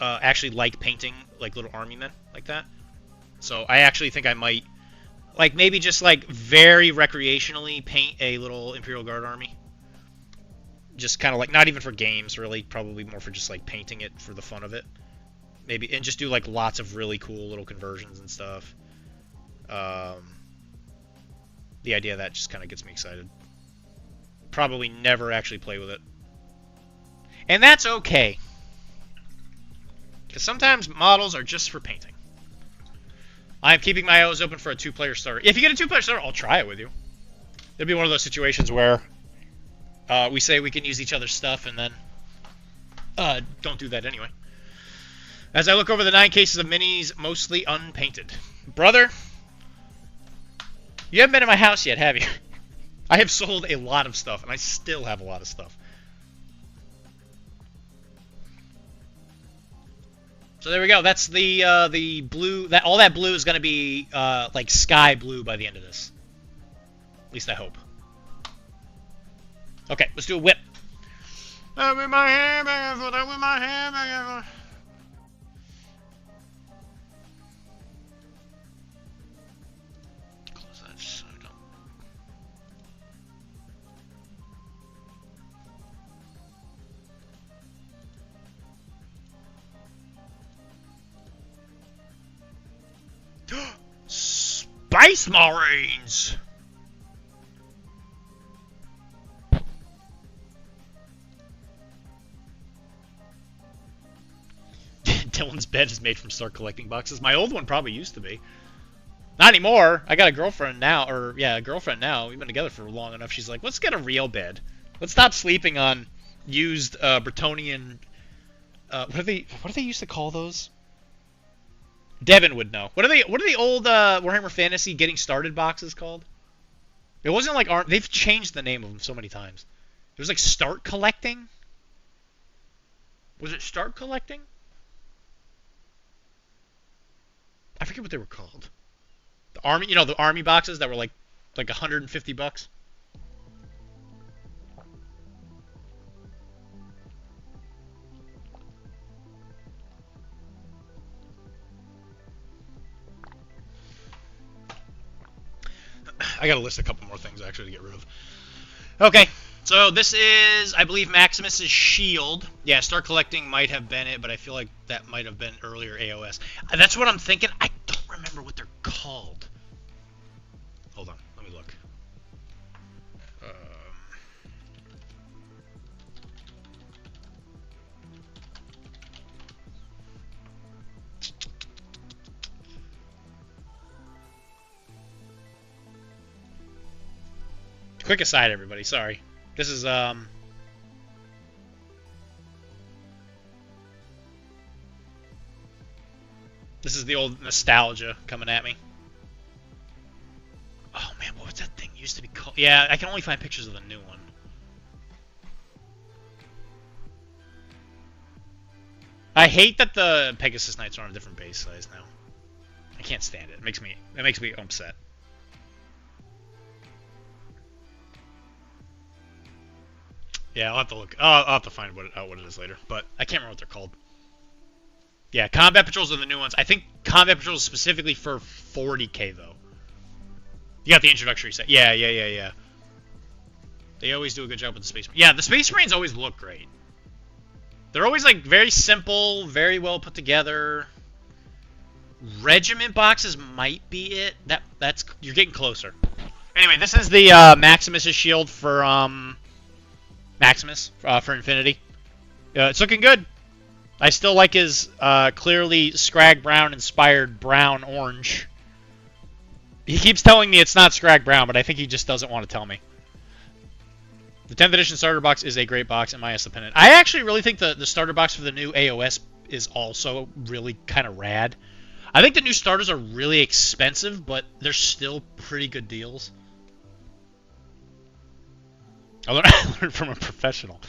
Speaker 6: actually like painting like little army men like that. So I actually think I might, like maybe just like very recreationally paint a little Imperial Guard army. Just kind of like, not even for games really, probably more for just like painting it for the fun of it. Maybe, and just do like lots of really cool little conversions and stuff. The idea of that just kind of gets me excited. Probably never actually play with it. And that's okay. Because sometimes models are just for painting. I'm keeping my eyes open for a 2-player starter. If you get a 2-player starter, I'll try it with you. It'll be one of those situations where we say we can use each other's stuff and then don't do that anyway. As I look over the 9 cases of minis, mostly unpainted. Brother, you haven't been in my house yet, have you? I have sold a lot of stuff, and I still have a lot of stuff. So there we go. That's the blue. All that blue is going to be like sky blue by the end of this. At least I hope. Okay, let's do a whip. With my hand, with my hand. Close that so I don't. Space Marines! Dylan's bed is made from Start Collecting boxes. My old one probably used to be. Not anymore. I got a girlfriend now, or yeah, a girlfriend now. We've been together for long enough. She's like, let's get a real bed. Let's stop sleeping on used Bretonian. What do they used to call those? Devin would know. What are the old Warhammer Fantasy Getting Started boxes called? It wasn't like they've changed the name of them so many times. It was like Start Collecting. Was it Start Collecting? I forget what they were called. The army, the army boxes that were like $150. I gotta list a couple more things actually to get rid of. Okay, so this is, I believe, Maximus's shield. Yeah, Start Collecting might have been it, but I feel like that might have been earlier AOS. That's what I'm thinking. I don't remember what they're called. Hold on, let me look. Quick aside, everybody. Sorry. This is This is the old nostalgia coming at me. Oh man, what was that thing used to be called? Yeah, I can only find pictures of the new one. I hate that the Pegasus Knights are on a different base size now. I can't stand it. It makes me upset. Yeah, I'll have to look. I'll have to find what it is later, but I can't remember what they're called. Yeah, Combat Patrols are the new ones. I think Combat Patrols is specifically for 40k though. You got the introductory set. Yeah. They always do a good job with the Space Marines. Yeah, the Space Marines always look great. They're always like very simple, very well put together. Regiment boxes might be it. That's you're getting closer. Anyway, this is the Maximus' shield for Maximus for Infinity. It's looking good. I still like his clearly Scrag Brown inspired brown orange. He keeps telling me it's not Scrag Brown, but I think he just doesn't want to tell me. The 10th edition starter box is a great box in my opinion. I actually really think the starter box for the new AOS is also really kind of rad. I think the new starters are really expensive, but they're still pretty good deals. I learned from a professional.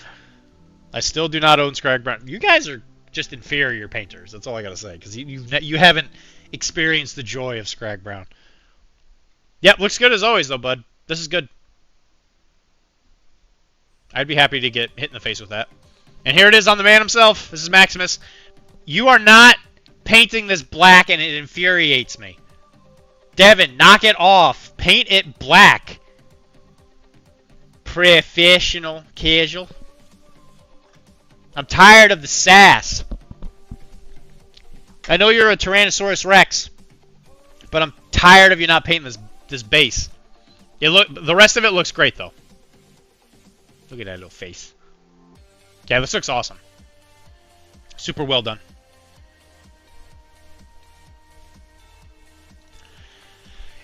Speaker 6: I still do not own Scrag Brown. You guys are just inferior painters. That's all I gotta say, because you haven't experienced the joy of Scrag Brown. Yep, looks good as always though, bud. This is good. I'd be happy to get hit in the face with that. And here it is on the man himself. This is Maximus. You are not painting this black, and it infuriates me. Devin, knock it off. Paint it black. Professional, casual. I'm tired of the sass. I know you're a Tyrannosaurus Rex, but I'm tired of you not painting this base. The rest of it looks great though. Look at that little face. Yeah, this looks awesome. Super well done.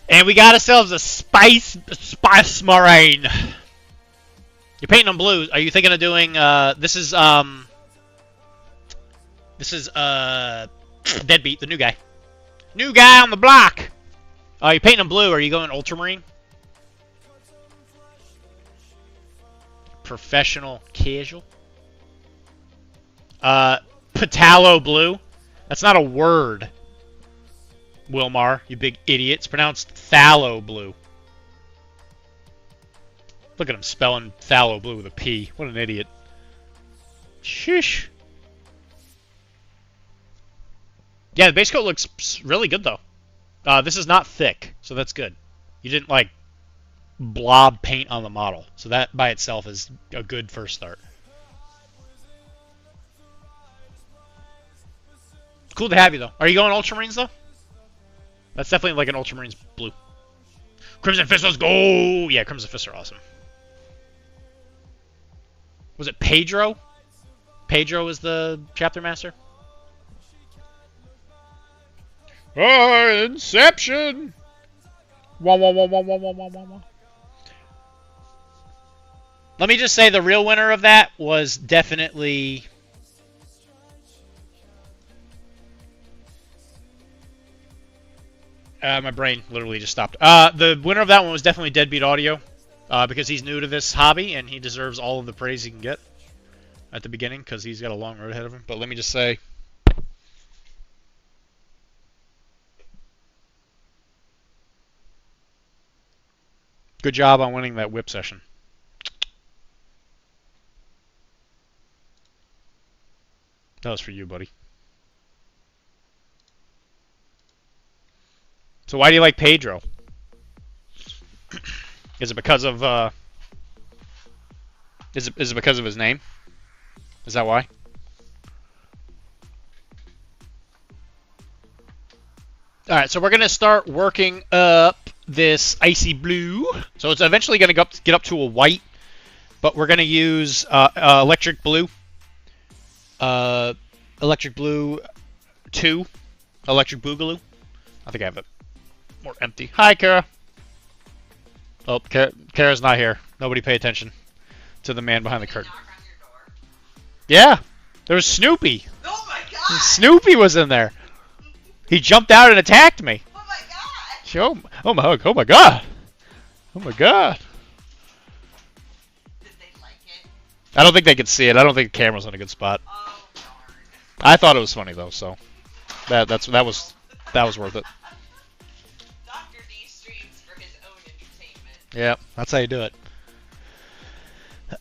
Speaker 6: And we got ourselves a Spice Marine. You're painting them blue. Are you thinking of doing this is Deadbeat, the new guy. New guy on the block. You're painting them blue. Are you going Ultramarine? Professional casual. Patalo blue. That's not a word. Wilmar, you big idiot. It's pronounced phthalo blue. Look at him spelling phthalo blue with a P. What an idiot. Shush. Yeah, the base coat looks really good, though. This is not thick, so that's good. You didn't, like, blob paint on the model. So that by itself is a good first start. Cool to have you, though. Are you going Ultramarines, though? That's definitely like an Ultramarines blue. Crimson Fist, let's go! Yeah, Crimson Fists are awesome. Was it Pedro? Pedro is the chapter master? Oh, Inception! Wah, wah, wah, wah, wah, wah, wah, wah. Let me just say the real winner of that was definitely... my brain literally just stopped. The winner of that one was definitely Deadbeat Audio, because he's new to this hobby, and he deserves all of the praise he can get at the beginning, because he's got a long road ahead of him. But let me just say... good job on winning that whip session. That was for you, buddy. So why do you like Pedro? Is it because of is it because of his name? Is that why? All right, so we're gonna start working up this icy blue. So it's eventually gonna get up to a white, but we're gonna use electric blue. Electric blue 2, electric boogaloo. I think I have it more empty. Hi, Kara. Oh, Kara's not here. Nobody pay attention to the man behind the curtain. Yeah, there was Snoopy.
Speaker 7: Oh my god!
Speaker 6: Snoopy was in there. He jumped out and attacked me.
Speaker 7: Oh my god!
Speaker 6: Oh my god. Oh my god.
Speaker 7: Did they like it?
Speaker 6: I don't think they could see it. I don't think the camera's in a good spot.
Speaker 7: Oh darn.
Speaker 6: I thought it was funny though, so that was worth it.
Speaker 7: Dr.D streams for his own entertainment.
Speaker 6: Yeah, that's how you do it.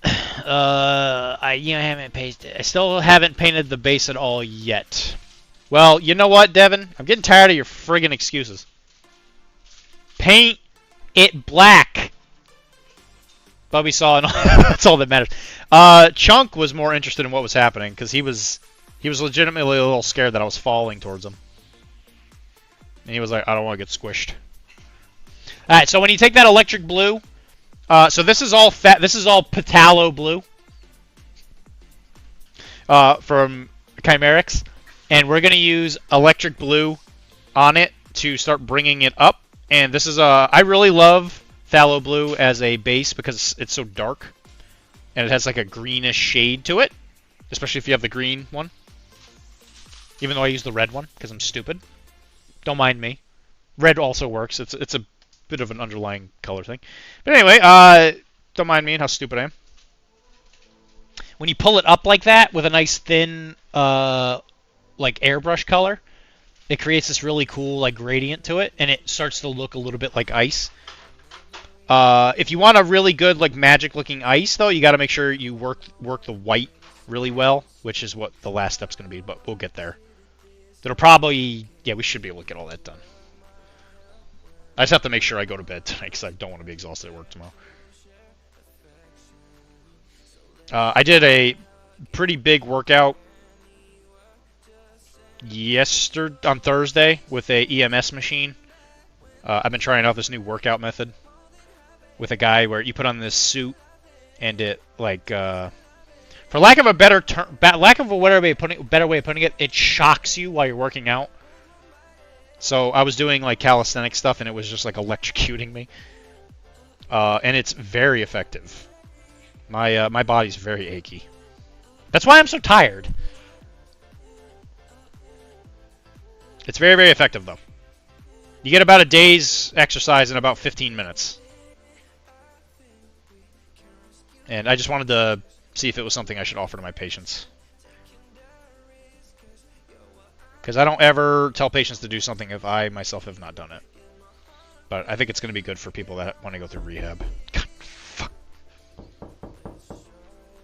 Speaker 6: I haven't painted. I still haven't painted the base at all yet. Well, you know what, Devin? I'm getting tired of your friggin' excuses. Paint it black. Bubby saw it. That's all that matters. Chunk was more interested in what was happening because he was legitimately a little scared that I was falling towards him, and he was like, "I don't want to get squished." All right, so when you take that electric blue. So this is all This is all Patalo blue from Chimerics, and we're gonna use electric blue on it to start bringing it up. And this is I really love phthalo blue as a base because it's so dark, and it has like a greenish shade to it, especially if you have the green one. Even though I use the red one because I'm stupid. Don't mind me. Red also works. It's a bit of an underlying color thing. But anyway, don't mind me and how stupid I am. When you pull it up like that with a nice thin like airbrush color, it creates this really cool like gradient to it, and it starts to look a little bit like ice. If you want a really good like magic looking ice though, you got to make sure you work the white really well, which is what the last step's going to be, but we'll get there. It'll probably, yeah, we should be able to get all that done. I just have to make sure I go to bed tonight because I don't want to be exhausted at work tomorrow. I did a pretty big workout on Thursday with a EMS machine. I've been trying out this new workout method with a guy where you put on this suit and it like, for lack of a better way of putting it, it shocks you while you're working out. So I was doing like calisthenic stuff, and it was just like electrocuting me. And it's very effective. My body's very achy. That's why I'm so tired. It's very, very effective though. You get about a day's exercise in about 15 minutes. And I just wanted to see if it was something I should offer to my patients. Because I don't ever tell patients to do something if I myself have not done it. But I think it's going to be good for people that want to go through rehab. God, fuck.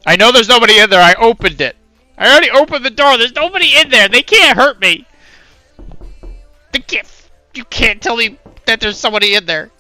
Speaker 6: I know there's nobody in there. I opened it. I already opened the door. There's nobody in there. They can't hurt me. They can't. You can't tell me that there's somebody in there.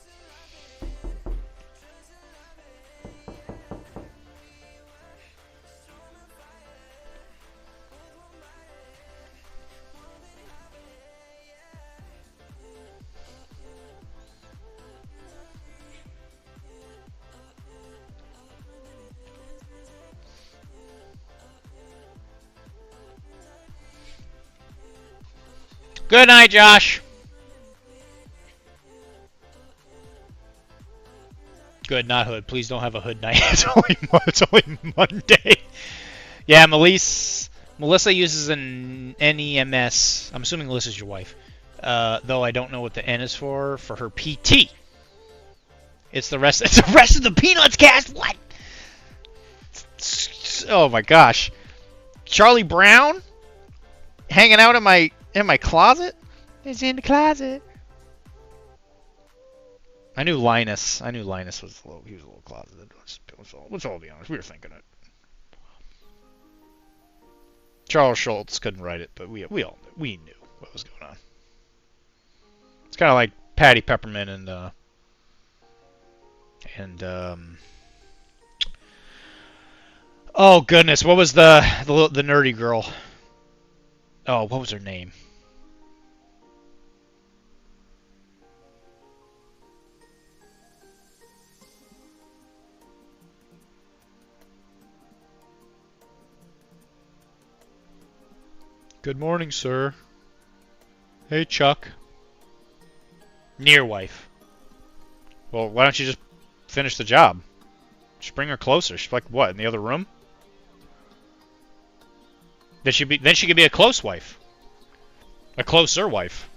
Speaker 6: Good night, Josh. Good, not Hood. Please don't have a Hood night. It's only Monday. Yeah, Melissa uses an NEMS. I'm assuming Melissa's your wife. Though I don't know what the N is for her PT. It's the rest of the Peanuts cast. What? Oh my gosh. Charlie Brown hanging out in my closet? It's in the closet. I knew Linus was a little closeted. Let's all be honest. We were thinking it. Charles Schultz couldn't write it, but we all knew what was going on. It's kind of like Patty Peppermint and oh goodness, what was the nerdy girl? Oh, what was her name? Good morning, sir. Hey, Chuck. Near wife. Well, why don't you just finish the job? Just bring her closer. She's like, what, in the other room? Then she could be a close wife. A closer wife.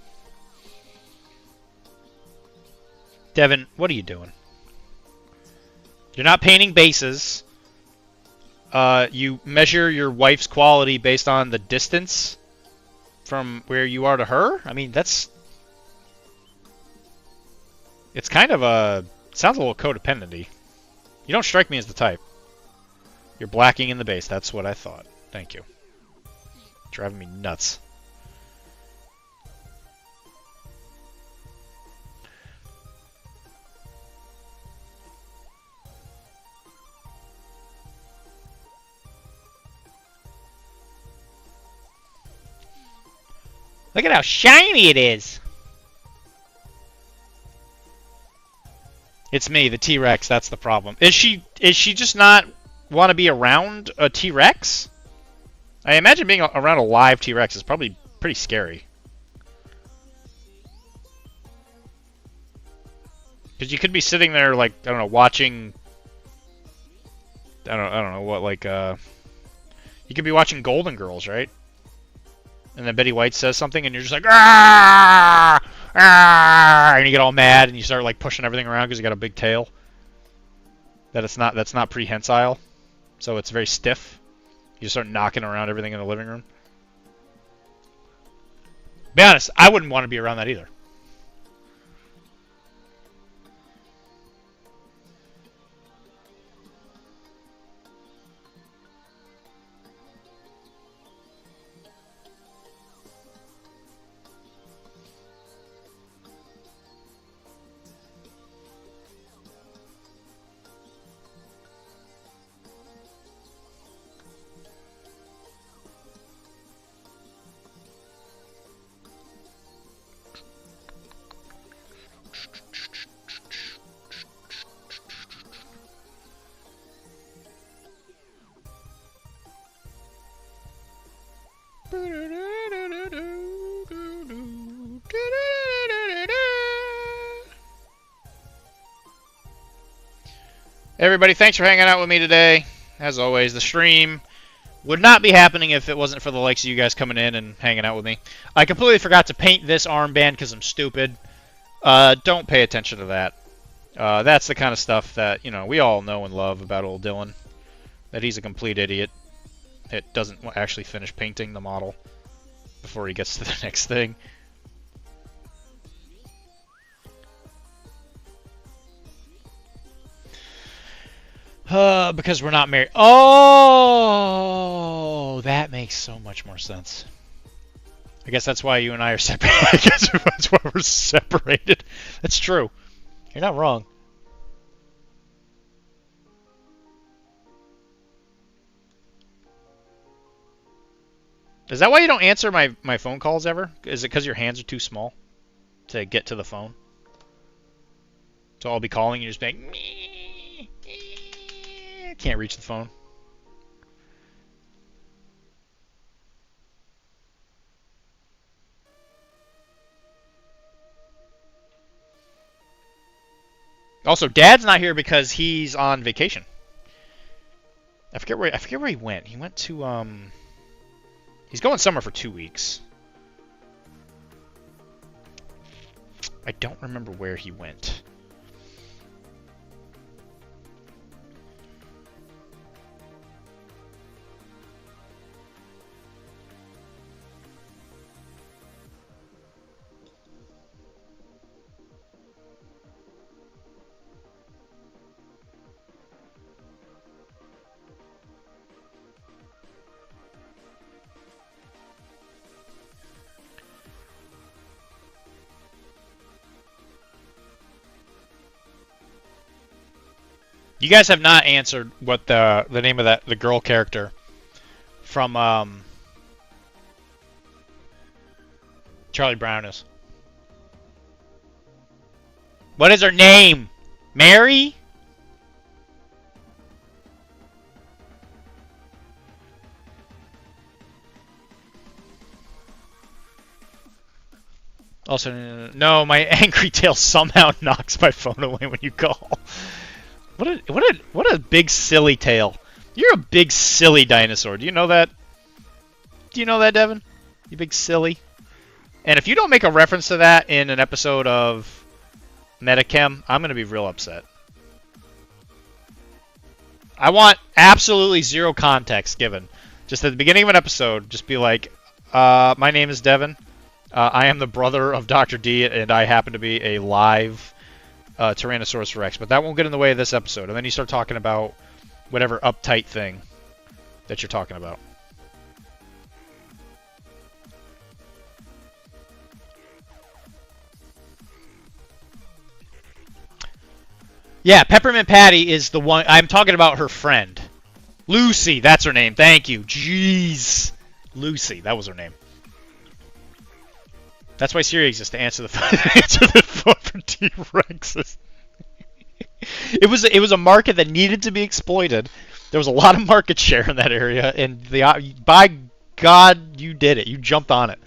Speaker 6: Devin, what are you doing? You're not painting bases. You measure your wife's quality based on the distance from where you are to her? I mean, that's... It's kind of a... Sounds a little codependent-y. You don't strike me as the type. You're blacking in the base. That's what I thought. Thank you. Driving me nuts. Look at how shiny it is. It's me, the T-Rex. That's the problem. Is she just not want to be around a T-Rex? I imagine being around a live T-Rex is probably pretty scary. Because you could be sitting there, like, I don't know, watching... I don't know what, like, you could be watching Golden Girls, right? And then Betty White says something, and you're just like, ah, ah, and you get all mad, and you start like pushing everything around because you got a big tail. That's not prehensile, so it's very stiff. You just start knocking around everything in the living room. Be honest, I wouldn't want to be around that either. Everybody, thanks for hanging out with me today. As always, the stream would not be happening if it wasn't for the likes of you guys coming in and hanging out with me. I completely forgot to paint this armband because I'm stupid. Don't pay attention to that. That's the kind of stuff that, you know, we all know and love about old Dylan. That he's a complete idiot. It doesn't actually finish painting the model before he gets to the next thing. Because we're not married. Oh, that makes so much more sense. I guess that's why you and I are separated. I guess that's why we're separated. That's true. You're not wrong. Is that why you don't answer my phone calls ever? Is it because your hands are too small to get to the phone? So I'll be calling you just like, can't reach the phone. Also, Dad's not here because he's on vacation. I forget where he went. He went to he's going somewhere for 2 weeks. I don't remember where he went. You guys have not answered what the name of the girl character from Charlie Brown is. What is her name? Mary? Also, no, my angry tail somehow knocks my phone away when you call. What a big silly tail. You're a big silly dinosaur. Do you know that? Do you know that, Devin? You big silly. And if you don't make a reference to that in an episode of Metachem, I'm gonna be real upset. I want absolutely zero context given. Just at the beginning of an episode, just be like, my name is Devin. I am the brother of Dr. D, and I happen to be a live Tyrannosaurus Rex. But that won't get in the way of this episode. And then you start talking about whatever uptight thing that you're talking about. Yeah, Peppermint Patty is the one. I'm talking about her friend. Lucy, that's her name. Thank you. Jeez. Lucy, that was her name. That's why Siri exists, to answer the phone for T-Rexes. It was a market that needed to be exploited. There was a lot of market share in that area, and by God, you did it. You jumped on it.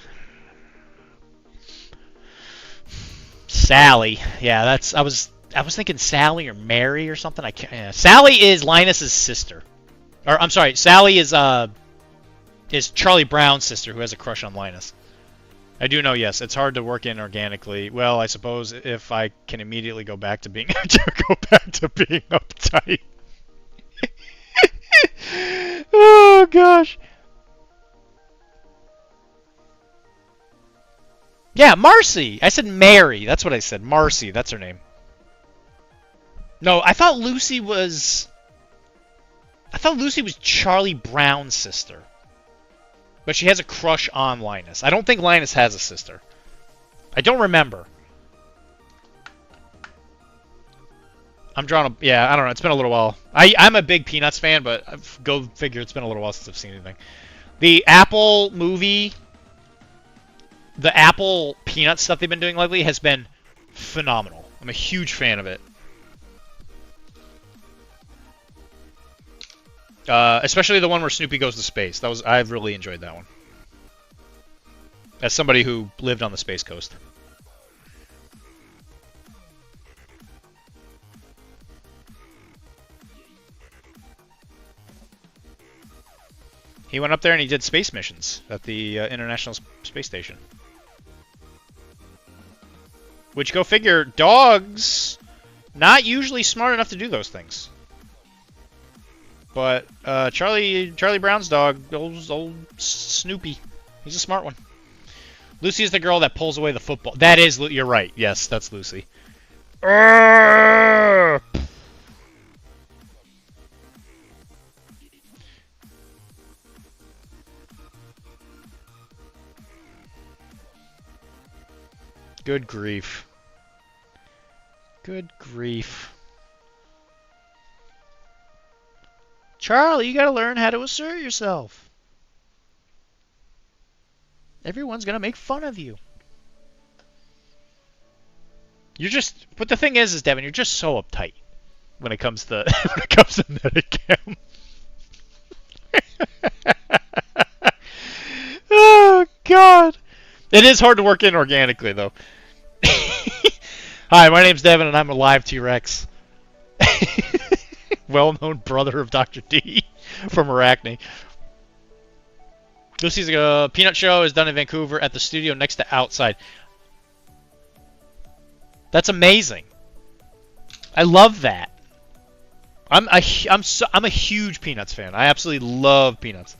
Speaker 6: Sally, yeah, I was thinking Sally or Mary or something. I can't. Yeah. Sally is Linus's sister, or I'm sorry, Sally is Charlie Brown's sister who has a crush on Linus. I do know, yes, it's hard to work in organically. Well, I suppose if I can immediately go back to being uptight. Oh gosh. Yeah, Marcy. I said Mary. That's what I said. Marcy. That's her name. No, I thought Lucy was Charlie Brown's sister. But she has a crush on Linus. I don't think Linus has a sister. I don't remember. I'm drawing a... Yeah, I don't know. It's been a little while. I'm a big Peanuts fan, but go figure, it's been a little while since I've seen anything. The Apple movie... The Apple Peanuts stuff they've been doing lately has been phenomenal. I'm a huge fan of it. Especially the one where Snoopy goes to space. I've really enjoyed that one. As somebody who lived on the Space Coast. He went up there and he did space missions at the International Space Station. Which, go figure, dogs not usually smart enough to do those things. But Charlie Brown's dog, old Snoopy, he's a smart one. Lucy is the girl that pulls away the football. That is, you're right. Yes, that's Lucy. Good grief. Good grief. Charlie, you gotta learn how to assert yourself. Everyone's gonna make fun of you. You're just... But the thing is Devin, you're just so uptight when it comes to Medicam. Oh, God. It is hard to work in organically, though. Hi, my name's Devin, and I'm a live T-Rex. Well-known brother of Dr. D from Arachne. Lucy's Peanut Show is done in Vancouver at the studio next to Outside. That's amazing. I love that. I'm a huge Peanuts fan. I absolutely love Peanuts.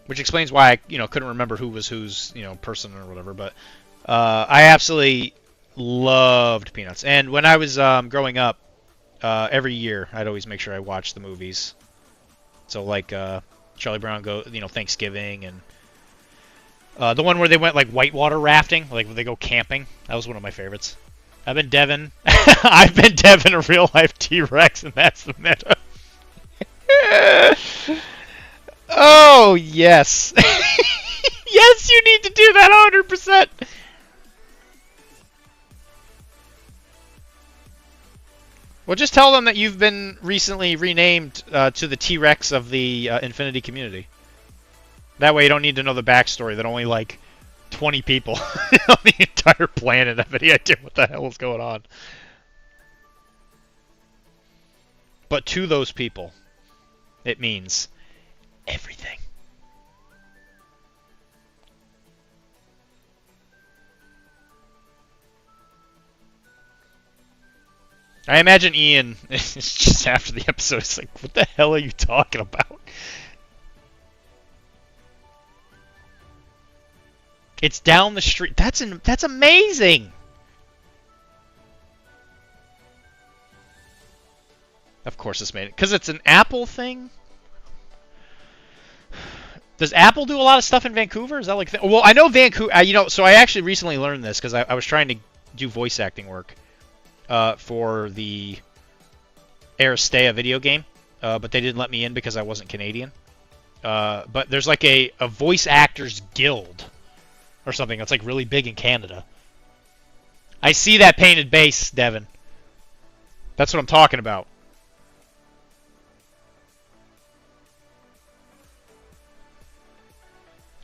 Speaker 6: Which explains why I, couldn't remember who was whose, person or whatever. But I absolutely loved Peanuts. And when I was growing up, every year I'd always make sure I watched the movies. So like Charlie Brown Thanksgiving, and the one where they went like whitewater rafting, like where they go camping. That was one of my favorites. I've been Devin. I've been Devin, a real life T-Rex, and that's the meta. Oh, yes. Yes, you need to do that 100%. Well, just tell them that you've been recently renamed to the T-Rex of the Infinity community. That way you don't need to know the backstory that only, like, 20 people on the entire planet have any idea what the hell is going on. But to those people, it means everything. I imagine Ian is just after the episode. It's like, what the hell are you talking about? It's down the street. That's amazing. Of course, it's made it because it's an Apple thing. Does Apple do a lot of stuff in Vancouver? Is that like? Well, I know Vancouver. You know, so I actually recently learned this because I was trying to do voice acting work for the Aristea video game, but they didn't let me in because I wasn't Canadian. But there's like a voice actors guild or something that's like really big in Canada. I see that painted base, Devin. That's what I'm talking about.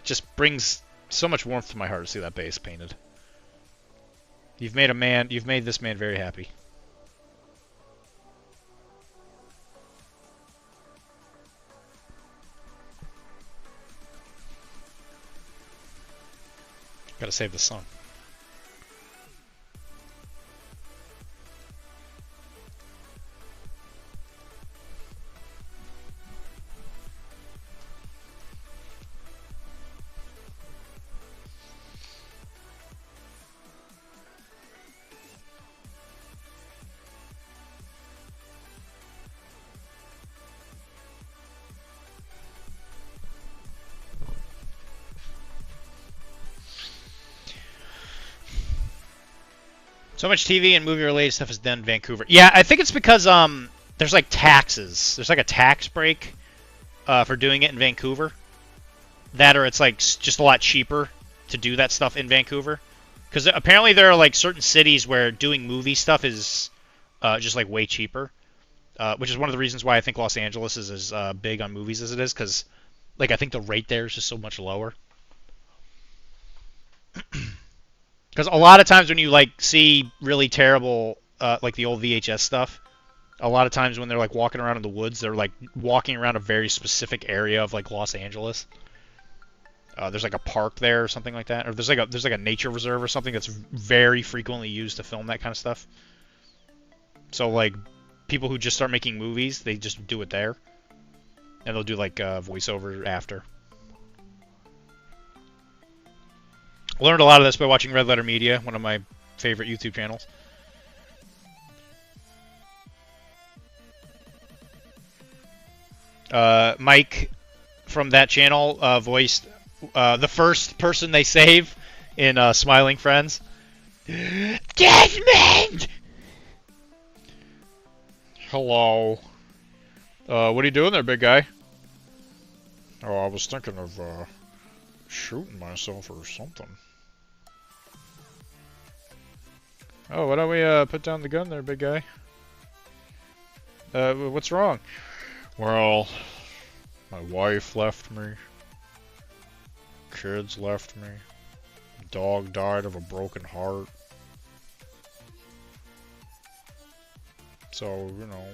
Speaker 6: Just brings so much warmth to my heart to see that base painted. You've made this man very happy. Gotta save the song. So much TV and movie related stuff is done in Vancouver. Yeah, I think it's because there's like taxes. There's like a tax break for doing it in Vancouver. That or it's like just a lot cheaper to do that stuff in Vancouver. Because apparently there are like certain cities where doing movie stuff is just like way cheaper. Which is one of the reasons why I think Los Angeles is as big on movies as it is. Because like I think the rate there is just so much lower. Because a lot of times when you like see really terrible, like the old VHS stuff, a lot of times when they're like walking around in the woods, they're like walking around a very specific area of like Los Angeles. There's like a park there or something like that, or there's like a nature reserve or something that's very frequently used to film that kind of stuff. So like people who just start making movies, they just do it there, and they'll do like voiceover after. Learned a lot of this by watching Red Letter Media, one of my favorite YouTube channels. Mike from that channel voiced the first person they save in Smiling Friends. Desmond! Hello. What are you doing there, big guy? Oh, I was thinking of shooting myself or something. Oh, why don't we put down the gun there, big guy? What's wrong? Well, my wife left me. Kids left me. Dog died of a broken heart. So, you know,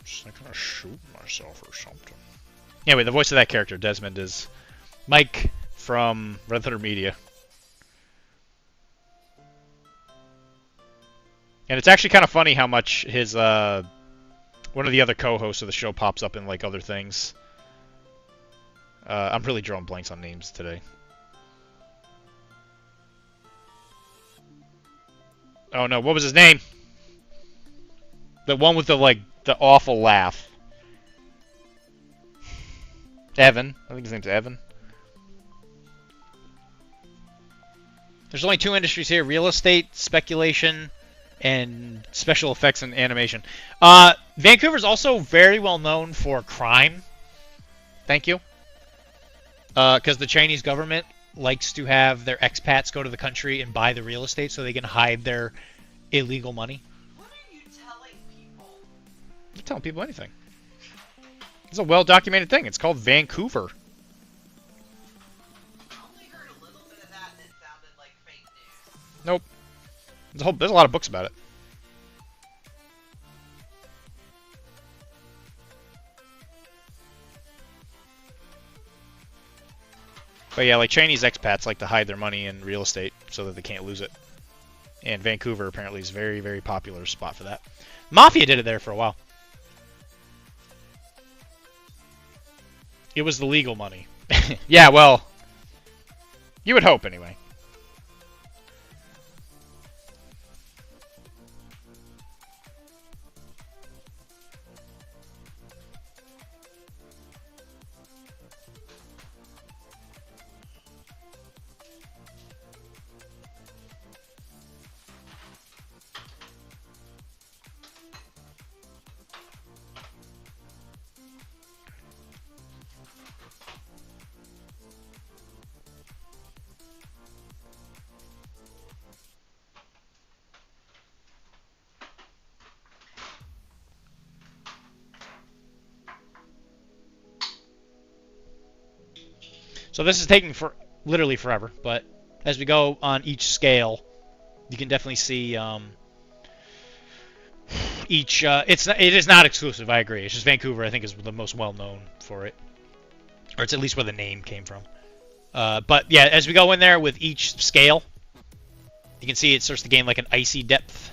Speaker 6: just thinking of shooting myself or something. Anyway, the voice of that character, Desmond, is Mike from Red Letter Media. And it's actually kind of funny how much his, one of the other co-hosts of the show pops up in, like, other things. I'm really drawing blanks on names today. Oh no, what was his name? The one with the, like, the awful laugh. Evan. I think his name's Evan. There's only two industries here: real estate, speculation, and special effects and animation. Vancouver's also very well known for crime. Thank you. Because the Chinese government likes to have their expats go to the country and buy the real estate so they can hide their illegal money.
Speaker 7: What are you telling people?
Speaker 6: I'm not telling people anything. It's a well-documented thing. It's called Vancouver.
Speaker 7: I only heard a little bit of that and it sounded like fake news.
Speaker 6: Nope. There's a lot of books about it. But yeah, like Chinese expats like to hide their money in real estate so that they can't lose it. And Vancouver apparently is a very, very popular spot for that. Mafia did it there for a while. It was the legal money. Yeah, well, you would hope anyway. So this is taking for literally forever, but as we go on each scale, you can definitely see each. It is not exclusive. I agree. It's just Vancouver. I think is the most well known for it, or it's at least where the name came from. But yeah, as we go in there with each scale, you can see it starts to gain like an icy depth.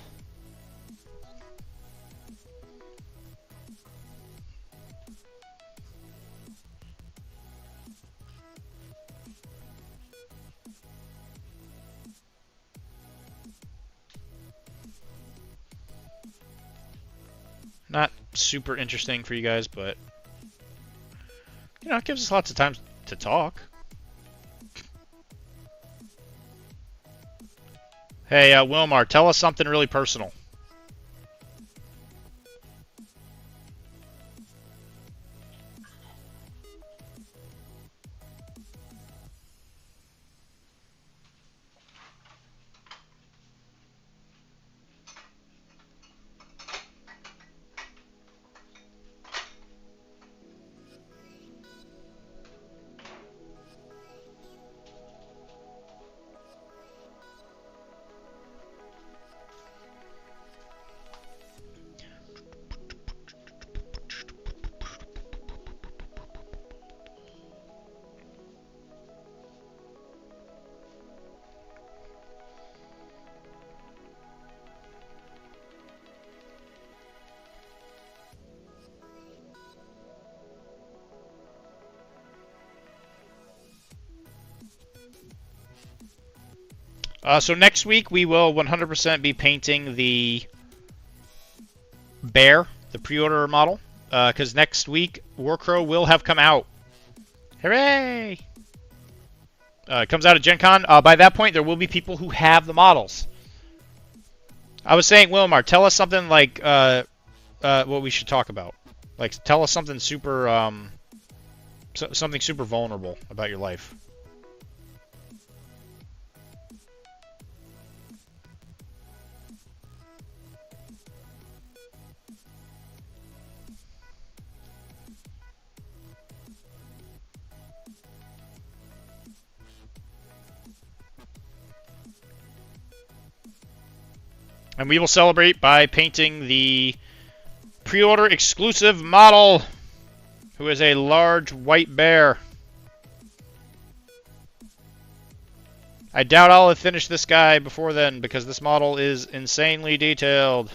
Speaker 6: Not super interesting for you guys, but you know, it gives us lots of time to talk. Hey, Wilmar, tell us something really personal. So next week we will 100% be painting the bear, the pre-order model, because next week Warcrow will have come out. Hooray! It comes out at Gen Con. By that point, there will be people who have the models. I was saying, Wilmar, tell us something like what we should talk about. Like, tell us something super, something super vulnerable about your life. And we will celebrate by painting the pre-order exclusive model, who is a large white bear. I doubt I'll have finished this guy before then, because this model is insanely detailed.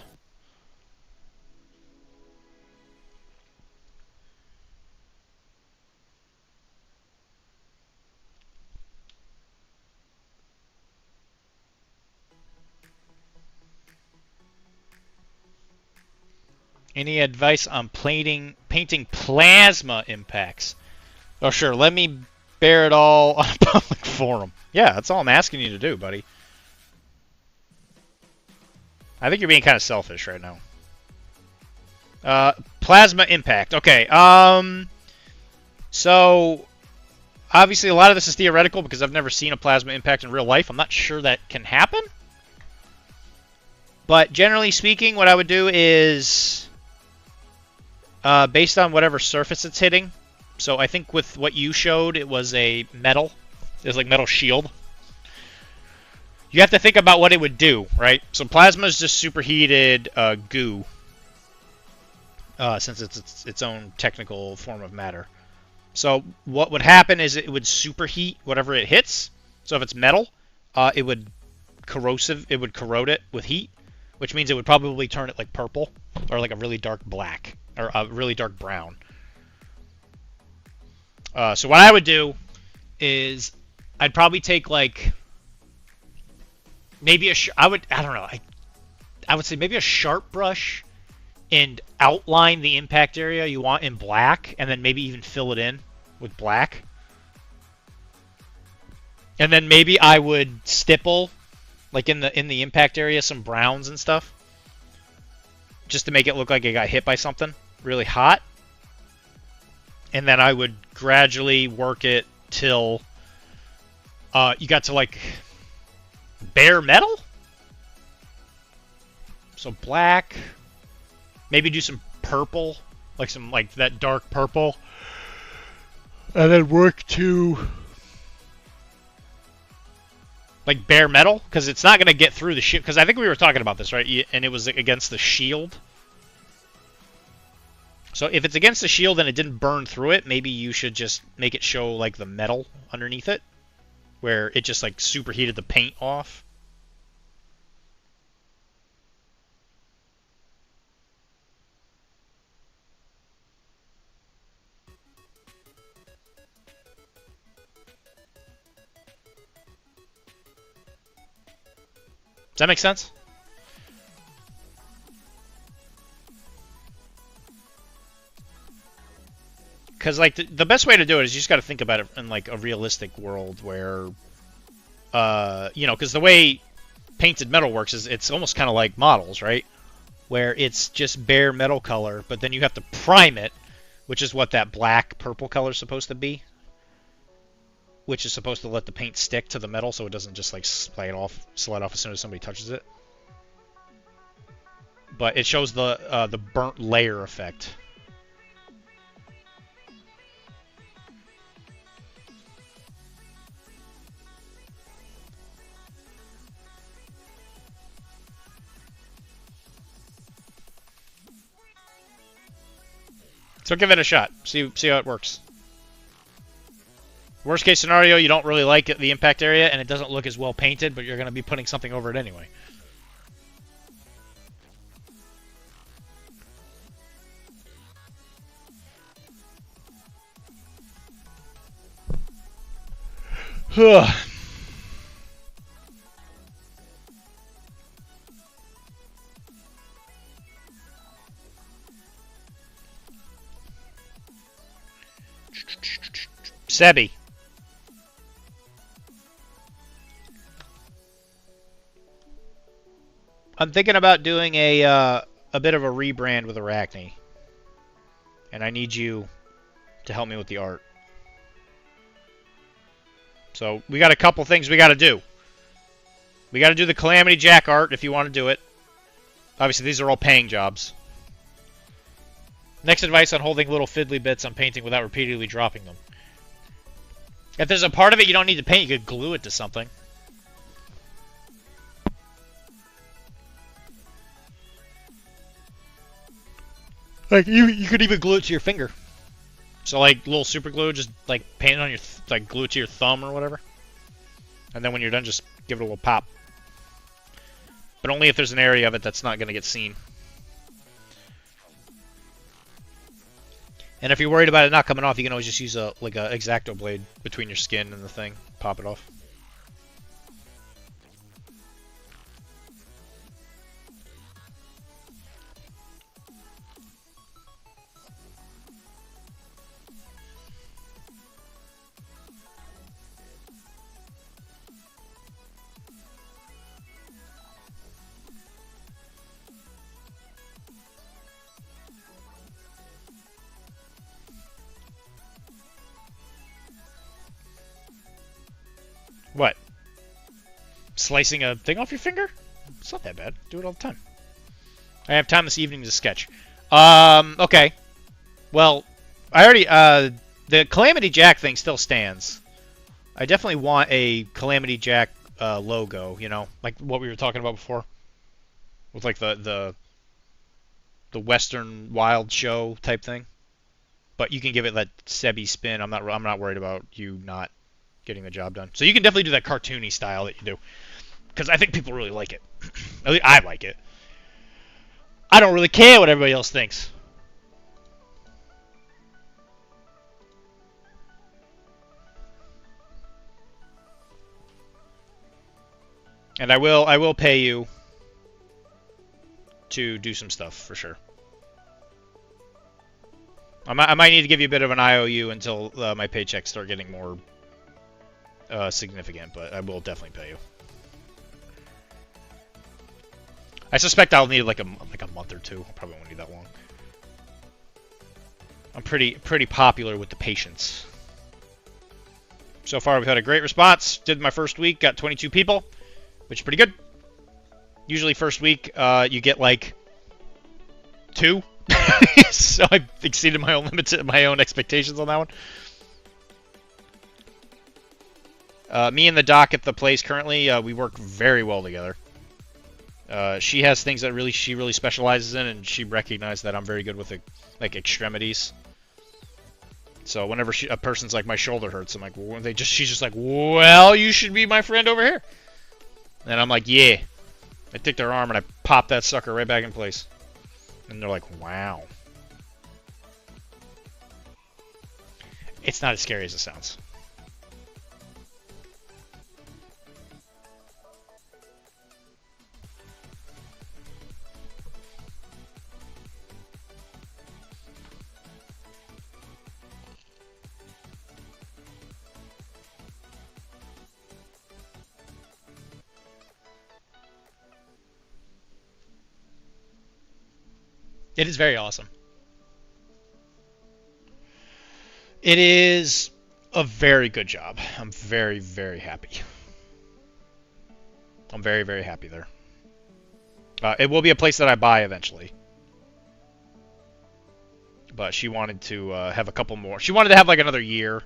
Speaker 6: Any advice on painting plasma impacts? Oh, sure. Let me bear it all on a public forum. Yeah, that's all I'm asking you to do, buddy. I think you're being kind of selfish right now. Plasma impact. Okay. So, obviously, a lot of this is theoretical because I've never seen a plasma impact in real life. I'm not sure that can happen. But generally speaking, what I would do is... based on whatever surface it's hitting. So I think with what you showed, it was a metal. It was like metal shield. You have to think about what it would do, right? So plasma is just superheated goo. Since it's its own technical form of matter. So what would happen is it would superheat whatever it hits. So if it's metal, it would corrosive. It would corrode it with heat, which means it would probably turn it like purple or like a really dark black or a really dark brown. So what I would do is I'd probably take like maybe I don't know. I would say maybe a sharp brush and outline the impact area you want in black, and then maybe even fill it in with black. And then maybe I would stipple, like in the impact area, some browns and stuff, just to make it look like it got hit by something really hot. And then I would gradually work it till you got to like bare metal. So black, maybe do some purple, like some like that dark purple, and then work to like bare metal, because it's not going to get through the shield. Because I think we were talking about this, right? And it was against the shield. So if it's against the shield and it didn't burn through it, maybe you should just make it show like the metal underneath it, where it just like superheated the paint off. Does that make sense? Because like the best way to do it is you just got to think about it in like a realistic world where, you know, because the way painted metal works is it's almost kind of like models, right? Where it's just bare metal color, but then you have to prime it, which is what that black purple color is supposed to be, which is supposed to let the paint stick to the metal so it doesn't just like slide off as soon as somebody touches it. But it shows the burnt layer effect. So give it a shot. See how it works. Worst case scenario, you don't really like the impact area and it doesn't look as well painted, but you're going to be putting something over it anyway. Sebi. I'm thinking about doing a bit of a rebrand with Arachne. And I need you to help me with the art. So we got a couple things we got to do. We got to do the Calamity Jack art if you want to do it. Obviously, these are all paying jobs. Next advice on holding little fiddly bits on painting without repeatedly dropping them. If there's a part of it you don't need to paint, you could glue it to something. Like you could even glue it to your finger. So like little super glue, just like paint it on your like glue it to your thumb or whatever. And then when you're done, just give it a little pop. But only if there's an area of it that's not going to get seen. And if you're worried about it not coming off, you can always just use a X-Acto blade between your skin and the thing. Pop it off. What? Slicing a thing off your finger? It's not that bad. Do it all the time. I have time this evening to sketch. Okay. Well, I already, the Calamity Jack thing still stands. I definitely want a Calamity Jack logo, you know, like what we were talking about before. With like the Western Wild Show type thing. But you can give it that Sebi spin. I'm not worried about you not getting the job done. So you can definitely do that cartoony style that you do. Because I think people really like it. At least I like it. I don't really care what everybody else thinks. And I will pay you to do some stuff for sure. I might need to give you a bit of an IOU until my paychecks start getting more significant, but I will definitely pay you. I suspect I'll need like a month or two. I probably won't need that long. I'm pretty popular with the patients. So far, we've had a great response. Did my first week, got 22 people, which is pretty good. Usually, first week you get like 2. So I exceeded my own limits, my own expectations on that one. Me and the doc at the place currently, we work very well together. She has things that she really specializes in, and she recognized that I'm very good with like extremities. So whenever a person's like, my shoulder hurts, I'm like, well, she's just like, well, you should be my friend over here. And I'm like, yeah. I take their arm and I pop that sucker right back in place. And they're like, wow. It's not as scary as it sounds. It is very awesome. It is a very good job. I'm very, very happy. I'm very, very happy there. It will be a place that I buy eventually. But she wanted to have a couple more. She wanted to have like another year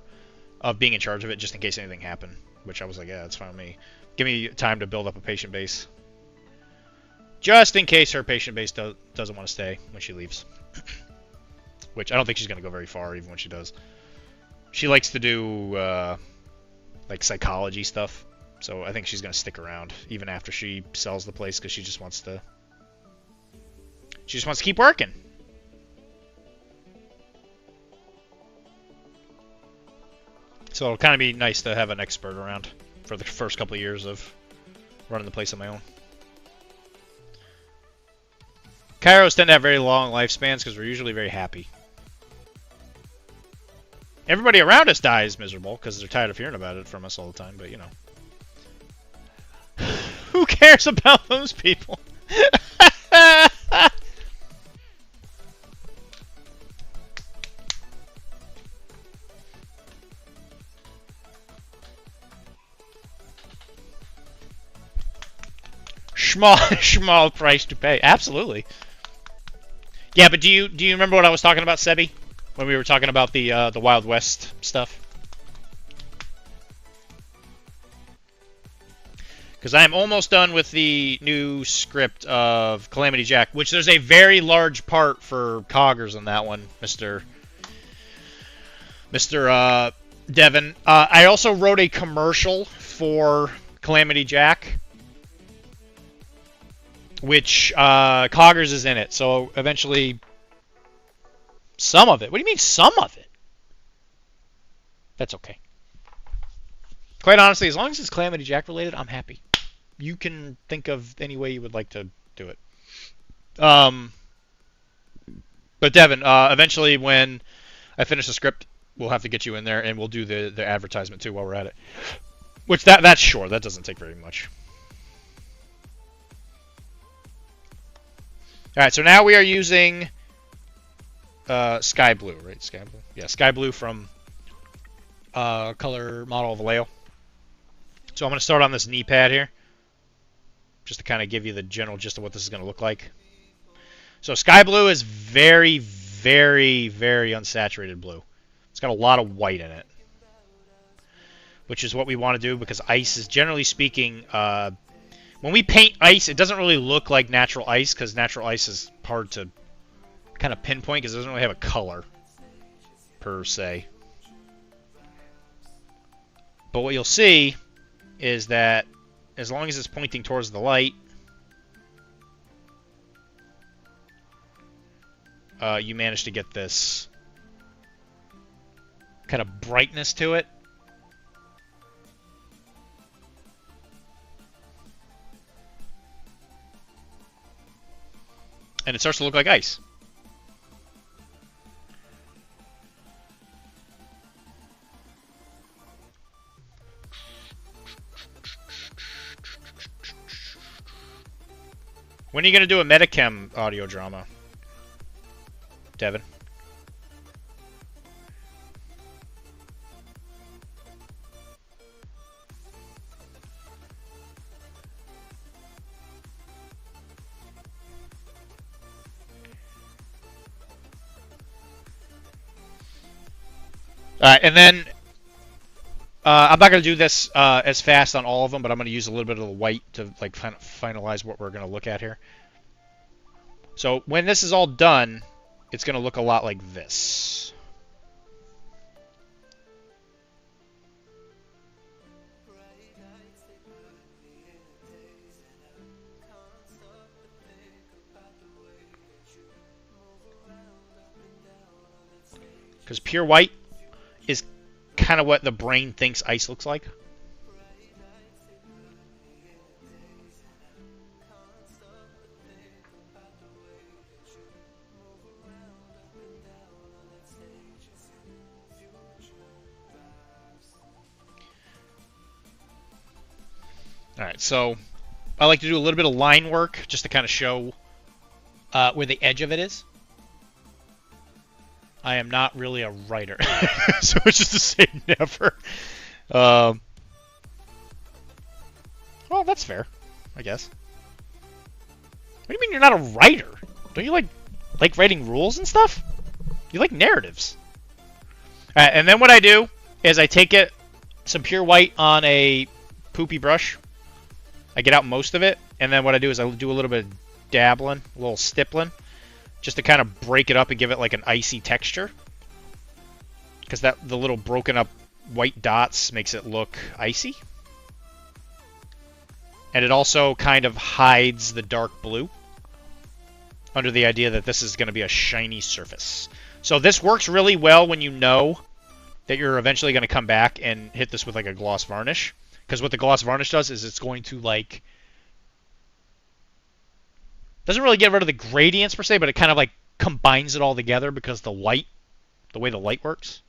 Speaker 6: of being in charge of it just in case anything happened. Which I was like, yeah, that's fine with me. Give me time to build up a patient base. Just in case her patient base doesn't want to stay when she leaves. Which I don't think she's going to go very far even when she does. She likes to do like psychology stuff. So I think she's going to stick around even after she sells the place because she just wants to keep working. So it'll kind of be nice to have an expert around for the first couple of years of running the place on my own. Chiros tend to have very long lifespans because we're usually very happy. Everybody around us dies miserable because they're tired of hearing about it from us all the time, but you know. Who cares about those people? Small price to pay. Absolutely. Yeah, but do you remember what I was talking about, Sebi? When we were talking about the Wild West stuff? Because I am almost done with the new script of Calamity Jack, which there's a very large part for Coggers in that one, Mr. Devin. I also wrote a commercial for Calamity Jack, which Coggers is in it. So eventually, some of it. What do you mean some of it? That's okay. Quite honestly, as long as it's Calamity Jack related, I'm happy. You can think of any way you would like to do it. But Devin, eventually when I finish the script, we'll have to get you in there, and we'll do the advertisement too while we're at it. Which that's sure. That doesn't take very much. All right, so now we are using Sky Blue, right? Sky Blue. Yeah, Sky Blue from Color Model of Vallejo. So I'm going to start on this knee pad here, just to kind of give you the general gist of what this is going to look like. So Sky Blue is very, very, very unsaturated blue. It's got a lot of white in it, which is what we want to do because ice is, generally speaking, when we paint ice, it doesn't really look like natural ice because natural ice is hard to kind of pinpoint because it doesn't really have a color, per se. But what you'll see is that as long as it's pointing towards the light, you manage to get this kind of brightness to it. And it starts to look like ice. When are you going to do a Metachem audio drama, Devin? And then I'm not going to do this as fast on all of them, but I'm going to use a little bit of the white to like finalize what we're going to look at here. So when this is all done, it's going to look a lot like this. Because pure white is kind of what the brain thinks ice looks like. Alright, so I like to do a little bit of line work just to kind of show where the edge of it is. I am not really a writer, so it's just to say never. Well, that's fair, I guess. What do you mean you're not a writer? Don't you like writing rules and stuff? You like narratives. Alright, and then what I do is I take some pure white on a poopy brush. I get out most of it, and then what I do is I do a little bit of dabbling, a little stippling, just to kind of break it up and give it like an icy texture. Because the little broken up white dots makes it look icy. And it also kind of hides the dark blue under the idea that this is going to be a shiny surface. So this works really well when you know that you're eventually going to come back and hit this with like a gloss varnish. Because what the gloss varnish does is it's going to like... doesn't really get rid of the gradients per se, but it kind of like combines it all together because the way the light works.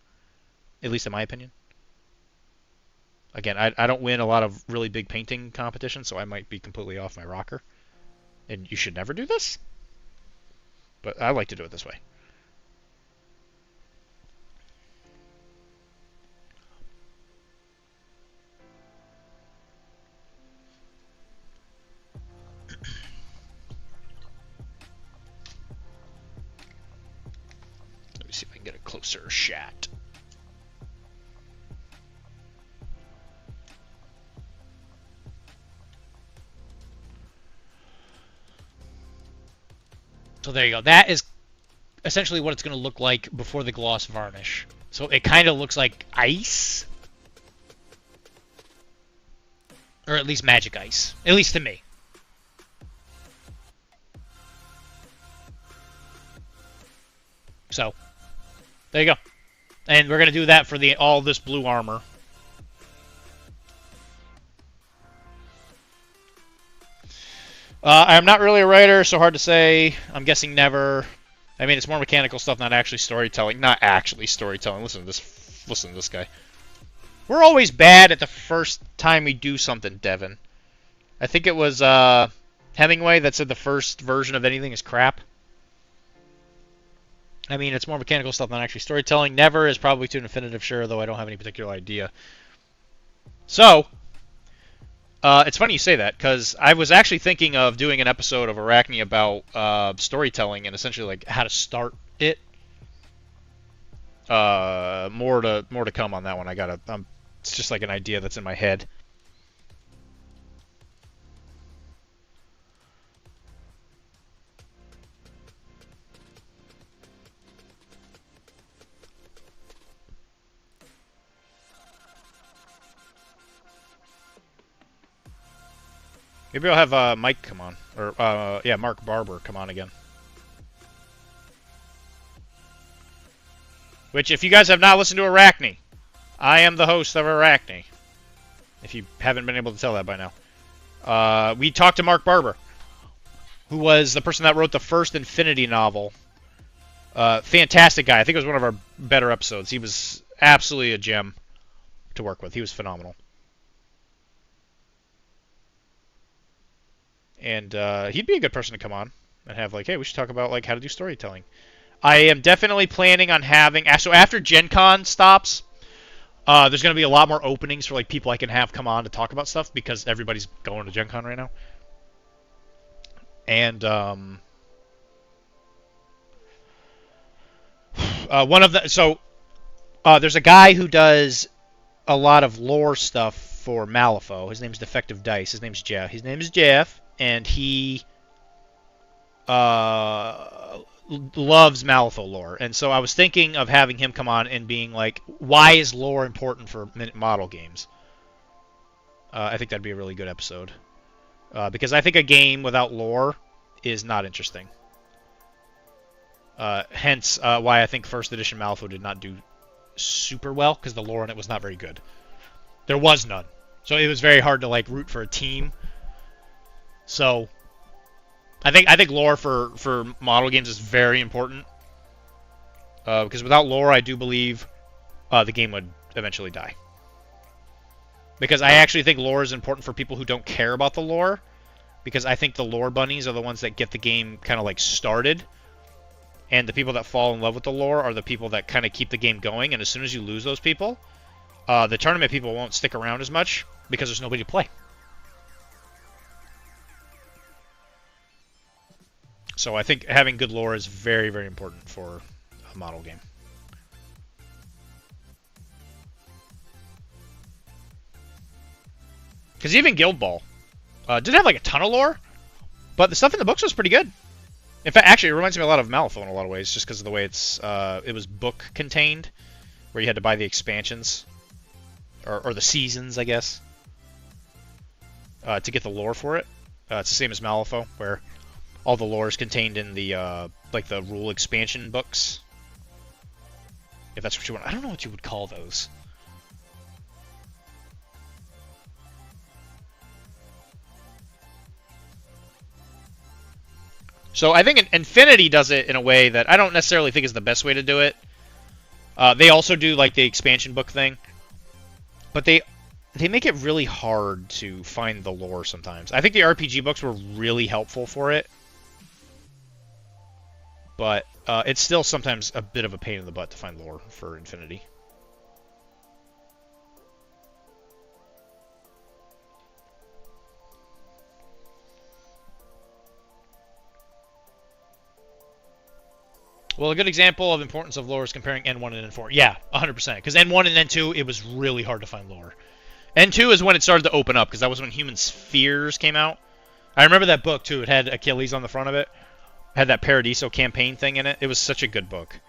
Speaker 6: At least in my opinion. Again, I don't win a lot of really big painting competitions, so I might be completely off my rocker. And you should never do this. But I like to do it this way. Let me see if I can get a closer shot. So there you go. That is essentially what it's going to look like before the gloss varnish. So it kind of looks like ice. Or at least magic ice. At least to me. So, there you go. And we're going to do that for all this blue armor. I'm not really a writer, so hard to say. I'm guessing never. I mean, it's more mechanical stuff, not actually storytelling. Not actually storytelling. Listen to this. Listen to this guy. We're always bad at the first time we do something, Devin. I think it was Hemingway that said the first version of anything is crap. I mean, it's more mechanical stuff, not actually storytelling. Never is probably too infinitive, sure, though I don't have any particular idea. So, it's funny you say that, because I was actually thinking of doing an episode of Arachne about storytelling and essentially like how to start it. More to come on that one. It's just like an idea that's in my head. Maybe I'll have Mike come on, or yeah, Mark Barber come on again. Which, if you guys have not listened to Arachne, I am the host of Arachne. If you haven't been able to tell that by now. We talked to Mark Barber, who was the person that wrote the first Infinity novel. Fantastic guy. I think it was one of our better episodes. He was absolutely a gem to work with. He was phenomenal. And he'd be a good person to come on and have like, hey, we should talk about like how to do storytelling. I am definitely planning on having, so after Gen Con stops, there's going to be a lot more openings for like people I can have come on to talk about stuff because everybody's going to Gen Con right now. And one of the, so there's a guy who does a lot of lore stuff for Malifaux. His name's Defective Dice. His name's Jeff. And he loves Malifaux lore. And so I was thinking of having him come on and being like, why is lore important for model games? I think that'd be a really good episode. Because I think a game without lore is not interesting. Hence why I think first edition Malifaux did not do super well, because the lore in it was not very good. There was none. So it was very hard to like root for a team. So I think lore for model games is very important. Because without lore, I do believe the game would eventually die. Because I actually think lore is important for people who don't care about the lore. Because I think the lore bunnies are the ones that get the game kind of like started. And the people that fall in love with the lore are the people that kind of keep the game going. And as soon as you lose those people, the tournament people won't stick around as much because there's nobody to play. So I think having good lore is very, very important for a model game. Because even Guild Ball didn't have like a ton of lore, but the stuff in the books was pretty good. In fact, actually, it reminds me a lot of Malifaux in a lot of ways, just because of the way it was book contained, where you had to buy the expansions or the seasons, I guess, to get the lore for it. It's the same as Malifaux, where all the lore is contained in the like the rule expansion books. If that's what you want, I don't know what you would call those. So I think Infinity does it in a way that I don't necessarily think is the best way to do it. They also do like the expansion book thing, but they make it really hard to find the lore sometimes. I think the RPG books were really helpful for it, but it's still sometimes a bit of a pain in the butt to find lore for Infinity. Well, a good example of importance of lore is comparing N1 and N4. Yeah, 100%. Because N1 and N2, it was really hard to find lore. N2 is when it started to open up, because that was when Human Spheres came out. I remember that book, too. It had Achilles on the front of it. It had that Paradiso campaign thing in it. It was such a good book.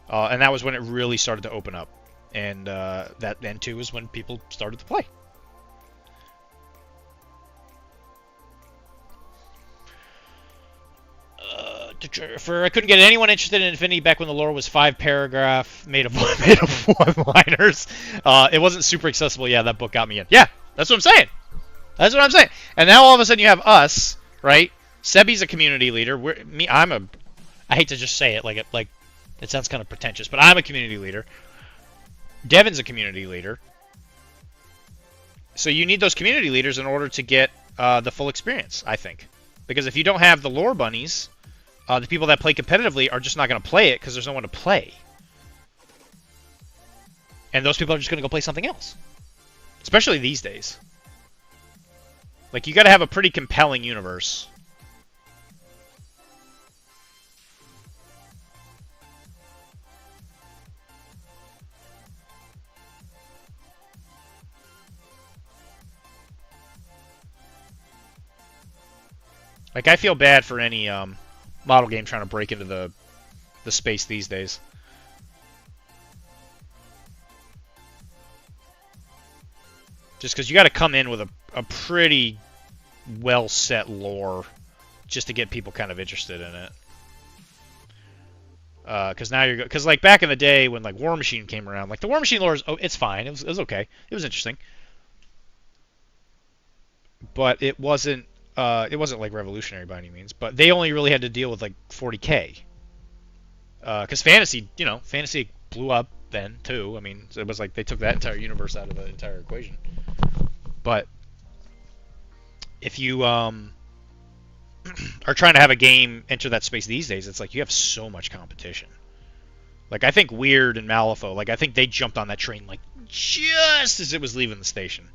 Speaker 6: And that was when it really started to open up. And that N2 is when people started to play. I couldn't get anyone interested in Infinity back when the lore was 5-paragraph made of one-liners. It wasn't super accessible. Yeah, that book got me in. Yeah, that's what I'm saying. That's what I'm saying. And now all of a sudden you have us, right? Sebi's a community leader. I hate to just say it like it sounds kind of pretentious, but I'm a community leader. Devin's a community leader. So you need those community leaders in order to get the full experience, I think. Because if you don't have the lore bunnies, the people that play competitively are just not going to play it because there's no one to play. And those people are just going to go play something else. Especially these days. Like, you got to have a pretty compelling universe. Like, I feel bad for any model game trying to break into the space these days. Just because you got to come in with a pretty well set lore just to get people kind of interested in it. Because now because like back in the day when like War Machine came around, like the War Machine lore is, oh, it's fine, it was okay, it was interesting, but it wasn't like revolutionary by any means. But they only really had to deal with like 40k. Because fantasy blew up then too. I mean, it was like they took that entire universe out of the entire equation. But if you are trying to have a game enter that space these days, it's like you have so much competition. Like I think Weird and Malifaux, like I think they jumped on that train like just as it was leaving the station.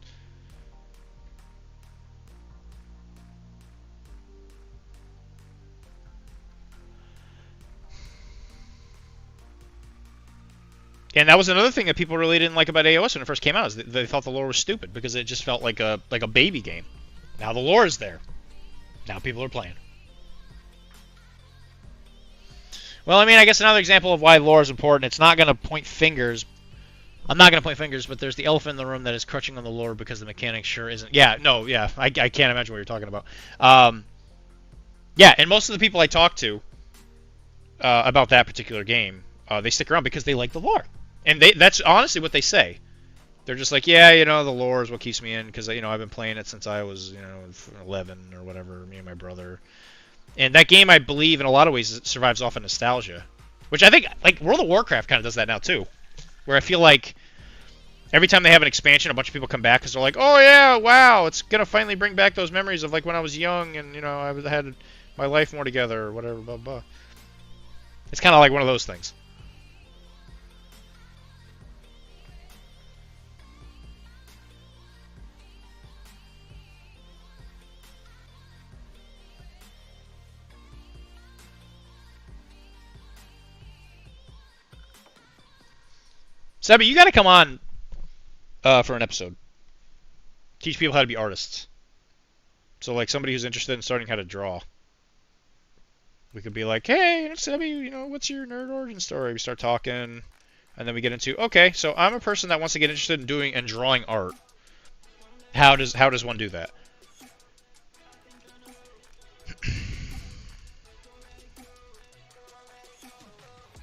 Speaker 6: And that was another thing that people really didn't like about AOS when it first came out, is that they thought the lore was stupid because it just felt like a baby game. Now the lore is there. Now people are playing. Well, I mean, I guess another example of why lore is important. It's not going to point fingers. I'm not going to point fingers, but there's the elephant in the room that is crutching on the lore because the mechanics sure isn't. Yeah, no, yeah, I can't imagine what you're talking about. Yeah, and most of the people I talk to about that particular game, they stick around because they like the lore. And that's honestly what they say. They're just like, yeah, the lore is what keeps me in because, I've been playing it since I was, 11 or whatever, me and my brother. And that game, I believe, in a lot of ways, survives off of nostalgia. Which I think, like, World of Warcraft kind of does that now, too. Where I feel like every time they have an expansion, a bunch of people come back because they're like, oh, yeah, wow, it's going to finally bring back those memories of, like, when I was young and, I had my life more together or whatever, blah, blah. It's kind of like one of those things. Sebby, you got to come on for an episode. Teach people how to be artists. So, like, somebody who's interested in starting how to draw. We could be like, hey, Sebby, what's your nerd origin story? We start talking, and then we get into, okay, so I'm a person that wants to get interested in doing and drawing art. How does one do that?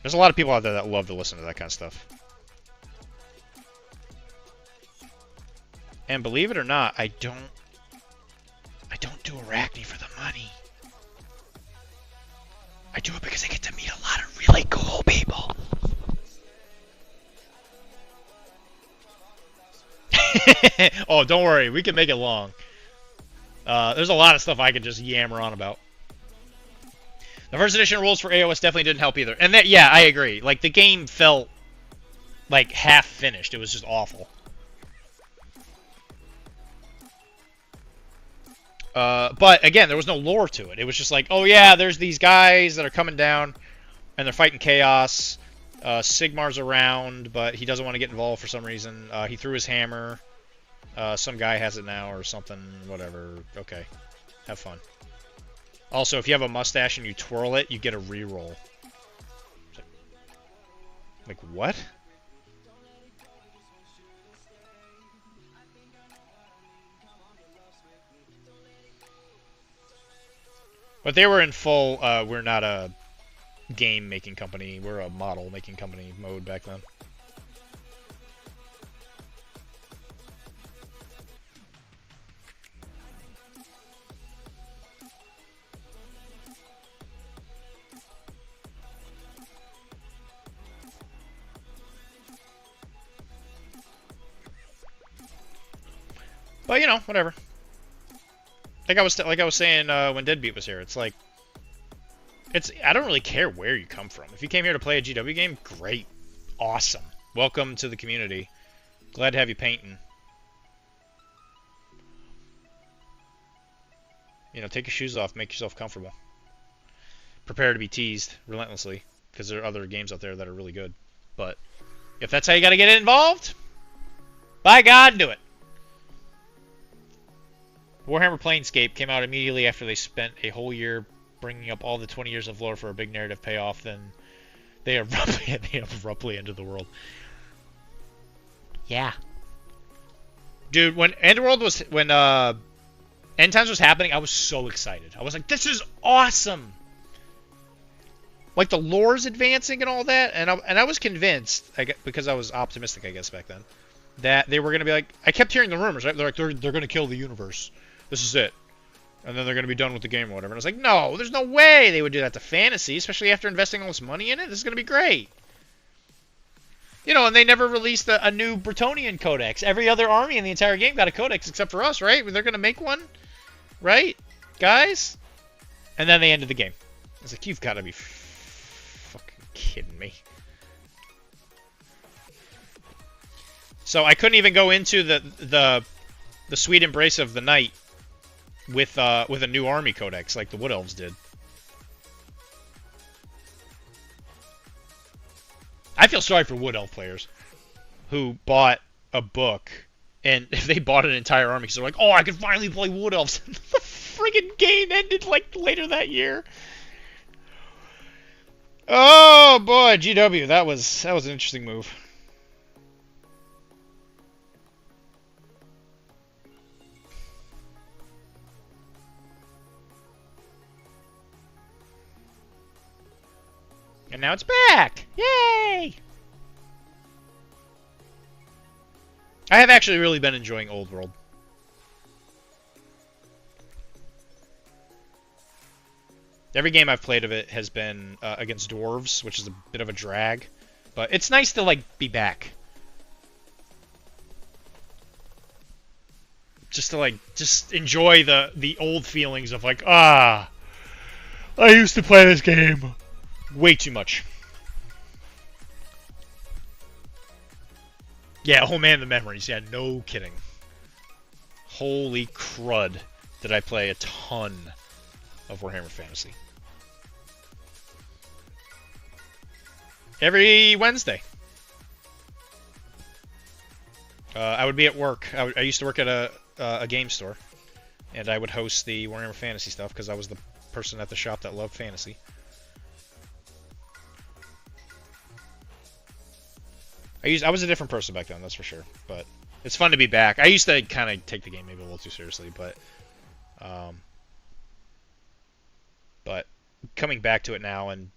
Speaker 6: There's a lot of people out there that love to listen to that kind of stuff. And believe it or not, I don't do Arachne for the money. I do it because I get to meet a lot of really cool people. Oh, don't worry, we can make it long. There's a lot of stuff I could just yammer on about. The first edition rules for AOS definitely didn't help either. And yeah, I agree. Like, the game felt like half finished. It was just awful. But again, there was no lore to it. It was just like, oh yeah, there's these guys that are coming down, and they're fighting chaos. Sigmar's around, but he doesn't want to get involved for some reason. He threw his hammer. Some guy has it now or something. Whatever. Okay. Have fun. Also, if you have a mustache and you twirl it, you get a reroll. Like, what? But they were in full, we're not a game-making company, we're a model-making company mode back then. But, whatever. Like I was saying when Deadbeat was here, it's like, I don't really care where you come from. If you came here to play a GW game, great, awesome, welcome to the community. Glad to have you painting. Take your shoes off, make yourself comfortable. Prepare to be teased relentlessly, because there are other games out there that are really good. But if that's how you got to get involved, by God, do it. Warhammer Planescape came out immediately after they spent a whole year bringing up all the 20 years of lore for a big narrative payoff. Then they abruptly ended the world. Yeah, dude. When Underworld was End Times was happening, I was so excited. I was like, this is awesome! Like, the lore's advancing and all that, and I was convinced, because I was optimistic, I guess, back then, that they were going to be like, I kept hearing the rumors, right? They're like, they're going to kill the universe. This is it. And then they're going to be done with the game or whatever. And I was like, no, there's no way they would do that to fantasy, especially after investing all this money in it. This is going to be great. You know, and they never released a new Bretonnian codex. Every other army in the entire game got a codex except for us, right? They're going to make one, right, guys? And then they ended the game. I was like, you've got to be fucking kidding me. So I couldn't even go into the sweet embrace of the night with a new army codex like the Wood Elves did. I feel sorry for Wood Elf players who bought a book, and if they bought an entire army because they're like, oh, I can finally play Wood Elves. The friggin' game ended like later that year. Oh boy, GW, that was an interesting move. And now it's back! Yay! I have actually really been enjoying Old World. Every game I've played of it has been against dwarves, which is a bit of a drag. But it's nice to, like, be back. Just to, like, just enjoy the old feelings of, like, I used to play this game way too much. Yeah, oh man, the memories. Yeah, no kidding. Holy crud, did I play a ton of Warhammer Fantasy. Every Wednesday. I would be at work. I used to work at a game store, and I would host the Warhammer Fantasy stuff because I was the person at the shop that loved fantasy. I was a different person back then, that's for sure. But it's fun to be back. I used to kind of take the game maybe a little too seriously, but coming back to it now and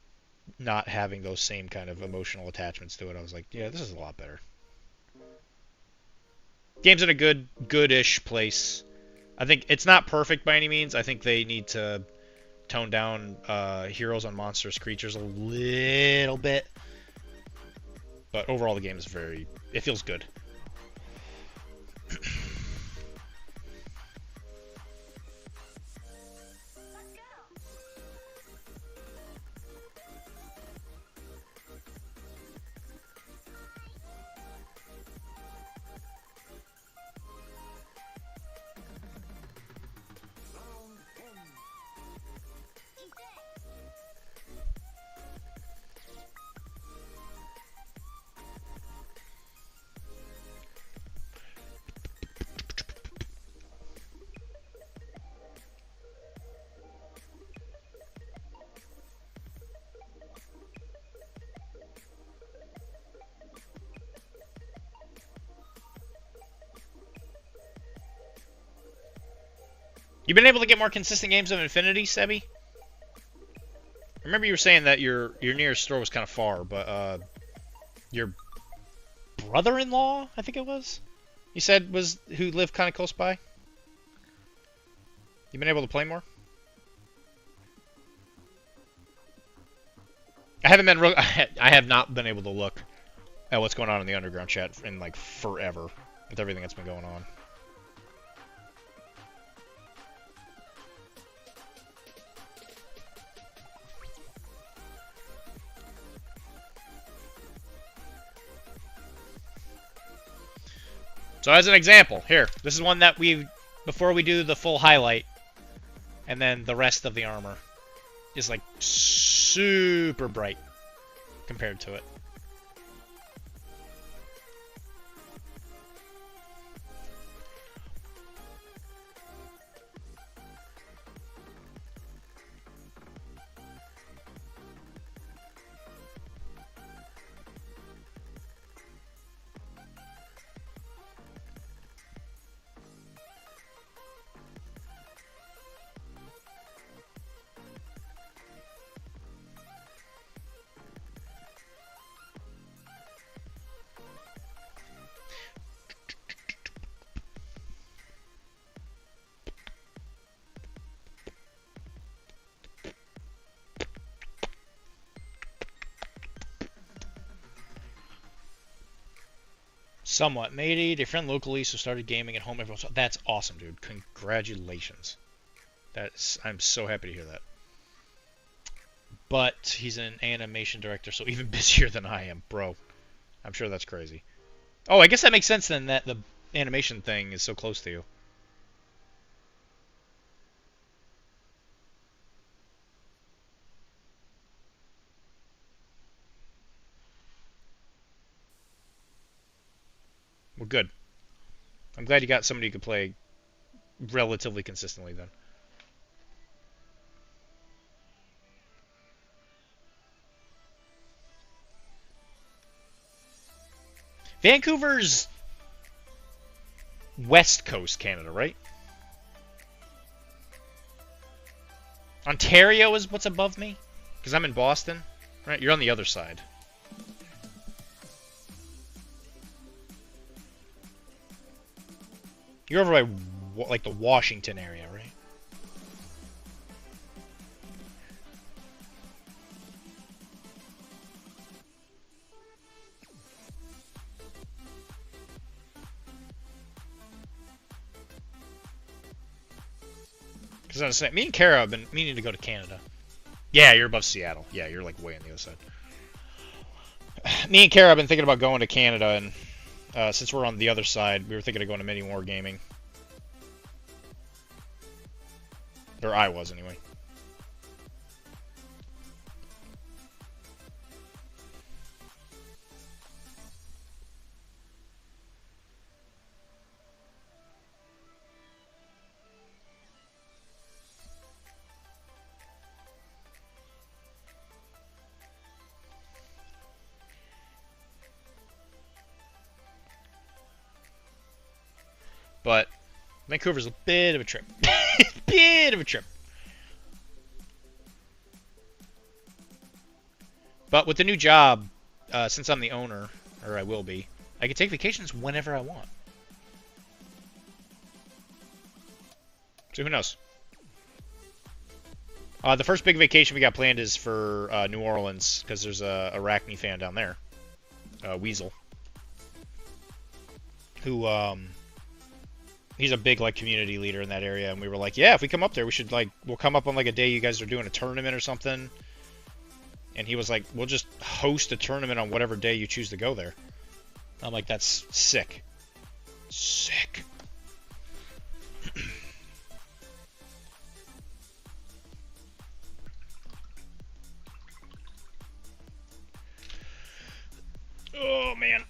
Speaker 6: not having those same kind of emotional attachments to it, I was like, yeah, this is a lot better. Game's in a good-ish place. I think it's not perfect by any means. I think they need to tone down heroes on monstrous creatures a little bit. But overall, the game is it feels good. You been able to get more consistent games of Infinity, Sebi? I remember you were saying that your nearest store was kind of far, but your brother-in-law, I think it was, you said who lived kind of close by. You been able to play more? I have not been able to look at what's going on in the underground chat in like forever with everything that's been going on. So as an example, here, this is one that before we do the full highlight, and then the rest of the armor is like super bright compared to it. Somewhat. Made a friend locally, so started gaming at home. Everyone's that's awesome, dude. Congratulations. I'm so happy to hear that. But he's an animation director, so even busier than I am, bro. I'm sure that's crazy. Oh, I guess that makes sense then that the animation thing is so close to you. Well, good. I'm glad you got somebody who could play relatively consistently then. Vancouver's West Coast Canada, right? Ontario is what's above me? Because I'm in Boston, right? You're on the other side. You're over by, like, the Washington area, right? Because I was saying, me and Kara have been meaning to go to Canada. Yeah, you're above Seattle. Yeah, you're, like, way on the other side. Me and Kara have been thinking about going to Canada, and since we're on the other side, we were thinking of going to Mini War Gaming. Or I was, anyway. But Vancouver's a bit of a trip. Bit of a trip. But with the new job, since I'm the owner, or I will be, I can take vacations whenever I want. So who knows? The first big vacation we got planned is for New Orleans, because there's a Arachne fan down there. Weasel. Who, he's a big, like, community leader in that area, and we were like, yeah, if we come up there, we should, like, we'll come up on, like, a day you guys are doing a tournament or something. And he was like, we'll just host a tournament on whatever day you choose to go there. I'm like, that's sick. Sick. Oh, man.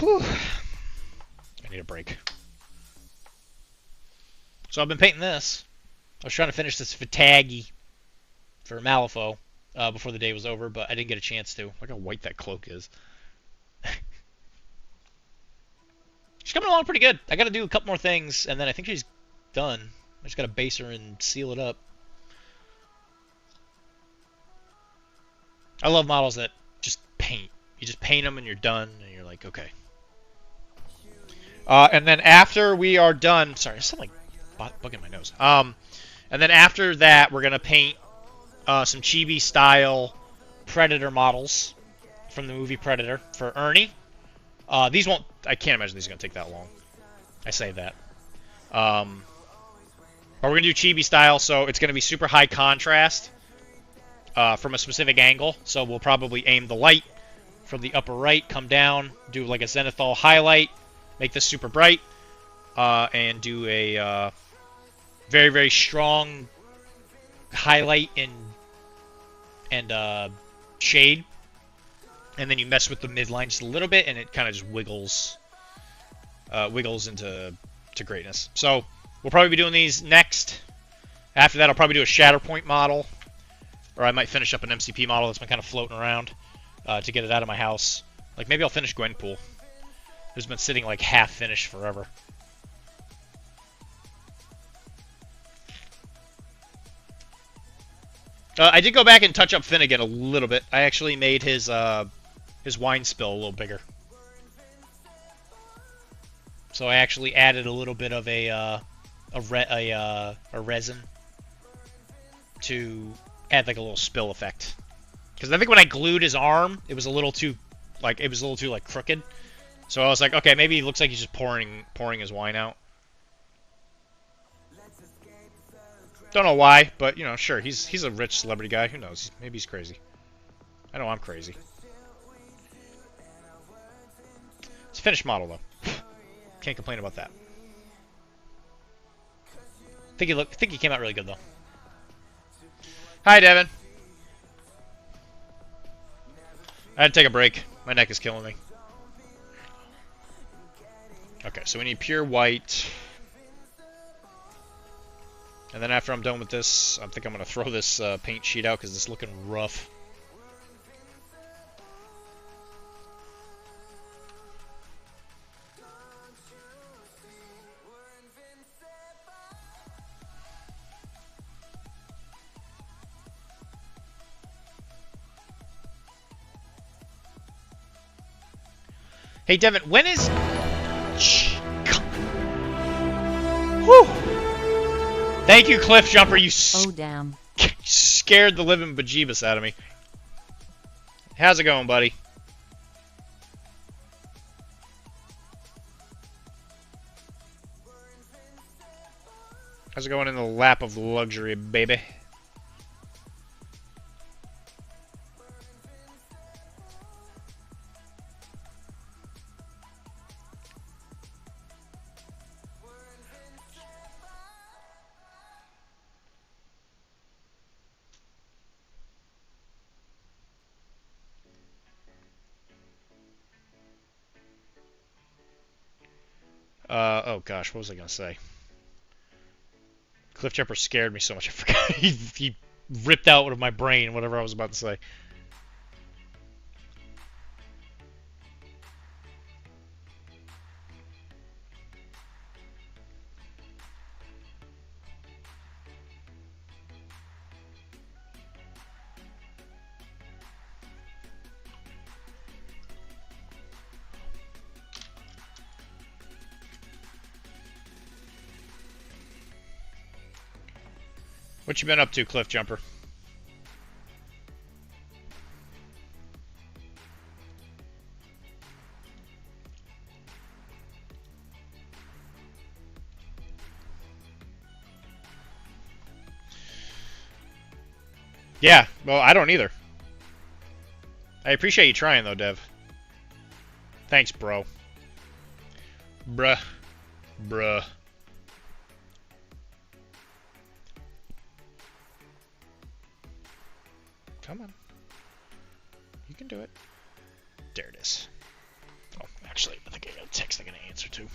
Speaker 6: Whew. I need a break. So I've been painting this. I was trying to finish this Fatagi for Malifaux before the day was over, but I didn't get a chance to. Look how white that cloak is. She's coming along pretty good. I got to do a couple more things, and then I think she's done. I just got to base her and seal it up. I love models that just paint. You just paint them and you're done, and you're like, okay. And then after we are done, sorry, there's something like bugging my nose. And then after that, we're gonna paint some chibi-style Predator models from the movie Predator for Ernie. These won't. I can't imagine these are gonna take that long. I say that. But we're gonna do chibi style, so it's gonna be super high contrast from a specific angle. So we'll probably aim the light from the upper right, come down, do like a zenithal highlight, make this super bright, and do a very, very strong highlight and shade. And then you mess with the midline just a little bit, and it kind of just wiggles into greatness. So we'll probably be doing these next. After that, I'll probably do a Shatterpoint model, or I might finish up an MCP model that's been kind of floating around to get it out of my house. Like maybe I'll finish Gwenpool. It's been sitting like half finished forever. I did go back and touch up Finnegan a little bit. I actually made his wine spill a little bigger. So I actually added a little bit of a resin to add like a little spill effect Because I think when I glued his arm, it was a little too, like, crooked. So I was like, okay, maybe he looks like he's just pouring his wine out. Don't know why, but, you know, sure, he's a rich celebrity guy. Who knows? Maybe he's crazy. I know I'm crazy. It's a finished model, though. Can't complain about that. I think he came out really good, though. Hi, Devin. I had to take a break. My neck is killing me. Okay, so we need pure white. And then after I'm done with this, I think I'm going to throw this paint sheet out because it's looking rough. Hey, Devin, when is... Whew! Thank you, Cliff Jumper. You
Speaker 8: Oh, damn.
Speaker 6: scared the living bejeebus out of me. How's it going, buddy? How's it going in the lap of luxury, baby? Oh gosh, what was I gonna say? Cliff Jumper scared me so much I forgot. He ripped out of my brain whatever I was about to say. What you been up to, Cliff Jumper? Yeah, well, I don't either. I appreciate you trying, though, Dev. Thanks, bro. Bruh. Bruh. Come on. You can do it. There it is. Oh, actually, I think I got a text I gotta answer to.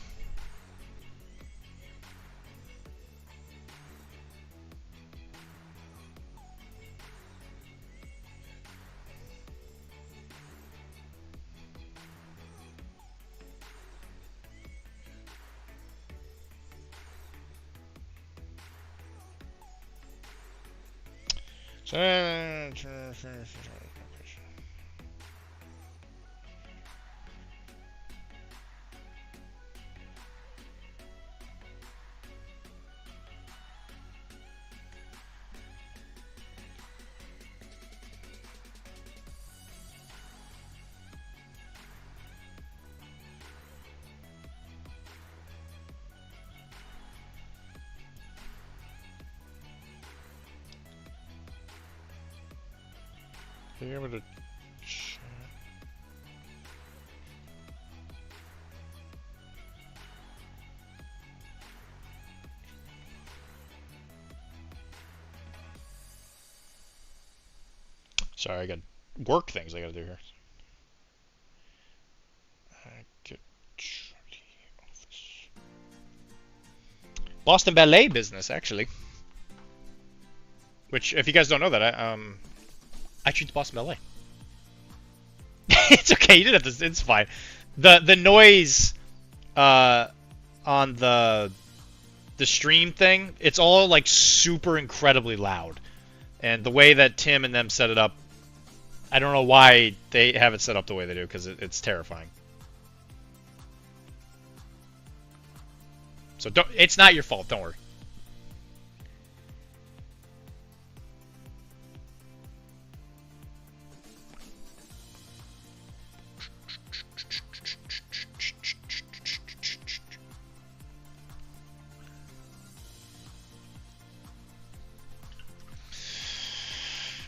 Speaker 6: Are you able to chat? Sorry, I got work things I gotta do here. Boston Ballet business, actually. Which, if you guys don't know that, I treat the Boston Ballet. It's okay, you didn't have to. It's fine. The noise on the stream thing, it's all like super incredibly loud, and the way that Tim and them set it up, I don't know why they have it set up the way they do, because it's terrifying. So it's not your fault. Don't worry.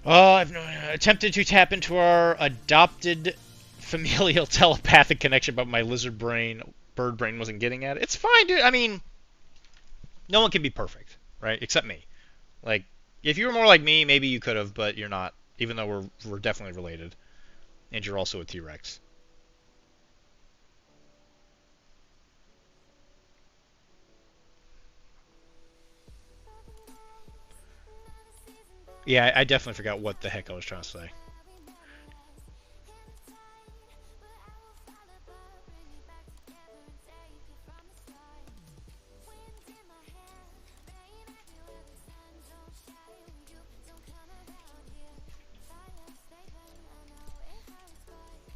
Speaker 6: I've attempted to tap into our adopted familial telepathic connection, but my lizard brain, bird brain wasn't getting at it. It's fine, dude. I mean, no one can be perfect, right? Except me. Like, if you were more like me, maybe you could have, but you're not. Even though we're definitely related, and you're also a T-Rex. Yeah, I definitely forgot what the heck I was trying to say.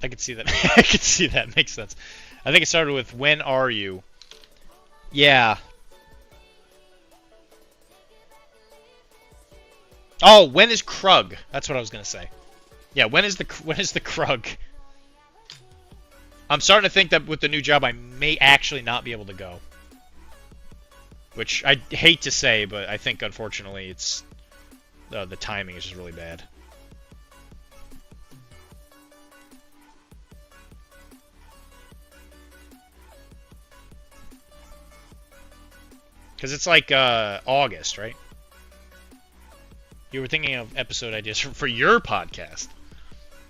Speaker 6: I could see that. I could see that. Makes sense. I think it started with, when are you? Yeah. Oh, when is Krug? That's what I was gonna say. Yeah, when is the Krug? I'm starting to think that with the new job, I may actually not be able to go. Which I hate to say, but I think unfortunately it's the timing is just really bad. Because it's like August, right? You were thinking of episode ideas for your podcast.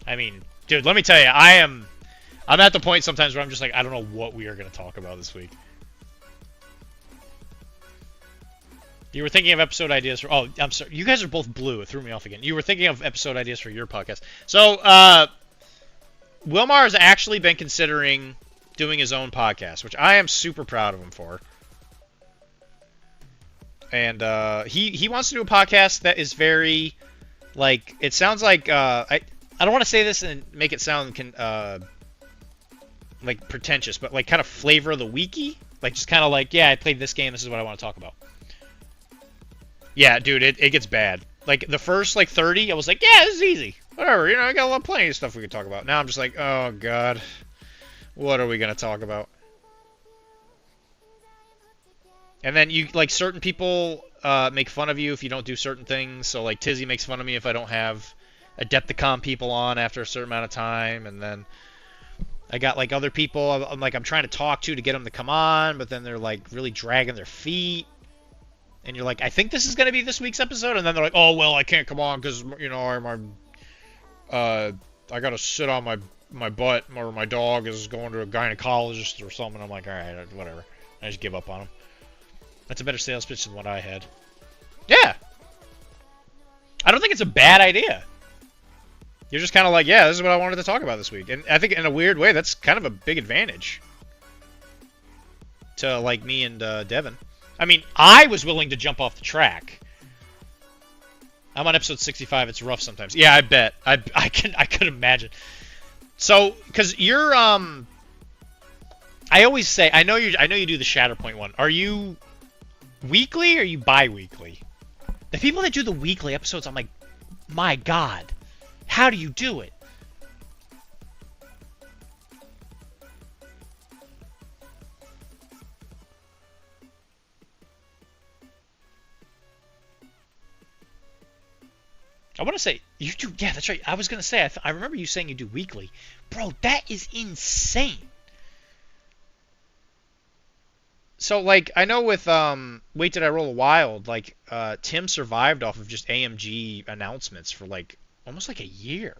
Speaker 6: I mean, dude, let me tell you, I'm at the point sometimes where I'm just like, I don't know what we are going to talk about this week. You were thinking of episode ideas for... Oh, I'm sorry. You guys are both blue. It threw me off again. You were thinking of episode ideas for your podcast. So, Wilmar has actually been considering doing his own podcast, which I am super proud of him for. And he wants to do a podcast that is very, like, it sounds like, I don't want to say this and make it sound like pretentious, but like kind of flavor of the weeky. Like just kind of like, yeah, I played this game, this is what I want to talk about. Yeah, dude, it gets bad. Like the first like 30, I was like, yeah, this is easy. Whatever, I got plenty of stuff we could talk about. Now I'm just like, oh god, what are we gonna talk about? And then you like certain people make fun of you if you don't do certain things. So like Tizzy makes fun of me if I don't have Adepticon people on after a certain amount of time, and then I got like other people I'm trying to talk to get them to come on, but then they're like really dragging their feet. And you're like, I think this is going to be this week's episode, and then they're like, oh well, I can't come on because I got to sit on my butt, or my dog is going to a gynecologist or something. I'm like, all right, whatever. I just give up on them. That's a better sales pitch than what I had. Yeah. I don't think it's a bad idea. You're just kind of like, yeah, this is what I wanted to talk about this week. And I think in a weird way, that's kind of a big advantage to like me and Devin. I mean, I was willing to jump off the track. I'm on episode 65. It's rough sometimes. Yeah, I bet. I could imagine. So, because you're I always say, I know you do the Shatterpoint one. Are you weekly or are you bi-weekly? The people that do the weekly episodes, I'm like, my god, how do you do it? I want to say, you do, yeah, that's right. I was going to say, I remember you saying you do weekly. Bro, that is insane. So, like, I know with, Wait Did I Roll a Wild, like, Tim survived off of just AMG announcements for, like, almost like a year.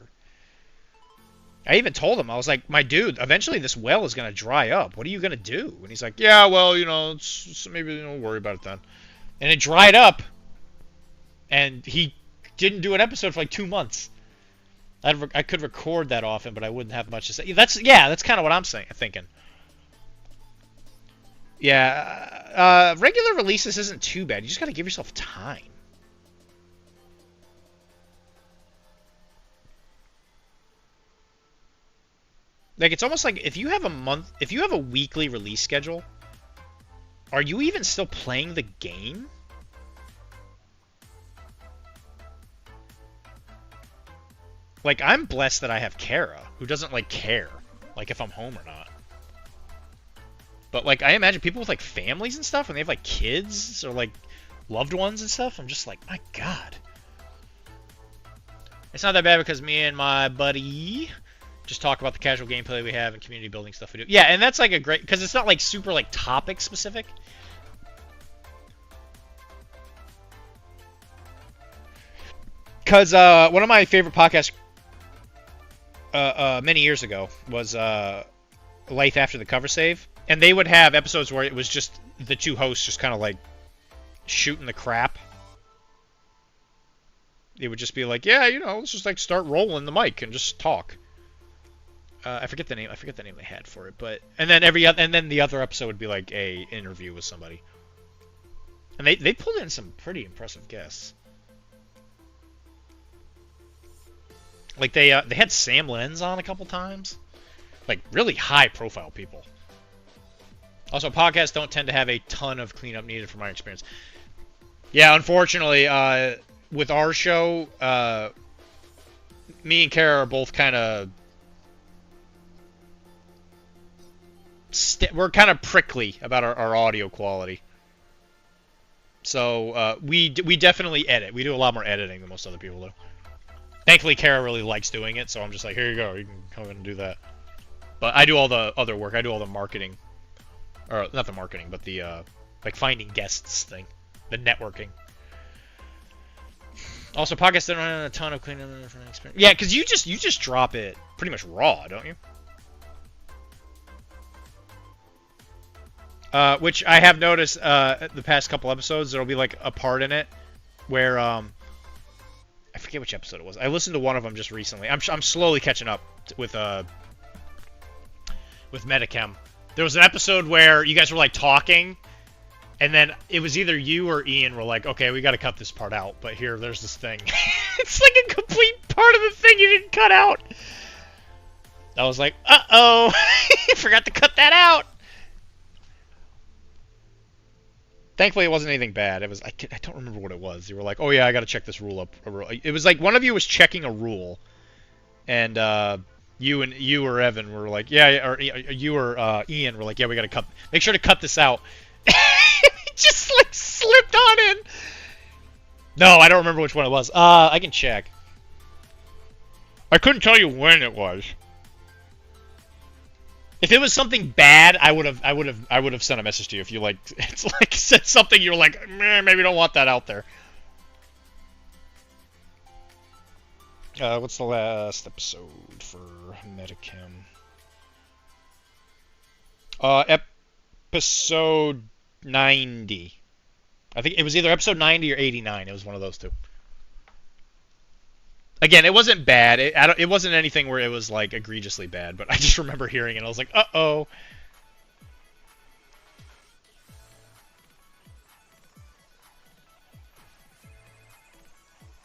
Speaker 6: I even told him, I was like, my dude, eventually this well is going to dry up. What are you going to do? And he's like, yeah, well, maybe don't worry about it then. And it dried up, and he didn't do an episode for like 2 months. I could record that off him, but I wouldn't have much to say. That's kind of what I'm thinking. Yeah, regular releases isn't too bad. You just got to give yourself time. Like it's almost like if you have a weekly release schedule, are you even still playing the game? Like, I'm blessed that I have Kara, who doesn't, like, care, like, if I'm home or not. But, like, I imagine people with, like, families and stuff, when they have, like, kids or, like, loved ones and stuff, I'm just like, my God. It's not that bad because me and my buddy just talk about the casual gameplay we have and community building stuff we do. Yeah, and that's like a great, because it's not like super like topic specific. Because one of my favorite podcasts many years ago was Life After the Cover Save, and they would have episodes where it was just the two hosts just kind of like shooting the crap. It would just be like, yeah, you know, let's just like start rolling the mic and just talk. I forget the name. I forget the name they had for it, but and then the other episode would be like a interview with somebody, and they pulled in some pretty impressive guests. Like they had Sam Lenz on a couple times, like really high profile people. Also, podcasts don't tend to have a ton of cleanup needed from my experience. Yeah, unfortunately, with our show, me and Kara are both kind of we're kind of prickly about our audio quality. So we definitely edit. We do a lot more editing than most other people do. Thankfully, Kara really likes doing it, so I'm just like, here you go, you can come in and do that. But I do all the other work. I do all the marketing, or not the marketing, but the like finding guests thing, the networking. Also, podcasts don't have a ton of cleanup experience. Yeah, because you just drop it pretty much raw, don't you? Which I have noticed the past couple episodes, there'll be like a part in it where I forget which episode it was. I listened to one of them just recently. I'm slowly catching up with Metachem. There was an episode where you guys were like talking, and then it was either you or Ian were like, "Okay, we got to cut this part out." But there's this thing. It's like a complete part of the thing you didn't cut out. I was like, "Uh-oh, forgot to cut that out." Thankfully, it wasn't anything bad. It was I don't remember what it was. You were like, "Oh yeah, I got to check this rule up." It was like one of you was checking a rule, and you or Evan were like, "Yeah," or you or Ian were like, "Yeah, we got to make sure to cut this out." It just like slipped on in. No, I don't remember which one it was. I can check. I couldn't tell you when it was. If it was something bad, I would have sent a message to you. If you like, it's like said something you're like, maybe don't want that out there. What's the last episode for Metachem? Episode 90. I think it was either episode 90 or 89. It was one of those two. Again, it wasn't bad. It wasn't anything where it was like egregiously bad, but I just remember hearing it and I was like, uh-oh.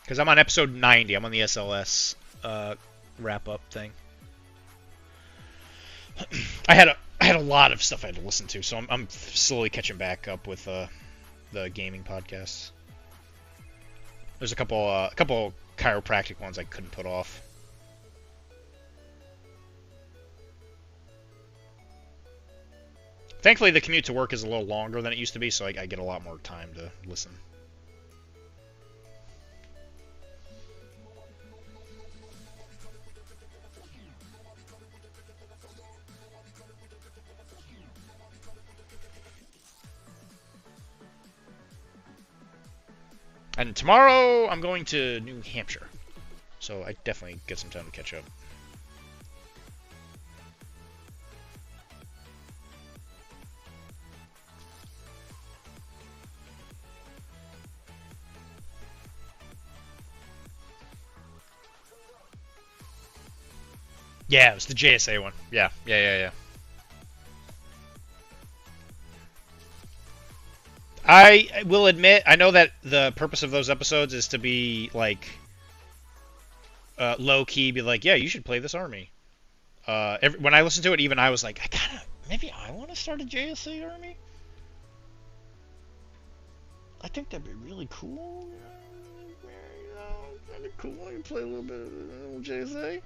Speaker 6: Because I'm on episode 90. I'm on the SLS wrap-up thing. I had a lot of stuff I had to listen to, so I'm slowly catching back up with the gaming podcasts. There's a couple chiropractic ones I couldn't put off. Thankfully, the commute to work is a little longer than it used to be, so I get a lot more time to listen. And tomorrow, I'm going to New Hampshire. So I definitely get some time to catch up. Yeah, it was the JSA one. Yeah. I will admit, I know that the purpose of those episodes is to be, like, low-key, be like, yeah, you should play this army. When I listened to it, even I was like, maybe I want to start a JSA army? I think that'd be really cool. That'd be cool. I can play a little bit of JSA.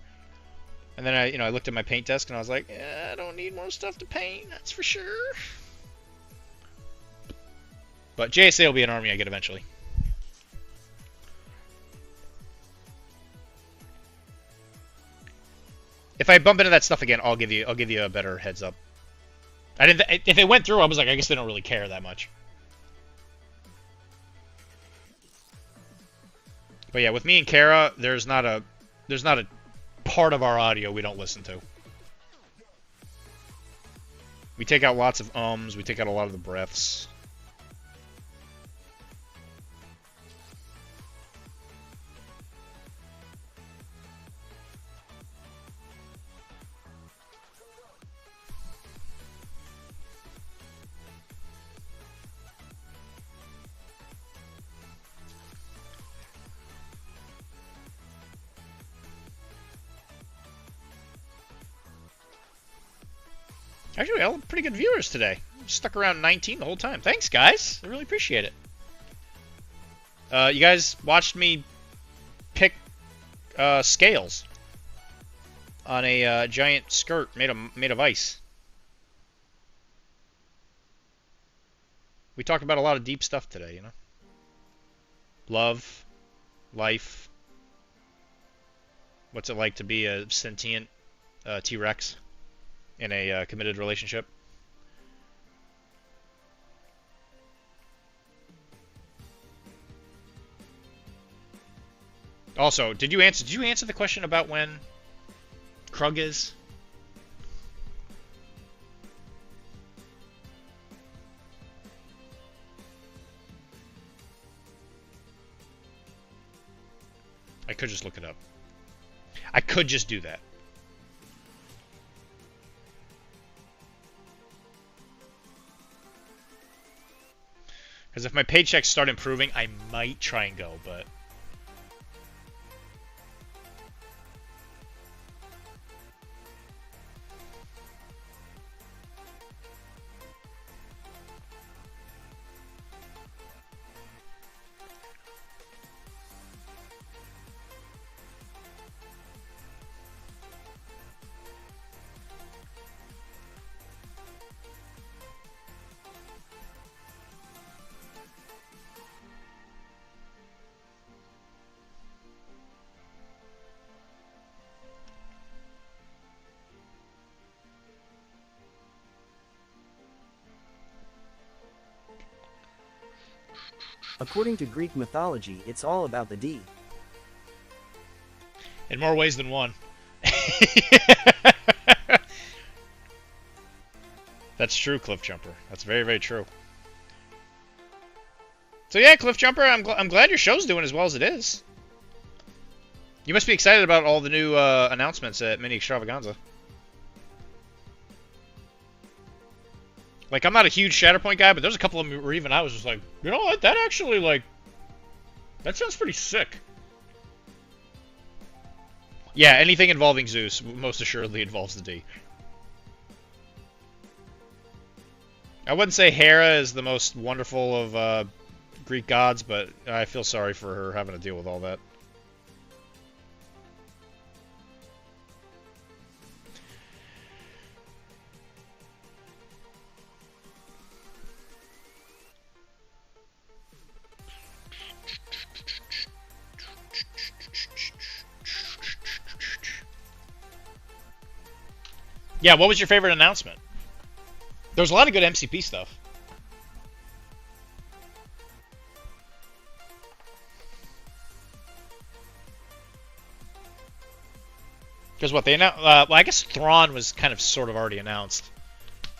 Speaker 6: And then I looked at my paint desk and I was like, yeah, I don't need more stuff to paint, that's for sure. But JSA will be an army I get eventually. If I bump into that stuff again, I'll give you a better heads up. I didn't. If it went through, I was like, I guess they don't really care that much. But yeah, with me and Kara, there's not a part of our audio we don't listen to. We take out lots of ums. We take out a lot of the breaths. Actually, we had pretty good viewers today. Stuck around 19 the whole time. Thanks, guys. I really appreciate it. You guys watched me pick scales on a giant skirt made of ice. We talked about a lot of deep stuff today, you know? Love, life. What's it like to be a sentient T-Rex in a committed relationship? Also, did you answer the question about when Krug is? I could just look it up. I could just do that. Because if my paychecks start improving, I might try and go, but...
Speaker 2: According to Greek mythology, it's all about the D.
Speaker 6: In more ways than one. That's true, Cliff Jumper. That's very, very true. So yeah, Cliff Jumper, I'm glad your show's doing as well as it is. You must be excited about all the new announcements at Mini Extravaganza. Like, I'm not a huge Shatterpoint guy, but there's a couple of them where even I was just like, you know what, that actually, like, that sounds pretty sick. Yeah, anything involving Zeus most assuredly involves the D. I wouldn't say Hera is the most wonderful of Greek gods, but I feel sorry for her having to deal with all that. Yeah, what was your favorite announcement? There was a lot of good MCP stuff. Because what they announced, well, I guess Thrawn was kind of sort of already announced.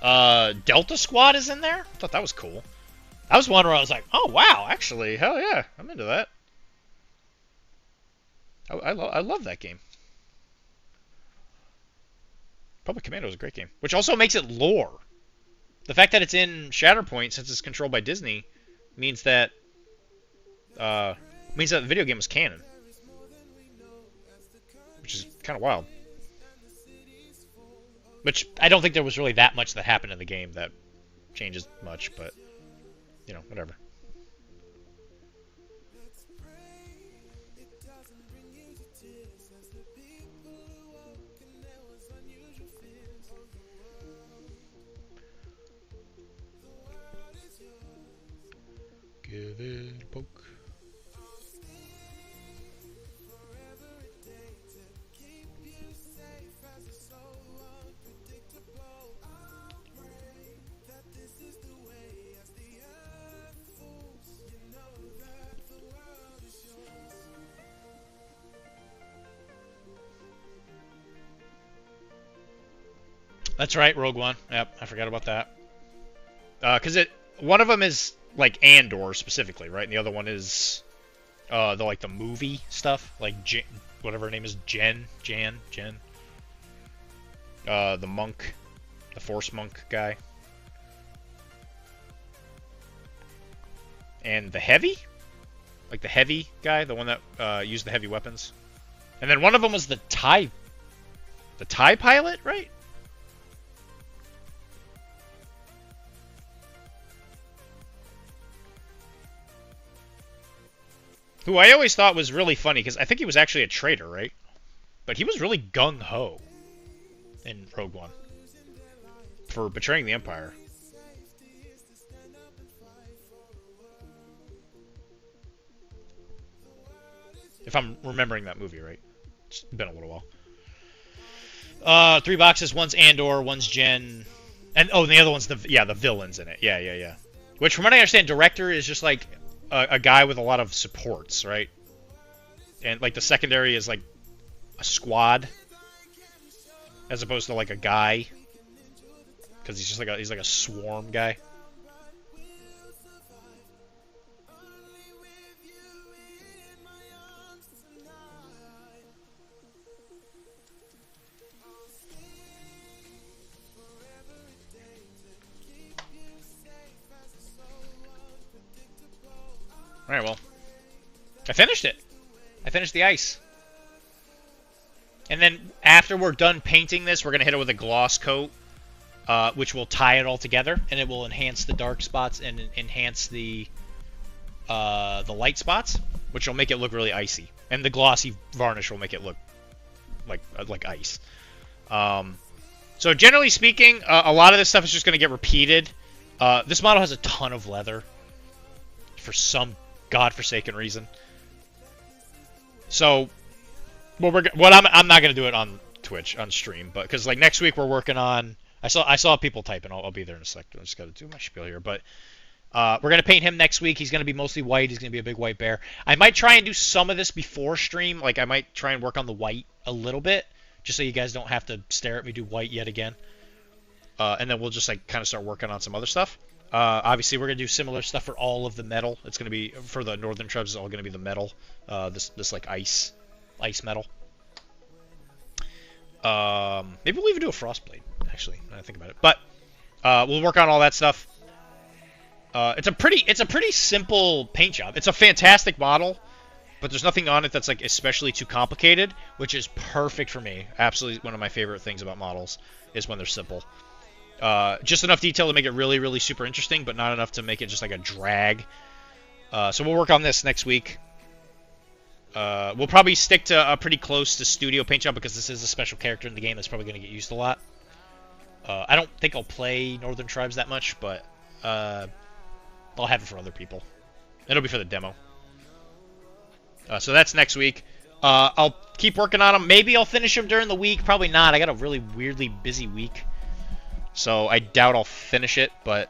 Speaker 6: Delta Squad is in there? I thought that was cool. That was one where I was like, oh wow, actually, hell yeah, I'm into that. I love that game. Public Commando is a great game, which also makes it lore. The fact that it's in Shatterpoint, since it's controlled by Disney, means that the video game was canon, which is kind of wild. Which I don't think there was really that much that happened in the game that changes much, but you know, whatever. Give it a poke. That's right, Rogue One. Yep, I forgot about that. Because one of them is like Andor specifically, right? And the other one is the movie stuff, like whatever her name is, Jen. The monk, the Force monk guy, and the heavy, like the heavy guy, the one that used the heavy weapons, and then one of them was the TIE pilot, right? Who I always thought was really funny, because I think he was actually a traitor, right? But he was really gung-ho in Rogue One for betraying the Empire. If I'm remembering that movie right. It's been a little while. 3 boxes, one's Andor, one's Jen, and the other one's the villains in it. Yeah. Which, from what I understand, director is just like a guy with a lot of supports, right? And like the secondary is like a squad, as opposed to like a guy, because he's just like a swarm guy. Alright, well, I finished it. I finished the ice. And then after we're done painting this, we're going to hit it with a gloss coat, which will tie it all together, and it will enhance the dark spots and enhance the light spots, which will make it look really icy. And the glossy varnish will make it look like ice. So generally speaking, a lot of this stuff is just going to get repeated. This model has a ton of leather for some godforsaken reason. So, I'm not gonna do it on Twitch on stream, but because like next week we're working on. I saw people typing. I'll be there in a second. I just gotta do my spiel here, but we're gonna paint him next week. He's gonna be mostly white. He's gonna be a big white bear. I might try and do some of this before stream. Like I might try and work on the white a little bit, just so you guys don't have to stare at me do white yet again. And then we'll just like kind of start working on some other stuff. Obviously, we're gonna do similar stuff for all of the metal. It's gonna be for the northern tribes. It's all gonna be the metal. This like ice metal. Maybe we'll even do a frostblade. Actually, when I think about it. But we'll work on all that stuff. It's a pretty simple paint job. It's a fantastic model, but there's nothing on it that's like especially too complicated, which is perfect for me. Absolutely, one of my favorite things about models is when they're simple. Just enough detail to make it really, really super interesting, but not enough to make it just like a drag. So we'll work on this next week. We'll probably stick to pretty close to studio paint job because this is a special character in the game that's probably going to get used a lot. I don't think I'll play Northern Tribes that much, but I'll have it for other people. It'll be for the demo. So that's next week. I'll keep working on them. Maybe I'll finish them during the week. Probably not. I got a really weirdly busy week. So I doubt I'll finish it, but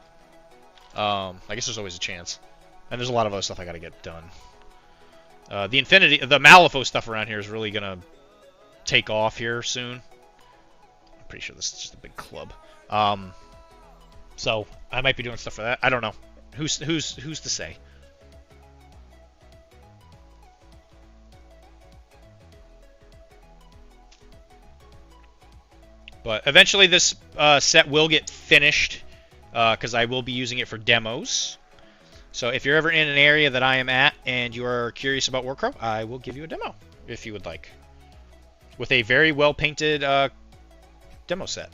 Speaker 6: I guess there's always a chance. And there's a lot of other stuff I gotta get done. The Malifaux stuff around here is really gonna take off here soon. I'm pretty sure this is just a big club. So I might be doing stuff for that. I don't know. Who's to say? But eventually this set will get finished because I will be using it for demos. So if you're ever in an area that I am at and you are curious about Warcrow, I will give you a demo if you would like. With a very well painted demo set.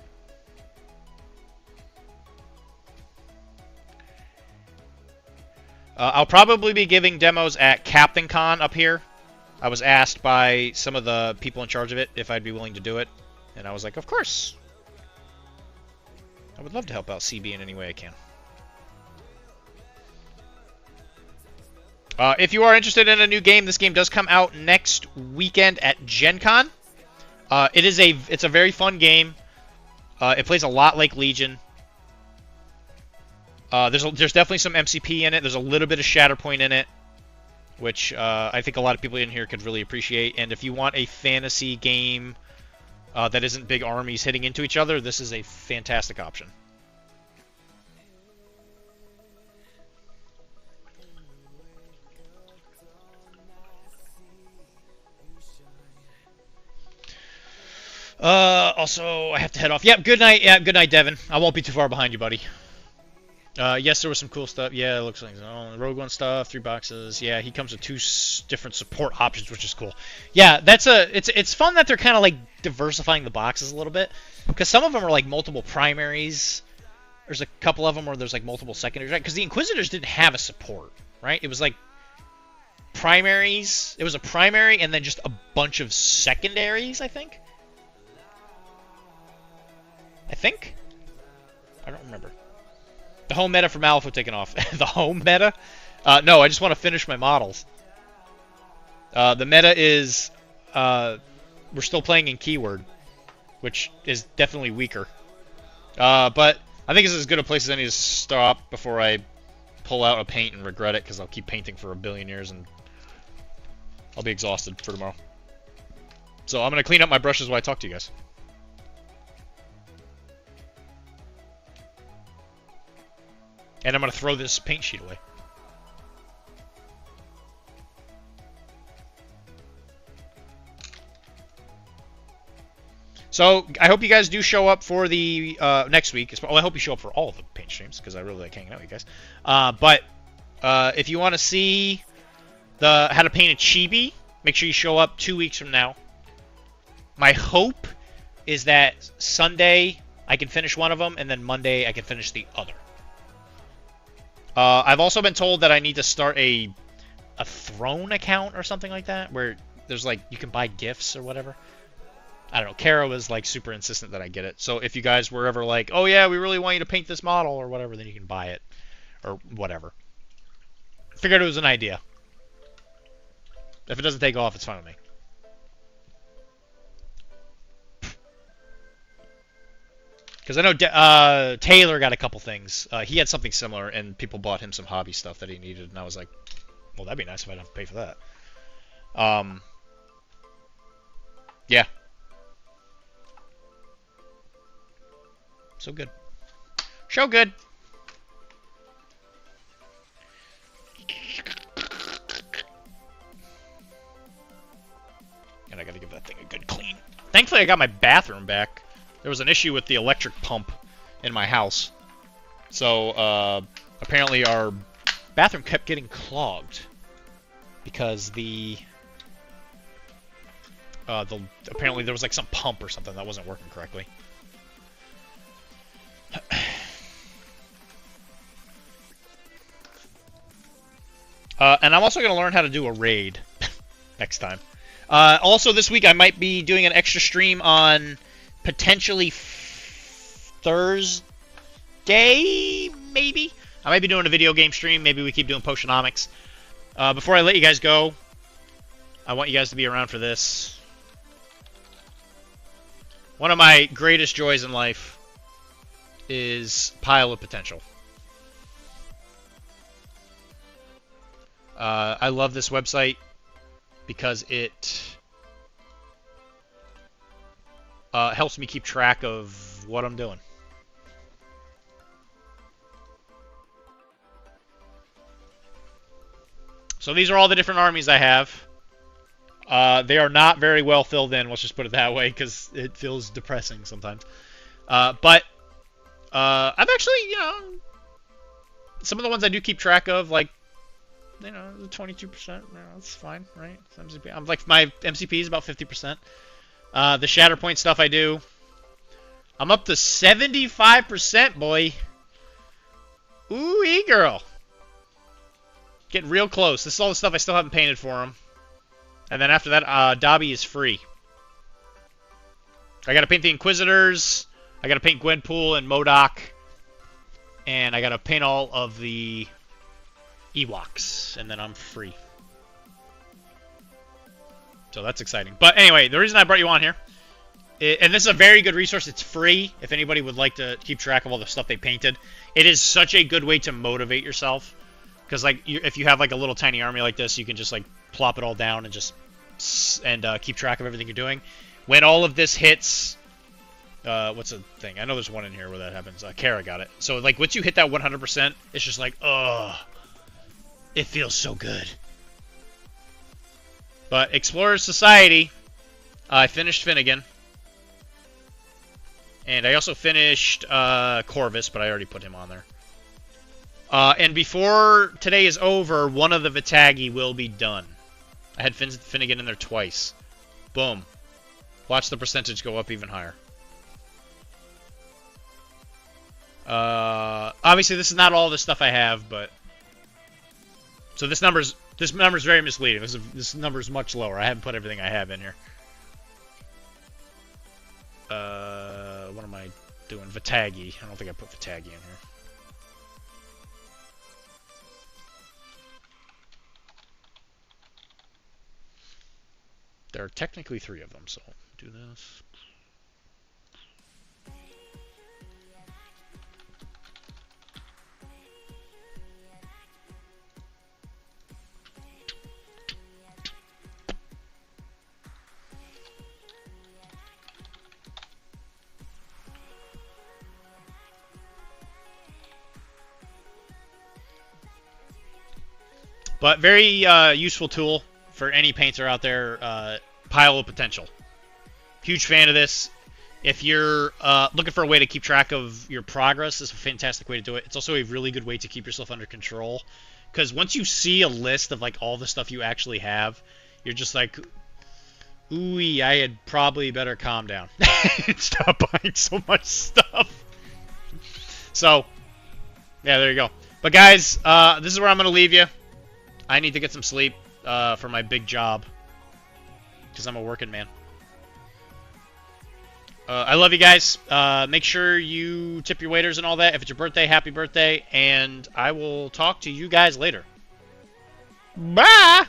Speaker 6: I'll probably be giving demos at Captain Con up here. I was asked by some of the people in charge of it if I'd be willing to do it. And I was like, of course. I would love to help out CB in any way I can. If you are interested in a new game, this game does come out next weekend at Gen Con. It's a very fun game. It plays a lot like Legion. There's definitely some MCP in it. There's a little bit of Shatterpoint in it, which I think a lot of people in here could really appreciate. And if you want a fantasy game that isn't big armies hitting into each other, this is a fantastic option. Also, I have to head off. Yep, good night. Yeah, good night, Devin. I won't be too far behind you, buddy. Yes, there was some cool stuff. Yeah, it looks like Rogue One stuff, 3 boxes. Yeah, he comes with 2 different support options, which is cool. Yeah, it's fun that they're kind of like diversifying the boxes a little bit, because some of them are like multiple primaries. There's a couple of them where there's like multiple secondaries, right? Because the Inquisitors didn't have a support, right? It was like primaries. It was a primary and then just a bunch of secondaries, I think. I don't remember. The home meta for Malifaux taken off. The home meta? No, I just want to finish my models. The meta is we're still playing in keyword, which is definitely weaker. But I think it's as good a place as any to stop before I pull out a paint and regret it, because I'll keep painting for a billion years and I'll be exhausted for tomorrow. So I'm going to clean up my brushes while I talk to you guys. And I'm going to throw this paint sheet away. So, I hope you guys do show up for the next week. Well, I hope you show up for all of the paint streams, because I really like hanging out with you guys. But if you want to see how to paint a chibi, make sure you show up 2 weeks from now. My hope is that Sunday I can finish one of them, and then Monday I can finish the other. I've also been told that I need to start a throne account or something like that, where there's like, you can buy gifts or whatever. I don't know. Kara was like super insistent that I get it. So if you guys were ever like, oh yeah, we really want you to paint this model or whatever, then you can buy it or whatever. Figured it was an idea. If it doesn't take off, it's fine with me. Because I know Taylor got a couple things. He had something similar, and people bought him some hobby stuff that he needed, and I was like, well, that'd be nice if I didn't have to pay for that. Yeah. So good. So good. And I gotta give that thing a good clean. Thankfully, I got my bathroom back. There was an issue with the electric pump in my house. So, apparently our bathroom kept getting clogged. Because apparently there was like some pump or something that wasn't working correctly. And I'm also going to learn how to do a raid next time. Also, this week I might be doing an extra stream on potentially Thursday, maybe? I might be doing a video game stream. Maybe we keep doing Potionomics. Before I let you guys go, I want you guys to be around for this. One of my greatest joys in life is Pile of Potential. I love this website because it helps me keep track of what I'm doing. So these are all the different armies I have. They are not very well filled in, let's just put it that way, because it feels depressing sometimes. But I've actually, some of the ones I do keep track of, like, the 22%, that's fine, right? I'm like, my MCP is about 50%. The Shatterpoint stuff I do, I'm up to 75%, boy. Ooh-ee, girl. Getting real close. This is all the stuff I still haven't painted for him. And then after that, Dobby is free. I gotta paint the Inquisitors. I gotta paint Gwenpool and MODOK. And I gotta paint all of the Ewoks. And then I'm free. So that's exciting. But anyway, the reason I brought you on here, and this is a very good resource. It's free if anybody would like to keep track of all the stuff they painted. It is such a good way to motivate yourself. Because like, if you have like a little tiny army like this, you can just like plop it all down and just keep track of everything you're doing. when all of this hits, what's the thing? I know there's one in here where that happens. Kara got it. So like once you hit that 100%, it's just like, ugh, it feels so good. But Explorer Society, I finished Finnegan. And I also finished Corvus, but I already put him on there. And before today is over, one of the Vitagi will be done. I had Finnegan in there twice. Boom. Watch the percentage go up even higher. Obviously, this is not all the stuff I have, but... So this number's very misleading. This number's much lower. I haven't put everything I have in here. What am I doing? Vitagi. I don't think I put Vitagi in here. There are technically 3 of them, so I'll do this. But very useful tool for any painter out there. Pile of potential. Huge fan of this. If you're looking for a way to keep track of your progress, it's a fantastic way to do it. It's also a really good way to keep yourself under control. Because once you see a list of like all the stuff you actually have, you're just like, ooh, I had probably better calm down and stop buying so much stuff. So, yeah, there you go. But guys, this is where I'm going to leave you. I need to get some sleep for my big job. Because I'm a working man. I love you guys. Make sure you tip your waiters and all that. If it's your birthday, happy birthday. And I will talk to you guys later. Bye!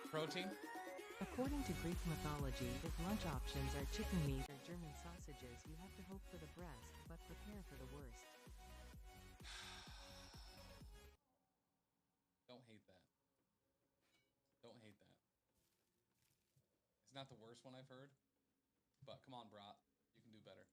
Speaker 1: Protein?
Speaker 8: According to Greek mythology, if lunch options are chicken meat or German sausages, you have to hope for the best, but prepare for the worst.
Speaker 1: Don't hate that. Don't hate that. It's not the worst one I've heard, but come on, Brat. You can do better.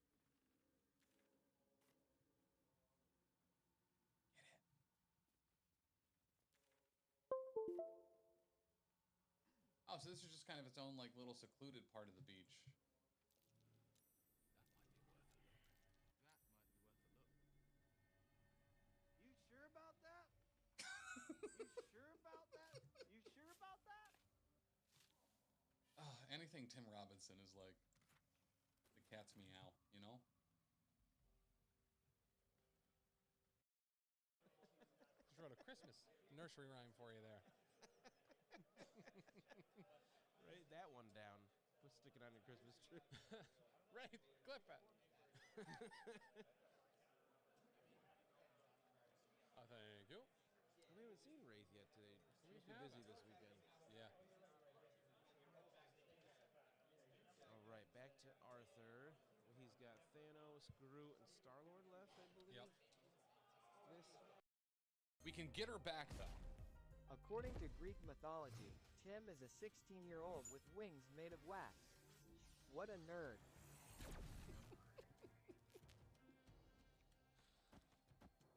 Speaker 1: Oh, so this is just kind of its own, like, little secluded part of the beach.
Speaker 5: You sure about that? You sure about that? You sure about that?
Speaker 1: Anything Tim Robinson is like the cat's meow, you know? Just wrote a Christmas nursery rhyme for you there.
Speaker 5: Write that one down. We'll stick it on your Christmas tree.
Speaker 1: Right, clip it. Thank you.
Speaker 5: We haven't seen Wraith yet today. He's supposed to be busy this weekend.
Speaker 1: Yeah.
Speaker 5: All right, back to Arthur. He's got Thanos, Groot, and Star-Lord left, I believe.
Speaker 1: Yep. We can get her back, though.
Speaker 2: According to Greek mythology, Tim is a 16-year-old with wings made of wax. What a nerd.